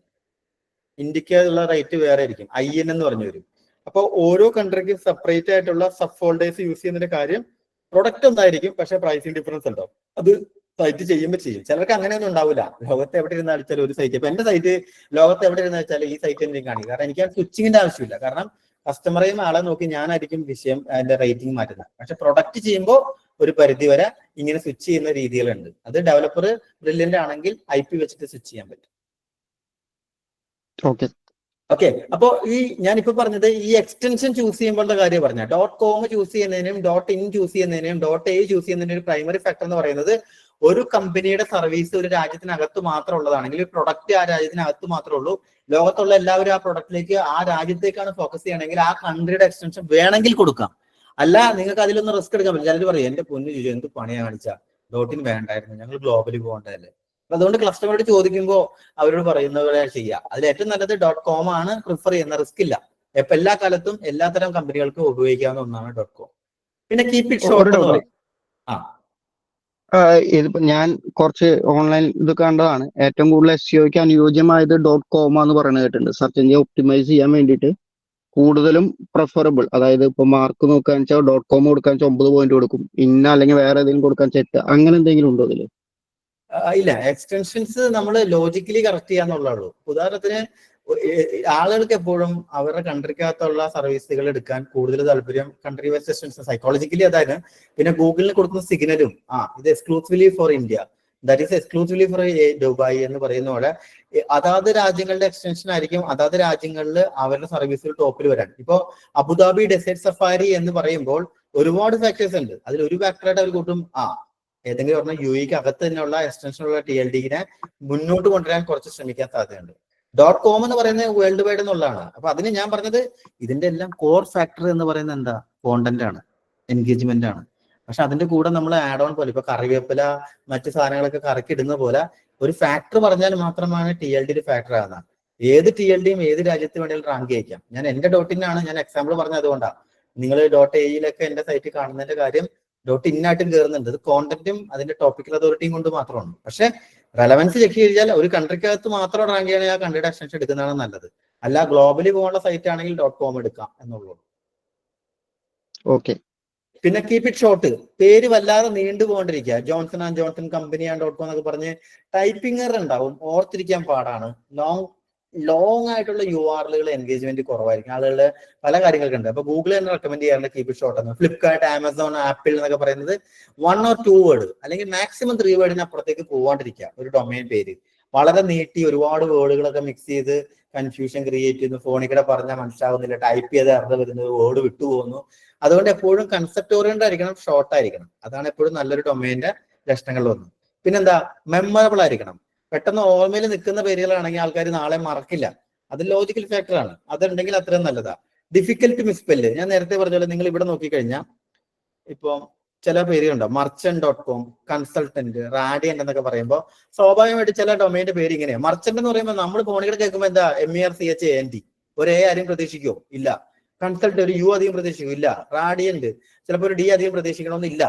ഇന്ത്യക്ക് ഉള്ള റേറ്റ് വേറെ ആയിരിക്കും, IN എന്ന് പറഞ്ഞു വരും. അപ്പൊ ഓരോ കൺട്രിക്കും സെപ്പറേറ്റ് ആയിട്ടുള്ള സബ് ഫോൾഡേഴ്സ് യൂസ് ചെയ്യുന്നതിന്റെ കാര്യം പ്രൊഡക്റ്റ് ഒന്നായിരിക്കും, പക്ഷെ പ്രൈസിങ് ഡിഫറൻസ് ഉണ്ടാവും. അത് സൈറ്റ് ചെയ്യുമ്പോൾ ചെയ്യും. ചിലർക്ക് അങ്ങനെയൊന്നും ഉണ്ടാവില്ല. ലോകത്ത് എവിടെ ഇരുന്ന് അടിച്ചാൽ ഒരു സൈറ്റ്, ഇപ്പൊ എന്റെ സൈറ്റ് ലോകത്ത് എവിടെ ഇരുന്ന് വെച്ചാൽ ഈ സൈറ്റ് എന്തെങ്കിലും കാണിക്കും. കാരണം എനിക്ക് സ്വിച്ചിങ്ങിന്റെ ആവശ്യമില്ല. കാരണം കസ്റ്റമറെയും ആളെ നോക്കി ഞാനായിരിക്കും വിഷയം അതിന്റെ റേറ്റിംഗ് മാറ്റുന്നത്. പക്ഷെ പ്രൊഡക്റ്റ് ചെയ്യുമ്പോൾ ഒരു പരിധി വരെ ഇങ്ങനെ സ്വിച്ച് ചെയ്യുന്ന രീതികളുണ്ട്. അത് ഡെവലപ്പർ ബ്രില്യന്റ് ആണെങ്കിൽ IP വെച്ചിട്ട് സ്വിച്ച് ചെയ്യാൻ പറ്റും. ഓക്കെ, അപ്പോ ഈ ഞാനിപ്പോ പറഞ്ഞത് ഈ എക്സ്റ്റൻഷൻ ചൂസ് ചെയ്യുമ്പോഴത്തെ കാര്യം പറഞ്ഞ .com ചൂസ് ചെയ്യുന്നതിനും .in ചൂസ് ചെയ്യുന്നതിനും .a ചൂസ് ചെയ്യുന്നതിനും ഒരു പ്രൈമറി ഫാക്ടർ എന്ന് പറയുന്നത് ഒരു കമ്പനിയുടെ സർവീസ് ഒരു രാജ്യത്തിനകത്ത് മാത്രം ഉള്ളതാണെങ്കിൽ, പ്രൊഡക്റ്റ് ആ രാജ്യത്തിനകത്ത് മാത്രമേ ഉള്ളൂ, ലോകത്തുള്ള എല്ലാവരും ആ പ്രൊഡക്റ്റിലേക്ക് ആ രാജ്യത്തേക്കാണ് ഫോക്കസ് ചെയ്യണമെങ്കിൽ ആ കൺട്രിയുടെ എക്സ്റ്റൻഷൻ വേണമെങ്കിൽ കൊടുക്കാം. അല്ല, നിങ്ങൾക്ക് അതിലൊന്നും റിസ്ക് എടുക്കാൻ പറ്റില്ല. ചിലർ പറയും എന്റെ പൊന്നു ചോദിച്ചു എന്ത് പണിയാ കാണിച്ച, .in വേണ്ടായിരുന്നു, ഞങ്ങൾ ഗ്ലോബലി പോകേണ്ടതല്ലേ. അതുകൊണ്ട് കസ്റ്റമറോട് ചോദിക്കുമ്പോൾ അവരോട് പറയുന്നവരെ ചെയ്യാം. അതിൽ ഏറ്റവും നല്ലത് .com ആണ് പ്രിഫർ ചെയ്യുന്ന, റിസ്ക് ഇല്ല. ഇപ്പൊ എല്ലാ കാലത്തും എല്ലാത്തരം കമ്പനികൾക്കും ഉപയോഗിക്കാവുന്ന ഒന്നാണ് .com. പിന്നെ കീപ് ഇറ്റ് ഷോർട്ട് എന്ന് പറയും. ഇതിപ്പോ ഞാൻ കുറച്ച് ഓൺലൈൻ ഇത് കണ്ടതാണ്, ഏറ്റവും കൂടുതൽ SEOക്ക് അനുയോജ്യമായത് .com എന്ന് പറയുന്നത് കേട്ടിട്ടുണ്ട്. സെർച്ച് എഞ്ചിൻ ഒപ്റ്റിമൈസ് ചെയ്യാൻ വേണ്ടിയിട്ട് കൂടുതലും പ്രിഫറബിൾ, അതായത് ഇപ്പൊ മാർക്ക് നോക്കാൻ വെച്ചാൽ .com കൊടുക്കാൻ വെച്ചാൽ 9 പോയിന്റ് കൊടുക്കും, അല്ലെങ്കിൽ വേറെ ഏതെങ്കിലും കൊടുക്കാൻ ചെറ്റ്, അങ്ങനെ എന്തെങ്കിലും ഉണ്ടോ ഇതില്? ഇല്ല, എക്സ്റ്റൻഷൻസ് നമ്മൾ ലോജിക്കലി കറക്റ്റ് ചെയ്യാന്നുള്ളൂ. ഉദാഹരണത്തിന് ആളുകൾക്ക് എപ്പോഴും അവരുടെ കൺട്രിക്കകത്തുള്ള സർവീസുകൾ എടുക്കാൻ കൂടുതൽ താല്പര്യം കൺട്രി വൈസ് എക്സ്റ്റൻഷൻ സൈക്കോളജിക്കലി അതായത്. പിന്നെ ഗൂഗിളിന് കൊടുക്കുന്ന സിഗ്നലും ഇത് exclusively for India, that is exclusively for Dubai എന്ന് പറയുന്ന പോലെ അതാത് രാജ്യങ്ങളുടെ എക്സ്റ്റൻഷൻ ആയിരിക്കും അതാത് രാജ്യങ്ങളിൽ അവരുടെ സർവീസുകൾ ടോപ്പിൽ വരാൻ. ഇപ്പോ അബുദാബി ഡെസേർട്ട് സഫാരി എന്ന് പറയുമ്പോൾ ഒരുപാട് ഫാക്ടേഴ്സ് ഉണ്ട്. അതിൽ ഒരു ഫാക്ടറായിട്ട് അവർ കൂട്ടും ഏതെങ്കിലും പറഞ്ഞാൽ UAEക്ക് അകത്ത് തന്നെയുള്ള എക്സ്റ്റൻഷനുള്ള TLDനെ മുന്നോട്ട് കൊണ്ടുവരാൻ കുറച്ച് ശ്രമിക്കാൻ സാധ്യതയുണ്ട്. .com എന്ന് പറയുന്നത് വേൾഡ് വൈഡ് എന്നുള്ളതാണ്. അപ്പൊ അതിന് ഞാൻ പറഞ്ഞത് ഇതിന്റെ എല്ലാം കോർ ഫാക്ടർ എന്ന് പറയുന്നത് എന്താ, കോണ്ടന്റ് ആണ്, എൻഗേജ്മെന്റ് ആണ്. പക്ഷെ അതിന്റെ കൂടെ നമ്മൾ ആഡ് ഓൺ പോലെ ഇപ്പൊ കറിവേപ്പില മറ്റു സാധനങ്ങളൊക്കെ കറക്കിടുന്ന പോലെ ഒരു ഫാക്ടർ പറഞ്ഞാൽ മാത്രമാണ് TLD ഒരു ഫാക്ടർ ആകുന്നത്. ഏത് TLDയും ഏത് രാജ്യത്ത് വേണമെങ്കിലും റാങ്ക് ചെയ്യിക്കാം. ഞാൻ എന്റെ .in ആണ് ഞാൻ എക്സാമ്പിൾ പറഞ്ഞത് അതുകൊണ്ടാണ്. നിങ്ങൾ .aയിലൊക്കെ എന്റെ സൈറ്റിൽ കാണുന്നതിന്റെ കാര്യം .in ആയിട്ടും കയറുന്നുണ്ട്. ഇത് കോണ്ടന്റും അതിന്റെ ടോപ്പിക്കൽ അതോറിറ്റിയും കൊണ്ട് മാത്രമാണ്. പക്ഷെ റെലവൻസ് ചെക്ക് ചെയ്താൽ ഒരു കൺട്രിക്കകത്ത് മാത്രം റാങ്ക് ചെയ്യണമെങ്കിൽ ആ കൺട്രിയുടെ എക്സ്റ്റൻഷൻ എടുക്കുന്നതാണ് നല്ലത്. അല്ല ഗ്ലോബലി പോകാനുള്ള സൈറ്റ് ആണെങ്കിൽ .com എടുക്കാം എന്നുള്ളൂ. ഓക്കെ, പിന്നെ കീപ് ഇറ്റ് ഷോർട്ട്, പേര് വല്ലാതെ നീണ്ടു പോകൊണ്ടിരിക്കുക. Johnson and Johnson company and .com എന്നൊക്കെ പറഞ്ഞ് ടൈപ്പിംഗ് എറർ ഉണ്ടാവും, ഓർത്തിരിക്കാൻ പാടാണ്. ലോങ് ആയിട്ടുള്ള URLകൾ എൻഗേജ്മെന്റ് കുറവായിരിക്കും. ആളുകളുടെ പല കാര്യങ്ങൾക്കുണ്ട്. അപ്പൊ ഗൂഗിൾ തന്നെ റെക്കമെൻഡ് ചെയ്യാറുണ്ട് കീപ് ഇറ്റ് ഷോർട്ട് എന്ന്. ഫ്ലിപ്കാർട്ട്, ആമസോൺ, ആപ്പിൾ എന്നൊക്കെ പറയുന്നത് 1 or 2 വേർഡ് അല്ലെങ്കിൽ മാക്സിമം 3 വേർഡിന് അപ്പുറത്തേക്ക് പോവാണ്ടിരിക്കുക. ഒരു ഡൊമൈൻ പേര് വളരെ നീട്ടി ഒരുപാട് വേർഡുകളൊക്കെ മിക്സ് ചെയ്ത് കൺഫ്യൂഷൻ ക്രിയേറ്റ് ചെയ്യുന്നു. ഫോണിൽ കൂടെ പറഞ്ഞാൽ മനസ്സിലാവുന്നില്ല, ടൈപ്പ് ചെയ്ത് അർത്ഥം വരുന്നത്, വേർഡ് വിട്ടുപോകുന്നു. അതുകൊണ്ട് എപ്പോഴും കൺസെപ്റ്റ് ഓറിയന്റഡ് ആയിരിക്കണം, ഷോർട്ട് ആയിരിക്കണം. അതാണ് എപ്പോഴും നല്ലൊരു ഡൊമൈന്റെ ലക്ഷണങ്ങളിലൊന്നും. പിന്നെന്താ, മെമ്മറബിൾ ആയിരിക്കണം. പെട്ടെന്ന് ഓർമ്മയിൽ നിൽക്കുന്ന പേരുകളാണെങ്കിൽ ആൾക്കാർ നാളെ മറക്കില്ല. അത് ലോജിക്കൽ ഫാക്ടർ ആണ്. അതുണ്ടെങ്കിൽ അത്രയും നല്ലതാ. ഡിഫിക്കൽട്ട് മിസ്പെല്ല്, ഞാൻ നേരത്തെ പറഞ്ഞ പോലെ നിങ്ങൾ ഇവിടെ നോക്കിക്കഴിഞ്ഞാൽ ഇപ്പം ചില പേരുകളുണ്ടാവും, merchant.com, കൺസൾട്ടന്റ്, റാഡിയന്റ് എന്നൊക്കെ പറയുമ്പോൾ സ്വാഭാവികമായിട്ട് ചില ഡൊമൈന്റെ പേര് ഇങ്ങനെയാണ്. മർച്ചന്റ് എന്ന് പറയുമ്പോൾ നമ്മൾ ഫോണിൽ കേൾക്കുമ്പോൾ എന്താ MERCHANT, ഒരു A ആരെയും പ്രതീക്ഷിക്കുമോ? ഇല്ല. കൺസൾട്ട് ഒരു U അധികം പ്രതീക്ഷിക്കും? ഇല്ല. റാഡിയന്റ് ചിലപ്പോൾ ഒരു D അധികം പ്രതീക്ഷിക്കണമെന്നില്ല.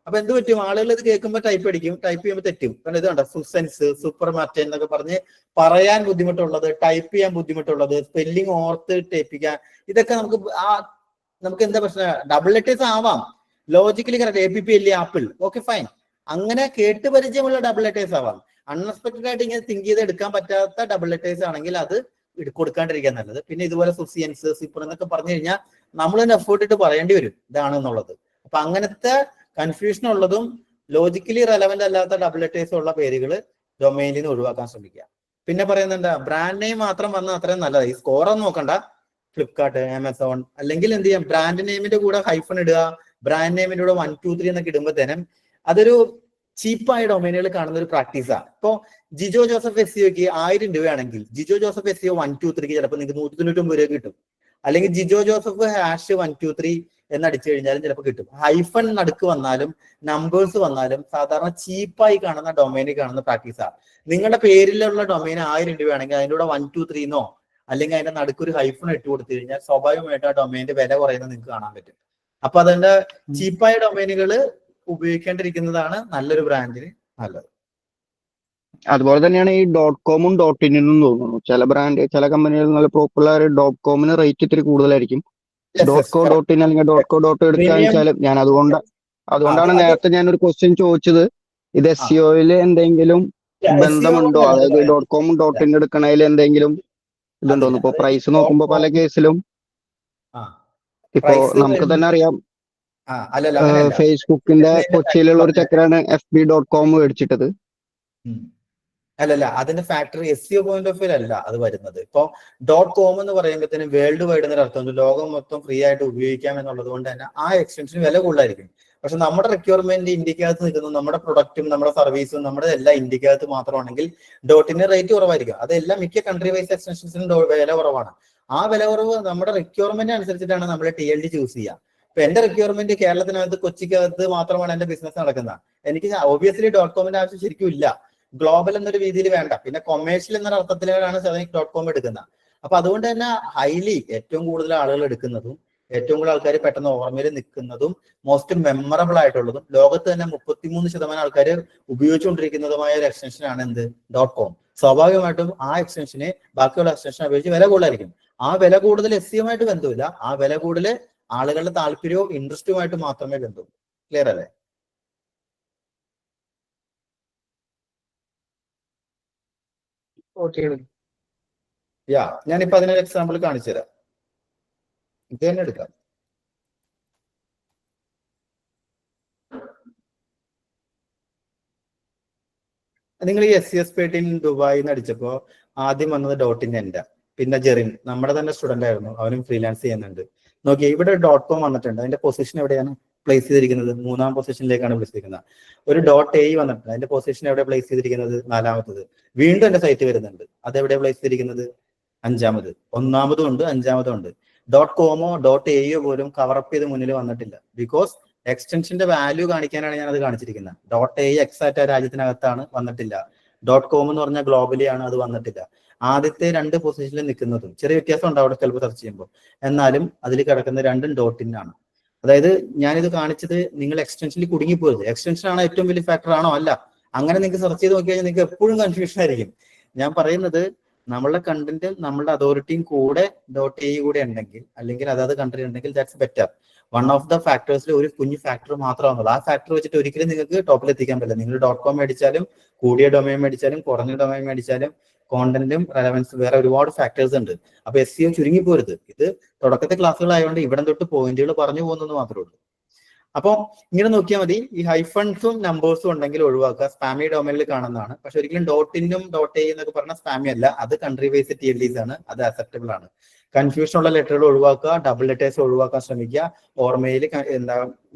അപ്പൊ എന്ത് പറ്റും, ആളുകൾ ഇത് കേൾക്കുമ്പോൾ ടൈപ്പ് അടിക്കും, ടൈപ്പ് ചെയ്യുമ്പോൾ തെറ്റും. കാരണം ഇത് കണ്ടോ, സുസെൻസ്, സൂപ്പർ മാർക്കറ്റ് എന്നൊക്കെ പറഞ്ഞ് പറയാൻ ബുദ്ധിമുട്ടുള്ളത്, ടൈപ്പ് ചെയ്യാൻ ബുദ്ധിമുട്ടുള്ളത്, സ്പെല്ലിംഗ് ഓർത്ത് ടൈപ്പിക്കാൻ, ഇതൊക്കെ നമുക്ക് എന്താ പ്രശ്നം, ഡബിൾ ലെറ്റേഴ്സ് ആവാം, logically correct. APP apple, okay fine, അങ്ങനെ കേട്ട് പരിചയമുള്ള ഡബിൾ ലെറ്റേഴ്സ് ആവാം. അൺഎക്സ്പെക്ടഡ് ആയിട്ട് ഇങ്ങനെ തിങ്ക് ചെയ്ത് എടുക്കാൻ പറ്റാത്ത ഡബിൾ ലെറ്റേഴ്സ് ആണെങ്കിൽ അത് കൊടുക്കാണ്ടിരിക്കാൻ നല്ലത്. പിന്നെ ഇതുപോലെ സുസിയൻസ്, സിപ്പർ എന്നൊക്കെ പറഞ്ഞു കഴിഞ്ഞാൽ നമ്മൾ തന്നെ എഫേർട്ട് ഇട്ട് പറയേണ്ടി വരും ഇതാണെന്നുള്ളത്. അപ്പൊ അങ്ങനത്തെ കൺഫ്യൂഷൻ ഉള്ളതും ലോജിക്കലി റെലവന്റ് അല്ലാത്ത ഡബിൾ ലെറ്റേഴ്സ് ഉള്ള പേരുകൾ ഡൊമൈനിൽ നിന്ന് ഒഴിവാക്കാൻ ശ്രമിക്കുക. പിന്നെ പറയുന്നുണ്ട് ബ്രാൻഡ് നെയിം മാത്രം വന്നാൽ അത്രയും നല്ലതാണ്. ഈ സ്കോറൊന്നും നോക്കണ്ട. ഫ്ലിപ്കാർട്ട്, ആമസോൺ, അല്ലെങ്കിൽ എന്ത് ചെയ്യാം, ബ്രാൻഡ് നെയിമിന്റെ കൂടെ ഹൈഫൺ ഇടുക. ബ്രാൻഡ് നെയിമിന്റെ കൂടെ 1, 2, 3 എന്നൊക്കെ ഇടുമ്പോഴത്തേനും അതൊരു ചീപ്പായ ഡൊമൈനുകൾ കാണുന്ന ഒരു പ്രാക്ടീസാണ്. ഇപ്പൊ ജിജോ ജോസഫ് SEOക്ക് 1000 രൂപയാണെങ്കിൽ ജിജോ ജോസഫ് SEO 1, 2, 3 ചിലപ്പോൾ നിങ്ങൾക്ക് 199 രൂപ കിട്ടും. അല്ലെങ്കിൽ ജിജോ ജോസഫ് #123 എന്നടിച്ചു കഴിഞ്ഞാലും ചിലപ്പോൾ കിട്ടും. ഹൈഫൺ നടുക്ക് വന്നാലും നമ്പേഴ്സ് വന്നാലും സാധാരണ ചീപ്പായി കാണുന്ന ഡൊമൈനിൽ കാണുന്ന പ്രാക്ടീസാണ്. നിങ്ങളുടെ പേരിലുള്ള ഡൊമൈൻ 1000 രൂപയാണെങ്കിൽ അതിൻ്റെ കൂടെ 1, 2, 3 എന്നോ അല്ലെങ്കിൽ അതിന്റെ നടുക്കൊരു ഹൈഫൺ ഇട്ട് കൊടുത്തു കഴിഞ്ഞാൽ സ്വാഭാവികമായിട്ട് ആ ഡൊമൈനിന്റെ വില കുറയുന്നത് നിങ്ങൾക്ക് കാണാൻ പറ്റും. അപ്പൊ അതിന്റെ ചീപ്പായ ഡൊമൈനുകൾ ഉപയോഗിക്കേണ്ടിരിക്കുന്നതാണ് നല്ലൊരു ബ്രാൻഡിന് നല്ലത്. അതുപോലെ തന്നെയാണ് ഈ .com .in തോന്നുന്നു. ചില കമ്പനികൾ നല്ല പോപ്പുലർ .comന് റേറ്റ് ഇത്തിരി കൂടുതലായിരിക്കും. .co.in അല്ലെങ്കിൽ .co. എടുക്കാന്ന് വെച്ചാൽ ഞാൻ അതുകൊണ്ടാണ് നേരത്തെ ഞാനൊരു ക്വസ്റ്റ്യൻ ചോദിച്ചത്, ഇത് SEOയിൽ എന്തെങ്കിലും ബന്ധമുണ്ടോ, അതായത് .com .in എടുക്കണതിൽ എന്തെങ്കിലും ഇതുണ്ടോന്ന്. ഇപ്പൊ പ്രൈസ് നോക്കുമ്പോ പല കേസിലും ഇപ്പൊ നമുക്ക് തന്നെ അറിയാം, ഫേസ്ബുക്കിന്റെ കൊച്ചിയിലുള്ള ഒരു ചക്കരാണ് FB.com മേടിച്ചിട്ടത്. അല്ലല്ല, അതിന്റെ factory SEO point of view അല്ല അത് വരുന്നത്. ഇപ്പൊ .com എന്ന് പറയുമ്പോഴത്തേനും വേൾഡ് വൈഡ് എന്നൊരു അർത്ഥം, ലോകം മൊത്തം ഫ്രീ ആയിട്ട് ഉപയോഗിക്കാം എന്നുള്ളത് കൊണ്ട് തന്നെ ആ എക്സ്റ്റൻഷന് വില കൂടുതലായിരിക്കും. പക്ഷെ നമ്മുടെ റിക്വയർമെന്റ് ഇന്ത്യക്കകത്ത് നിൽക്കുന്നു, നമ്മുടെ പ്രൊഡക്റ്റും നമ്മുടെ സർവീസും നമ്മുടെ എല്ലാം ഇന്ത്യക്കകത്ത് മാത്രമാണെങ്കിൽ ഡോട്ടിന് റേറ്റ് കുറവായിരിക്കും. അതെല്ലാം മിക്ക കൺട്രി വൈസ് എക്സ്റ്റൻഷൻസിനും വില കുറവാണ്. ആ വില കുറവ് നമ്മുടെ റിക്വയർമെന്റ് അനുസരിച്ചിട്ടാണ് നമ്മൾ TLD ചൂസ് ചെയ്യുക. ഇപ്പൊ എന്റെ റിക്വയർമെന്റ് കേരളത്തിനകത്ത് കൊച്ചിക്കകത്ത് മാത്രമാണ് എന്റെ ബിസിനസ് നടക്കുന്നത്. എനിക്ക് ഒബിയസ്ലി .comന്റെ ആവശ്യം ശരിക്കും ഇല്ല, ഗ്ലോബൽ എന്നൊരു രീതിയിൽ വേണ്ട, പിന്നെ കൊമേഴ്ഷ്യൽ എന്നൊരു അർത്ഥത്തിലാണ് .com എടുക്കുന്നത്. അപ്പൊ അതുകൊണ്ട് തന്നെ ഹൈലി ഏറ്റവും കൂടുതൽ ആളുകൾ എടുക്കുന്നതും ഏറ്റവും കൂടുതൽ ആൾക്കാർ പെട്ടെന്ന് ഓർമ്മയിൽ നിൽക്കുന്നതും മോസ്റ്റ് മെമ്മറബിൾ ആയിട്ടുള്ളതും ലോകത്ത് തന്നെ 33% ആൾക്കാർ ഉപയോഗിച്ചുകൊണ്ടിരിക്കുന്നതുമായ ഒരു എക്സ്റ്റൻഷനാണ് എന്ത് .com. സ്വാഭാവികമായിട്ടും ആ എക്സ്റ്റൻഷന് ബാക്കിയുള്ള എക്സ്റ്റൻഷൻ അപേക്ഷിച്ച് വില കൂടുതലായിരിക്കും. ആ വില കൂടുതൽ SEOയുമായിട്ട് ബന്ധമില്ല, ആ വില കൂടുതൽ ആളുകളുടെ താല്പര്യവും ഇൻട്രസ്റ്റുമായിട്ട് മാത്രമേ ബന്ധവും. ക്ലിയർ അല്ലേ? ഞാനിപ്പോ അതിനൊരു എക്സാമ്പിൾ കാണിച്ചു തരാം. ഇത് തന്നെ എടുക്കാം. നിങ്ങൾ ഈ SESPT ദുബായിൽ നിന്ന് അടിച്ചപ്പോ ആദ്യം വന്നത് .in, പിന്നെ ജെറിൻ, നമ്മുടെ തന്നെ സ്റ്റുഡന്റ് ആയിരുന്നു, അവനും ഫ്രീലാൻസ് ചെയ്യുന്നുണ്ട്. നോക്കിയേ, ഇവിടെ .com വന്നിട്ടുണ്ട്, അതിന്റെ പൊസിഷൻ എവിടെയാണ് പ്ലേസ് ചെയ്തിരിക്കുന്നത്? 3-ാം പൊസിഷനിലേക്കാണ് പ്ലേസ് ചെയ്തിരിക്കുന്നത്. ഒരു .a വന്നിട്ടുണ്ട്, അതിന്റെ പൊസിഷൻ എവിടെ പ്ലേസ് ചെയ്തിരിക്കുന്നത്? 4-ാമത്തത്. വീണ്ടും എന്റെ സൈറ്റ് വരുന്നുണ്ട്, അതെവിടെ പ്ലേസ് ചെയ്തിരിക്കുന്നത്? 5-ാമത്. 1-ാമതും ഉണ്ട്, 5-ാമതും ഉണ്ട്. .comോ .aയോ പോലും കവറപ്പ് ചെയ്ത് മുന്നിൽ വന്നിട്ടില്ല. ബിക്കോസ് എക്സ്റ്റൻഷന്റെ വാല്യൂ കാണിക്കാനാണ് ഞാൻ അത് കാണിച്ചിരിക്കുന്നത്. .a എക്സാക്ട് ആ രാജ്യത്തിനകത്താണ്, വന്നിട്ടില്ല. .com എന്ന് പറഞ്ഞാൽ ഗ്ലോബലി ആണ്, അത് വന്നിട്ടില്ല. ആദ്യത്തെ 2 പൊസിഷനിൽ നിൽക്കുന്നതും ചെറിയ വ്യത്യാസം ഉണ്ട് അവിടെ ചിലപ്പോൾ സെർച്ച് ചെയ്യുമ്പോൾ, എന്നാലും അതിൽ കിടക്കുന്ന രണ്ടും .in ആണ്. അതായത് ഞാനിത് കാണിച്ചത് നിങ്ങൾ എക്സ്റ്റൻഷനിൽ കുടുങ്ങിപ്പോയത്. എക്സ്റ്റൻഷൻ ആണ് ഏറ്റവും വലിയ ഫാക്ടർ ആണോ? അല്ല. അങ്ങനെ നിങ്ങൾക്ക് സെർച്ച് ചെയ്ത് നോക്കി കഴിഞ്ഞാൽ നിങ്ങൾക്ക് എപ്പോഴും കൺഫ്യൂഷൻ ആയിരിക്കും. ഞാൻ പറയുന്നത് നമ്മളുടെ കണ്ടന്റ് നമ്മളുടെ അതോറിറ്റിയും കൂടെ .a കൂടെ ഉണ്ടെങ്കിൽ, അല്ലെങ്കിൽ അതാത് കൺട്രി ഉണ്ടെങ്കിൽ that's better. One of the ഫാക്ടേഴ്സിൽ ഒരു കുഞ്ഞു ഫാക്ടർ മാത്രമാണുള്ളൂ. ആ ഫാക്ടർ വെച്ചിട്ട് ഒരിക്കലും നിങ്ങൾക്ക് ടോപ്പിൽ എത്തിക്കാൻ പറ്റില്ല. നിങ്ങൾ .com മേടിച്ചാലും, കൂടിയ ഡൊമൈൻ മേടിച്ചാലും, കുറഞ്ഞ ഡൊമൈൻ മേടിച്ചാലും, കോണ്ടന്റും റെലവൻസും വേറെ ഒരുപാട് ഫാക്ടേഴ്സ് ഉണ്ട്. അപ്പൊ SEO ചുരുങ്ങി പോരുത്. ഇത് തുടക്കത്തെ ക്ലാസ്സുകളായതുകൊണ്ട് ഇവിടെ തൊട്ട് പോയിന്റുകൾ പറഞ്ഞു പോകുന്നത് മാത്രമേ ഉള്ളൂ. അപ്പൊ ഇങ്ങനെ നോക്കിയാൽ മതി. ഈ ഹൈഫൺസും നമ്പേഴ്സും ഉണ്ടെങ്കിൽ ഒഴിവാക്കുക. സ്പാമി ഡൊമൈനിൽ കാണുന്നതാണ്. പക്ഷെ ഒരിക്കലും .in-ഉം .a എന്നൊക്കെ പറഞ്ഞാൽ സ്പാമി അല്ല, അത് കൺട്രി വൈസ് TLDs ആണ്, അത് അക്സെപ്റ്റബിൾ ആണ്. കൺഫ്യൂഷൻ ഉള്ള ലെറ്ററുകൾ ഒഴിവാക്കുക, ഡബിൾ ലെറ്റേഴ്സ് ഒഴിവാക്കാൻ ശ്രമിക്കുക, ഓർമ്മയിൽ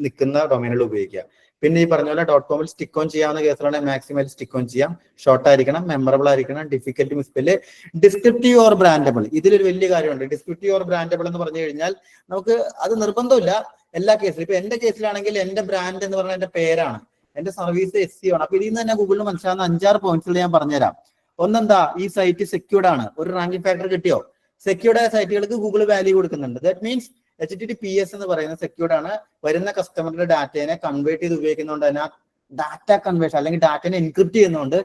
നിൽക്കുന്ന ഡൊമൈനുകൾ ഉപയോഗിക്കുക. പിന്നെ ഈ പറഞ്ഞ പോലെ .comൽ സ്റ്റിക്ക് ഓൺ ചെയ്യാവുന്ന കേസുകളാണെങ്കിൽ മാക്സിമം സ്റ്റിക്ക് ഓൺ ചെയ്യാം. ഷോർട്ട് ആയിരിക്കണം, മെമ്മറബിൾ ആയിരിക്കണം, ഡിഫിക്കൽട്ട് മിസ്പെല്, ഡിസ്ക്രിപ്റ്റീവ് ഓർ ബ്രാൻഡബിൾ. ഇതിലൊരു വലിയ കാര്യമുണ്ട്. ഡിസ്ക്രിപ്റ്റീവ് ഓർ ബ്രാൻഡബിൾ എന്ന് പറഞ്ഞു കഴിഞ്ഞാൽ നമുക്ക് അത് നിർബന്ധമില്ല എല്ലാ കേസിലും. ഇപ്പൊ എന്റെ കേസിലാണെങ്കിൽ എന്റെ ബ്രാൻഡ് എന്ന് പറഞ്ഞാൽ എന്റെ പേരാണ്, എന്റെ സർവീസ് SEO ആണ്. അപ്പൊ ഇതിൽ നിന്ന് തന്നെ ഗൂഗിളിൽ മനസ്സിലാവുന്ന 5-6 പോയിന്റ്സുകൾ ഞാൻ പറഞ്ഞുതരാം. ഒന്നെന്താ, ഈ സൈറ്റ് സെക്യൂർഡ് ആണ്. ഒരു റാങ്കിങ് ഫാക്ടർ കിട്ടിയോ? സെക്യൂർഡ് ആയ സൈറ്റുകൾക്ക് ഗൂഗിൾ വാല്യൂ കൊടുക്കുന്നുണ്ട്. ദാറ്റ് മീൻസ് HTTPS എന്ന് പറയുന്നത് സെക്യൂർഡ് ആണ്. വരുന്ന കസ്റ്റമറുടെ ഡാറ്റയെ കൺവേർട്ട് ചെയ്ത് ഉപയോഗിക്കുന്നതുകൊണ്ട് തന്നെ ഡാറ്റ കൺവേർഷൻ അല്ലെങ്കിൽ ഡാറ്റനെ എൻക്രിപ്റ്റ് ചെയ്യുന്നതുകൊണ്ട്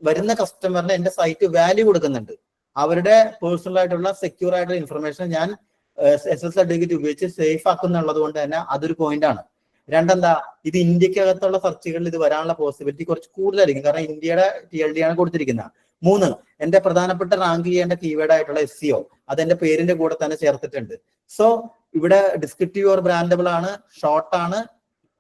വരുന്ന കസ്റ്റമറിന് എന്റെ സൈറ്റ് വാല്യൂ കൊടുക്കുന്നുണ്ട്. അവരുടെ പേഴ്സണൽ ആയിട്ടുള്ള സെക്യൂർ ആയിട്ടുള്ള ഇൻഫർമേഷൻ ഞാൻ SSL സർട്ടിഫിക്കറ്റ് ഉപയോഗിച്ച് സേഫ് ആക്കുന്നുള്ളത് കൊണ്ട് തന്നെ അതൊരു പോയിന്റ് ആണ്. രണ്ടെന്താ, ഇത് ഇന്ത്യക്കകത്തുള്ള സെർച്ചുകളിൽ ഇത് വരാനുള്ള പോസിബിലിറ്റി കുറച്ച് കൂടുതലായിരിക്കും, കാരണം ഇന്ത്യയുടെ TLD ആണ് കൊടുത്തിരിക്കുന്നത്. 3, എന്റെ പ്രധാനപ്പെട്ട റാങ്ക് ചെയ്യേണ്ട കീവേഡ് ആയിട്ടുള്ള SEO അതെന്റെ പേരിന്റെ കൂടെ തന്നെ ചേർത്തിട്ടുണ്ട്. സോ ഇവിടെ ഡിസ്ക്രിപ്റ്റീവ് ഓർ ബ്രാൻഡബിൾ ആണ്, ഷോർട്ട് ആണ്,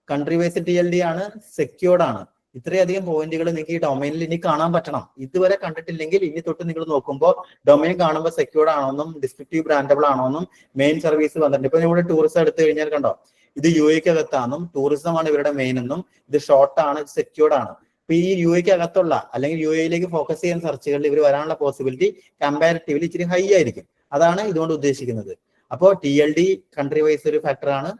കൺട്രി വൈസ് TLD ആണ്, സെക്യൂർഡ് ആണ്. ഇത്രയധികം പോയിന്റുകൾ നിങ്ങൾക്ക് ഈ ഡൊമൈനിൽ ഇനി കാണാൻ പറ്റണം. ഇതുവരെ കണ്ടിട്ടില്ലെങ്കിൽ ഇനി തൊട്ട് നിങ്ങൾ നോക്കുമ്പോൾ ഡൊമൈൻ കാണുമ്പോൾ സെക്യൂർഡ് ആണോന്നും ഡിസ്ക്രിപ്റ്റീവ് ബ്രാൻഡബിൾ ആണോന്നും മെയിൻ സർവീസ് വന്നിട്ടുണ്ട്. ഇപ്പൊ ഇവിടെ ടൂറിസം എടുത്തു കഴിഞ്ഞാൽ കണ്ടോ, ഇത് UAE അകത്താണെന്നും ടൂറിസം ആണ് ഇവരുടെ മെയിൻ എന്നും, ഇത് ഷോർട്ട് ആണ്, ഇത് സെക്യൂർഡ് ആണ്. ഇപ്പൊ ഈ UAE അകത്തുള്ള അല്ലെങ്കിൽ UAE ഫോക്കസ് ചെയ്യുന്ന സെർച്ചുകളിൽ ഇവർ വരാനുള്ള പോസിബിലിറ്റി കമ്പാരിറ്റീവ്ലി ഇച്ചിരി ഹൈ ആയിരിക്കും. അതാണ് ഇതുകൊണ്ട് ഉദ്ദേശിക്കുന്നത്. അപ്പോൾ TLD കൺട്രി വൈസ് ഒരു ഫാക്ടറാണ്,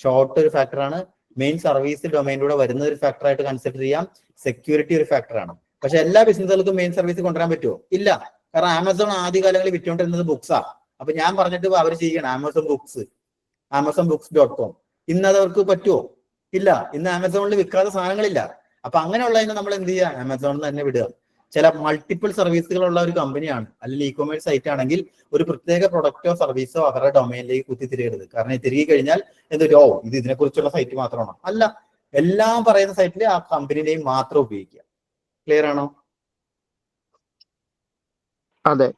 ഷോർട്ട് ഒരു ഫാക്ടറാണ്, മെയിൻ സർവീസ് ഡൊമൈനിലൂടെ വരുന്ന ഒരു ഫാക്ടർ ആയിട്ട് കൺസിഡർ ചെയ്യാം, സെക്യൂരിറ്റി ഒരു ഫാക്ടറാണ്. പക്ഷെ എല്ലാ ബിസിനസ്സുകൾക്കും മെയിൻ സർവീസ് കൊണ്ടുവരാൻ പറ്റുമോ? ഇല്ല. കാരണം ആമസോൺ ആദ്യകാലങ്ങളിൽ വിറ്റുകൊണ്ടിരുന്നത് ബുക്സാ. അപ്പൊ ഞാൻ പറഞ്ഞിട്ട് അവർ ചെയ്യണം amazonbooks.com. ഇന്ന് അത് അവർക്ക് പറ്റുമോ? ഇല്ല. ഇന്ന് ആമസോണിൽ വിൽക്കാത്ത സാധനങ്ങളില്ല. അപ്പൊ അങ്ങനെയുള്ളതിനെ നമ്മൾ എന്ത് ചെയ്യുക? ആമസോണിൽ തന്നെ വിടുക. ചില മൾട്ടിപ്പിൾ സർവീസുകളുള്ള ഒരു കമ്പനിയാണ്, അല്ലെങ്കിൽ ഇ കൊമേഴ്സ് സൈറ്റ് ആണെങ്കിൽ ഒരു പ്രത്യേക പ്രൊഡക്റ്റോ സർവീസോ അവരുടെ ഡൊമൈനിലേക്ക് കുത്തിത്തിരിയരുത്. കാരണം തിരികെ കഴിഞ്ഞാൽ എന്തൊരു ഇത് ഇതിനെക്കുറിച്ചുള്ള സൈറ്റ് മാത്രമാണോ? അല്ല, എല്ലാം പറയുന്ന സൈറ്റിൽ ആ കമ്പനിയുടെയും മാത്രം ഉപയോഗിക്കുക. ക്ലിയർ ആണോ? അതെ.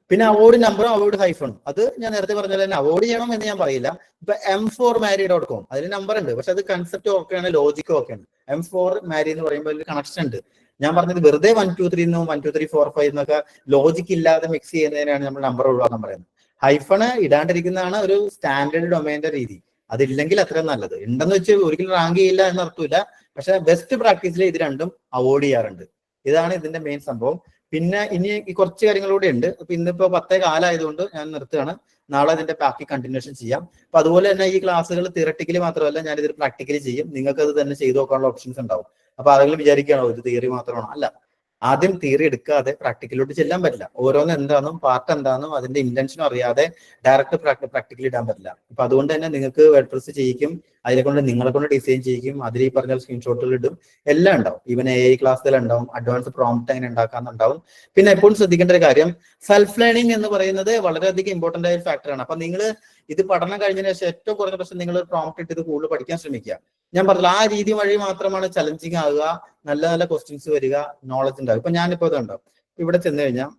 പിന്നെ അവോർഡ് നമ്പറും അവോർഡ് ഹൈഫണും അത് ഞാൻ നേരത്തെ പറഞ്ഞ തന്നെ അവോർഡ് ചെയ്യണം എന്ന് ഞാൻ പറയില്ല. ഇപ്പൊ m4mary.com അതിന് നമ്പർ ഉണ്ട്, പക്ഷെ അത് കൺസെപ്റ്റ് ഓക്കെയാണ്, ലോജിക്ക് ഓക്കെയാണ്. m4mary എന്ന് പറയുമ്പോൾ ഒരു കണക്ഷൻ ഉണ്ട്. ഞാൻ പറഞ്ഞത് വെറുതെ 1 2 3 1 2 3 4 5 എന്നൊക്കെ ലോജിക്ക് ഇല്ലാതെ മിക്സ് ചെയ്യുന്നതിനാണ് നമ്മൾ നമ്പർ ഒഴിവാക്കാൻ പറയുന്നത്. ഹൈഫണ് ഇടാണ്ടിരിക്കുന്നതാണ് ഒരു സ്റ്റാൻഡേർഡ് ഡൊമൈൻ്റെ രീതി. അതില്ലെങ്കിൽ അത്രയും നല്ലത്. ഉണ്ടെന്ന് വെച്ച് ഒരിക്കലും റാങ്ക് ചെയ്യില്ല എന്നർത്ഥമില്ല, പക്ഷെ ബെസ്റ്റ് പ്രാക്ടീസിൽ ഇത് രണ്ടും അവോയ്ഡ് ചെയ്യാറുണ്ട്. ഇതാണ് ഇതിന്റെ മെയിൻ സംഭവം. പിന്നെ ഇനി കുറച്ച് കാര്യങ്ങളൂടെ ഉണ്ട്. അപ്പൊ ഇന്നിപ്പോ 10:15 ആയതുകൊണ്ട് ഞാൻ നിർത്തുകയാണ്. നാളെ ഇതിന്റെ ബാക്കി കണ്ടിന്യൂഷൻ ചെയ്യാം. അപ്പൊ അതുപോലെ തന്നെ ഈ ക്ലാസ്സുകൾ തിയറട്ടിക്കലി മാത്രമല്ല, ഞാൻ ഇതിൽ പ്രാക്ടിക്കലി ചെയ്യും. നിങ്ങൾക്ക് അത് തന്നെ ചെയ്തു നോക്കാനുള്ള ഓപ്ഷൻസ് ഉണ്ടാവും. അപ്പൊ ആരെങ്കിലും വിചാരിക്കുകയാണോ ഇത് തിയറി മാത്രമാണോ? അല്ല, ആദ്യം തിയറി എടുക്കാതെ പ്രാക്ടിക്കലോട്ട് ചെല്ലാൻ പറ്റില്ല. ഓരോന്ന് എന്താണെന്നും പാർട്ട് എന്താണെന്നും അതിന്റെ ഇന്റൻഷനും അറിയാതെ ഡയറക്റ്റ് പ്രാക്ടിക്കലി ഇടാൻ പറ്റില്ല. അപ്പൊ അതുകൊണ്ട് തന്നെ നിങ്ങൾക്ക് വേർഡ്പ്രസ് ചെയ്യിക്കും, അതിനെ കൊണ്ട് നിങ്ങളെ കൊണ്ട് ഡിസൈൻ ചെയ്യിക്കും, അതിൽ ഈ പറഞ്ഞ സ്ക്രീൻഷോട്ടുകൾ ഇടും, എല്ലാം ഉണ്ടാവും. ഈവൻ AI ക്ലാസ്സുകൾ ഉണ്ടാവും, അഡ്വാൻസ് പ്രോംപ്റ്റ് എങ്ങനെ ഉണ്ടാക്കാന്നുണ്ടാവും. പിന്നെ എപ്പോഴും ശ്രദ്ധിക്കേണ്ട ഒരു കാര്യം, സെൽഫ് ലേണിംഗ് എന്ന് പറയുന്നത് വളരെയധികം ഇമ്പോർട്ടന്റ് ആയ ഒരു ഫാക്ടറാണ്. അപ്പൊ നിങ്ങൾ ഇത് പഠനം കഴിഞ്ഞതിന് ശേഷം ഏറ്റവും കുറഞ്ഞ പ്രശ്നം നിങ്ങൾ പ്രോംപ്റ്റ് ഇട്ട് ഇത് കൂടുതൽ പഠിക്കാൻ ശ്രമിക്കുക. ഞാൻ പറഞ്ഞില്ല, ആ രീതി വഴി മാത്രമാണ് ചലഞ്ചിങ് ആകുക, നല്ല നല്ല ക്വസ്റ്റ്യൻസ് വരിക, നോളജ് ഉണ്ടാകും. ഇപ്പൊ ഞാനിപ്പോ ഇതുണ്ടോ ഇവിടെ ചെന്ന് കഴിഞ്ഞാൽ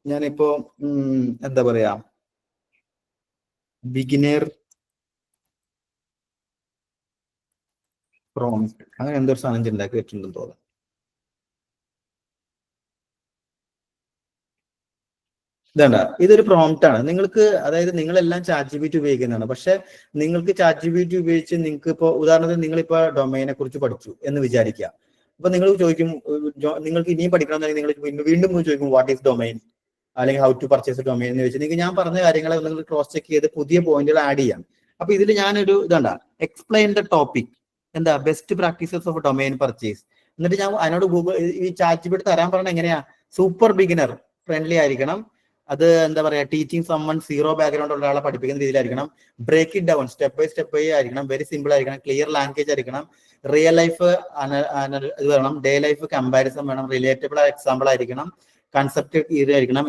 ഞാനിപ്പോ എന്താ പറയാ ബിഗിനർ പ്രോംപ്റ്റ് അങ്ങനെ എന്തൊരു സാധനം ഉണ്ടാക്കി വെച്ചിട്ടുണ്ടെന്ന് തോന്നുന്നു. ഇതണ്ട, ഇതൊരു പ്രോംപ്റ്റ് ആണ്. നിങ്ങൾക്ക് അതായത് നിങ്ങളെല്ലാം ChatGPT ഉപയോഗിക്കുന്നതാണ്. പക്ഷെ നിങ്ങൾക്ക് ChatGPT ഉപയോഗിച്ച് നിങ്ങൾക്ക് ഇപ്പോൾ ഉദാഹരണത്തിന് നിങ്ങളിപ്പോ ഡൊമൈനെ കുറിച്ച് പഠിച്ചു എന്ന് വിചാരിക്കുക. അപ്പൊ നിങ്ങൾ ചോദിക്കും, നിങ്ങൾക്ക് ഇനിയും പഠിക്കണമെന്നുണ്ടെങ്കിൽ നിങ്ങൾ വീണ്ടും ചോദിക്കും വാട്ട് ഈസ് ഡൊമൈൻ, അല്ലെങ്കിൽ ഹൗ ടു പർച്ചേസ് ഡൊമൈൻ എന്ന് വെച്ച് നിങ്ങൾക്ക് ഞാൻ പറഞ്ഞ കാര്യങ്ങളെ നിങ്ങൾ ക്രോസ് ചെക്ക് ചെയ്ത് പുതിയ പോയിന്റുകൾ ആഡ് ചെയ്യാം. അപ്പൊ ഇതിൽ ഞാനൊരു ഇതണ്ട എക്സ്പ്ലെയിൻ ദ ടോപ്പിക്, എന്താ best practices of domain purchase. എന്നിട്ട് ഞാൻ അതിനോട് ഗൂഗിൾ ഈ ChatGPT തരാൻ പറഞ്ഞ എങ്ങനെയാ, സൂപ്പർ ബിഗിനർ ഫ്രണ്ട്ലി ആയിരിക്കണം, അത് എന്താ പറയാ ടീച്ചിങ് സമ്മൺ സീറോ ബാക്ക്ഗ്രൗണ്ട് ഉള്ള ആളെ പഠിപ്പിക്കുന്ന രീതിയിലായിരിക്കണം, break it down step by step ആയിരിക്കണം, വെരി സിമ്പിൾ ആയിരിക്കണം, ക്ലിയർ ലാംഗ്വേജ് ആയിരിക്കണം, റിയൽ ലൈഫ് ഇത് വേണം, ഡേ ലൈഫ് കമ്പാരിസൺ വേണം, റിലേറ്റബിൾ എക്സാമ്പിൾ ആയിരിക്കണം, കൺസെപ്റ്റ് ഇതായിരിക്കണം,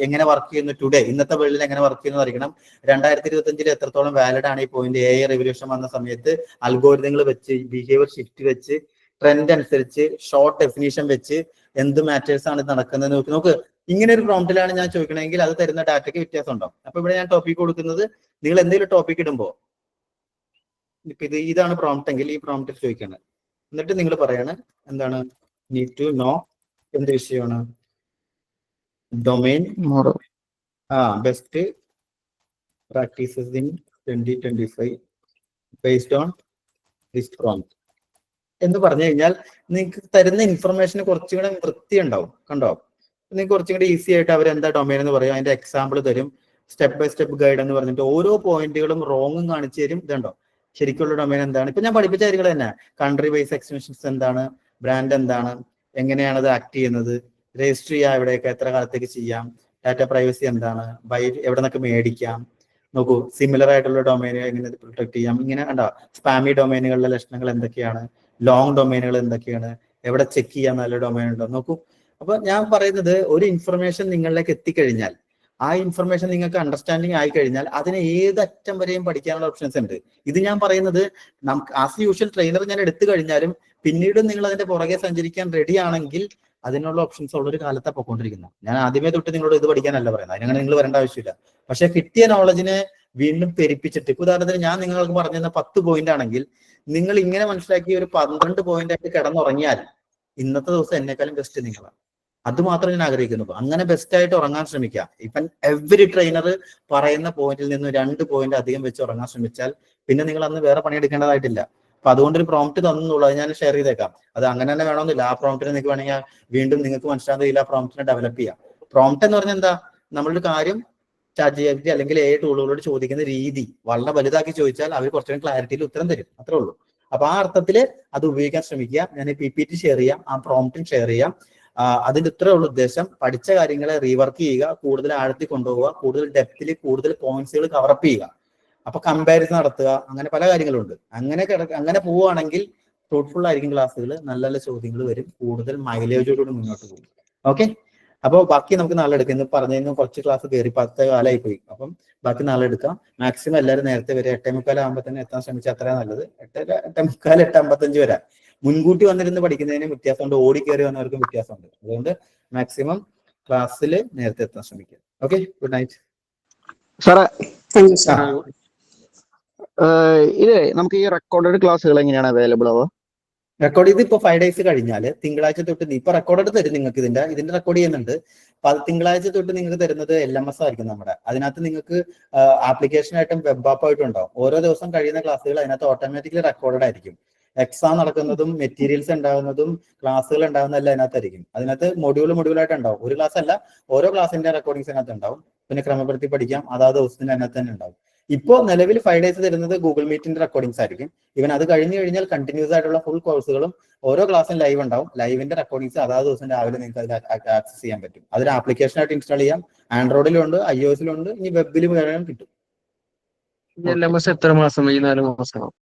എങ്ങനെ വർക്ക് ചെയ്യുന്നു ടുഡേ, ഇന്നത്തെ വേൾഡിൽ എങ്ങനെ വർക്ക് ചെയ്യുന്നു ആയിരിക്കണം, 2025 എത്രത്തോളം വാലിഡ് ആണ് ഈ പോയിന്റ്, AI റെവല്യൂഷൻ വന്ന സമയത്ത് അൽഗോരിതങ്ങൾ വെച്ച്, ബിഹേവിയർ ഷിഫ്റ്റ് വെച്ച്, ട്രെൻഡ് അനുസരിച്ച്, ഷോർട്ട് ഡെഫിനീഷൻ വെച്ച് എന്ത് മാറ്റേഴ്സ് ആണ് നടക്കുന്നത് നോക്ക്. ഇങ്ങനെ ഒരു പ്രോംപ്റ്റിലാണ് ഞാൻ ചോദിക്കണമെങ്കിൽ അത് തരുന്ന ഡാറ്റയ്ക്ക് വ്യത്യാസം ഉണ്ടാവും. അപ്പൊ ഇവിടെ ഞാൻ ടോപ്പിക് കൊടുക്കുന്നത്, നിങ്ങൾ എന്തെങ്കിലും ടോപ്പിക് ഇടുമ്പോൾ ഇപ്പൊ ഇതാണ് പ്രോംപ്റ്റ് എങ്കിൽ ഈ പ്രോംപ്റ്റിൽ ചോദിക്കുന്നത്, എന്നിട്ട് നിങ്ങൾ പറയാണ് എന്താണ് നീഡ് ടു നോ എന്ത് വിഷയമാണ് domain best practices in 2025 based on this prompt എന്ന് പറഞ്ഞു കഴിഞ്ഞാൽ നിങ്ങൾക്ക് തരുന്ന ഇൻഫർമേഷന് കുറച്ചും കൂടെ വൃത്തി ഉണ്ടാവും. കണ്ടോ, നിങ്ങൾക്ക് കുറച്ചും കൂടി ഈസി ആയിട്ട് അവരെന്താ ഡൊമൈൻ എന്ന് പറയും, അതിന്റെ എക്സാമ്പിൾ തരും, സ്റ്റെപ്പ് ബൈ സ്റ്റെപ്പ് ഗൈഡ് എന്ന് പറഞ്ഞിട്ട് ഓരോ പോയിന്റുകളും റോങ്ങും കാണിച്ചു തരും. ഇതുണ്ടോ ശരിക്കുള്ള ഡൊമൈൻ എന്താണ്, ഇപ്പൊ ഞാൻ പഠിപ്പിച്ച കാര്യങ്ങൾ തന്നെ, കൺട്രി വൈസ് എക്സ്റ്റൻഷൻസ് എന്താണ്, ബ്രാൻഡ് എന്താണ്, എങ്ങനെയാണ് അത് ആക്ട് ചെയ്യുന്നത്, രജിസ്റ്റർ ചെയ്യാം എവിടെയൊക്കെ, എത്ര കാലത്തേക്ക് ചെയ്യാം, ഡാറ്റ പ്രൈവസി എന്താണ്, എവിടെ നിന്നൊക്കെ മേടിക്കാം, നോക്കൂ സിമിലർ ആയിട്ടുള്ള ഡൊമൈനുകൾ എങ്ങനെ പ്രൊട്ടക്ട് ചെയ്യാം, ഇങ്ങനെ കണ്ടോ സ്പാമി ഡൊമൈനുകളുടെ ലക്ഷണങ്ങൾ എന്തൊക്കെയാണ്, ലോങ് ഡൊമൈനുകൾ എന്തൊക്കെയാണ്, എവിടെ ചെക്ക് ചെയ്യാൻ നല്ല ഡൊമൈൻ ഉണ്ടോ നോക്കൂ. അപ്പൊ ഞാൻ പറയുന്നത് ഒരു ഇൻഫർമേഷൻ നിങ്ങളിലേക്ക് എത്തിക്കഴിഞ്ഞാൽ, ആ ഇൻഫർമേഷൻ നിങ്ങൾക്ക് അണ്ടർസ്റ്റാൻഡിങ് ആയി കഴിഞ്ഞാൽ അതിന് ഏത് അറ്റം വരെയും പഠിക്കാനുള്ള ഓപ്ഷൻസ് ഉണ്ട്. ഇത് ഞാൻ പറയുന്നത് നമുക്ക് ആസ് യൂഷ്വൽ ട്രെയിനർ ഞാൻ എടുത്തു കഴിഞ്ഞാലും പിന്നീട് നിങ്ങൾ അതിന്റെ പുറകെ സഞ്ചരിക്കാൻ റെഡി ആണെങ്കിൽ അതിനുള്ള ഓപ്ഷൻസ് ഉള്ളൊരു കാലത്താണ് പോയിക്കൊണ്ടിരിക്കുന്നത്. ഞാൻ ആദ്യമേ തൊട്ട് നിങ്ങളോട് ഇത് പഠിക്കാനല്ല പറയുന്നത്, അതിനങ്ങനെ നിങ്ങൾ വരേണ്ട ആവശ്യമില്ല. പക്ഷെ കിട്ടിയ നോളജിനെ വീണ്ടും പെരുപ്പിച്ചിട്ട്, ഉദാഹരണത്തിന് ഞാൻ നിങ്ങൾക്ക് പറഞ്ഞിരുന്ന 10 പോയിന്റ് ആണെങ്കിൽ നിങ്ങൾ ഇങ്ങനെ മനസ്സിലാക്കി ഒരു 12 പോയിന്റ് ആയിട്ട് കിടന്നുറങ്ങിയാൽ ഇന്നത്തെ ദിവസം എന്നെക്കാളും ബെസ്റ്റ് നിങ്ങളാണ്. അതുമാത്രം ഞാൻ ആഗ്രഹിക്കുന്നു. അങ്ങനെ ബെസ്റ്റ് ആയിട്ട് ഉറങ്ങാൻ ശ്രമിക്കുക. ഇപ്പം എവരി ട്രെയിനർ പറയുന്ന പോയിന്റിൽ നിന്ന് 2 പോയിന്റ് അധികം വെച്ച് ഉറങ്ങാൻ ശ്രമിച്ചാൽ പിന്നെ നിങ്ങൾ അന്ന് വേറെ പണിയെടുക്കേണ്ടതായിട്ടില്ല. അപ്പൊ അതുകൊണ്ടൊരു പ്രോംപ്റ്റ് തന്നുള്ളത് ഞാൻ ഷെയർ ചെയ്തേക്കാം. അത് അങ്ങനെ തന്നെ വേണമെന്നില്ല. ആ പ്രോംപ്റ്റിന് നിങ്ങൾക്ക് വേണമെങ്കിൽ വീണ്ടും നിങ്ങൾക്ക് മനസ്സിലാകുന്നില്ല, ആ പ്രോംപ്റ്റിനെ ഡെവലപ്പ് ചെയ്യാം. പ്രോംപ്റ്റ് എന്ന് പറഞ്ഞാൽ എന്താ, നമ്മളൊരു കാര്യം ChatGPT അല്ലെങ്കിൽ AI ടൂളുകളോട് ചോദിക്കുന്ന രീതി വളരെ വലുതാക്കി ചോദിച്ചാൽ അവർ കുറച്ചുകൂടി ക്ലാരിറ്റിയിൽ ഉത്തരം തരും, അത്രേ ഉള്ളൂ. അപ്പൊ ആ അർത്ഥത്തിൽ അത് ഉപയോഗിക്കാൻ ശ്രമിക്കുക. ഞാൻ PPT ഷെയർ ചെയ്യാം, ആ പ്രോംപ്റ്റും ഷെയർ ചെയ്യാം. അതിന്റെ ഇത്രേ ഉള്ള ഉദ്ദേശം, പഠിച്ച കാര്യങ്ങളെ റീവർക്ക് ചെയ്യുക, കൂടുതൽ ആഴത്തിൽ കൊണ്ടുപോവുക, കൂടുതൽ ഡെപ്തിൽ കൂടുതൽ പോയിന്റ്സുകൾ കവറപ്പ് ചെയ്യുക. അപ്പൊ കമ്പാരിസൺ നടത്തുക, അങ്ങനെ പല കാര്യങ്ങളുണ്ട്. അങ്ങനെ പോവുകയാണെങ്കിൽ ഫ്രൂട്ട്ഫുൾ ആയിരിക്കും ക്ലാസ്സുകൾ, നല്ല നല്ല ചോദ്യങ്ങൾ വരും, കൂടുതൽ മൈലേജോടുകൂടി മുന്നോട്ട് പോകും. ഓക്കെ, അപ്പോൾ ബാക്കി നമുക്ക് നാളെ എടുക്കാം. ഇന്ന് പറഞ്ഞതിന് കുറച്ച് ക്ലാസ് കയറി 10 കാലമായി പോയി. അപ്പം ബാക്കി നാളെ എടുക്കാം. മാക്സിമം എല്ലാവരും നേരത്തെ വരെ 8:45 ആകുമ്പോൾ തന്നെ എത്താൻ ശ്രമിച്ചാൽ അത്രയാണ് നല്ലത്. 8:45, 8:55 വരെ. മുൻകൂട്ടി വന്നിരുന്ന് പഠിക്കുന്നതിന് വ്യത്യാസമുണ്ട്, ഓടി കയറി വന്നവർക്കും വ്യത്യാസമുണ്ട്. അതുകൊണ്ട് മാക്സിമം ക്ലാസ്സിൽ നേരത്തെ എത്താൻ ശ്രമിക്കുക. ഓക്കെ, ഗുഡ് നൈറ്റ് സാറേ. Thank you sir. ഇത് നമുക്ക് ഈ റെക്കോർഡഡ് ക്ലാസ്സുകൾ എങ്ങനെയാണ് അവൈലബിൾ ആവുക? റെക്കോർഡ് ചെയ്ത് ഇപ്പൊ 5 days കഴിഞ്ഞാൽ തിങ്കളാഴ്ച തൊട്ട് ഇപ്പൊ റെക്കോർഡ് തരും നിങ്ങൾക്ക്. ഇതിന്റെ റെക്കോർഡ് ചെയ്യുന്നുണ്ട്. തിങ്കളാഴ്ച തൊട്ട് നിങ്ങൾക്ക് തരുന്നത് LMS ആയിരിക്കും നമ്മുടെ. അതിനകത്ത് നിങ്ങൾക്ക് ആപ്ലിക്കേഷനായിട്ടും വെബ് ആപ്പായിട്ടും ഉണ്ടാവും. ഓരോ ദിവസം കഴിയുന്ന ക്ലാസ്സുകൾ അതിനകത്ത് ഓട്ടോമാറ്റിക്കലി റെക്കോർഡഡ് ആയിരിക്കും. എക്സാം നടക്കുന്നതും മെറ്റീരിയൽസ് ഉണ്ടാകുന്നതും ക്ലാസ്സുകൾ ഉണ്ടാകുന്നതെല്ലാം അതിനകത്തായിരിക്കും. അതിനകത്ത് മൊഡ്യൂളായിട്ട് ഉണ്ടാവും. ഒരു ക്ലാസ് അല്ല, ഓരോ ക്ലാസ്സിന്റെ റെക്കോർഡിങ്സ് അതിനകത്ത് ഉണ്ടാവും. പിന്നെ ക്രമപ്പെടുത്തി പഠിക്കാം, അതാത് ദിവസത്തിന്റെ അതിനകത്ത് തന്നെ ഉണ്ടാവും. ഇപ്പോ നിലവിൽ 5 days തരുന്നത് ഗൂഗിൾ മീറ്റിന്റെ റെക്കോർഡിങ്സ് ആയിരിക്കും. ഇവൻ അത് കഴിഞ്ഞ് കഴിഞ്ഞാൽ കണ്ടിന്യൂസ് ആയിട്ടുള്ള ഫുൾ കോഴ്സുകളും ഓരോ ക്ലാസ്സും ലൈവ് ഉണ്ടാവും. ലൈവിന്റെ റെക്കോർഡിങ്സ് അതാത് ദിവസം രാവിലെ നിങ്ങൾക്ക് അതിൽ ആക്സസ് ചെയ്യാൻ പറ്റും. അതൊരു ആപ്ലിക്കേഷൻ ആയിട്ട് ഇൻസ്റ്റാൾ ചെയ്യാം. ആൻഡ്രോയിഡിലും ഉണ്ട്, iOS-ലും ഉണ്ട്, ഇനി വെബിലും കിട്ടും. LMS എത്ര മാസം? ഈ 4 മാസം?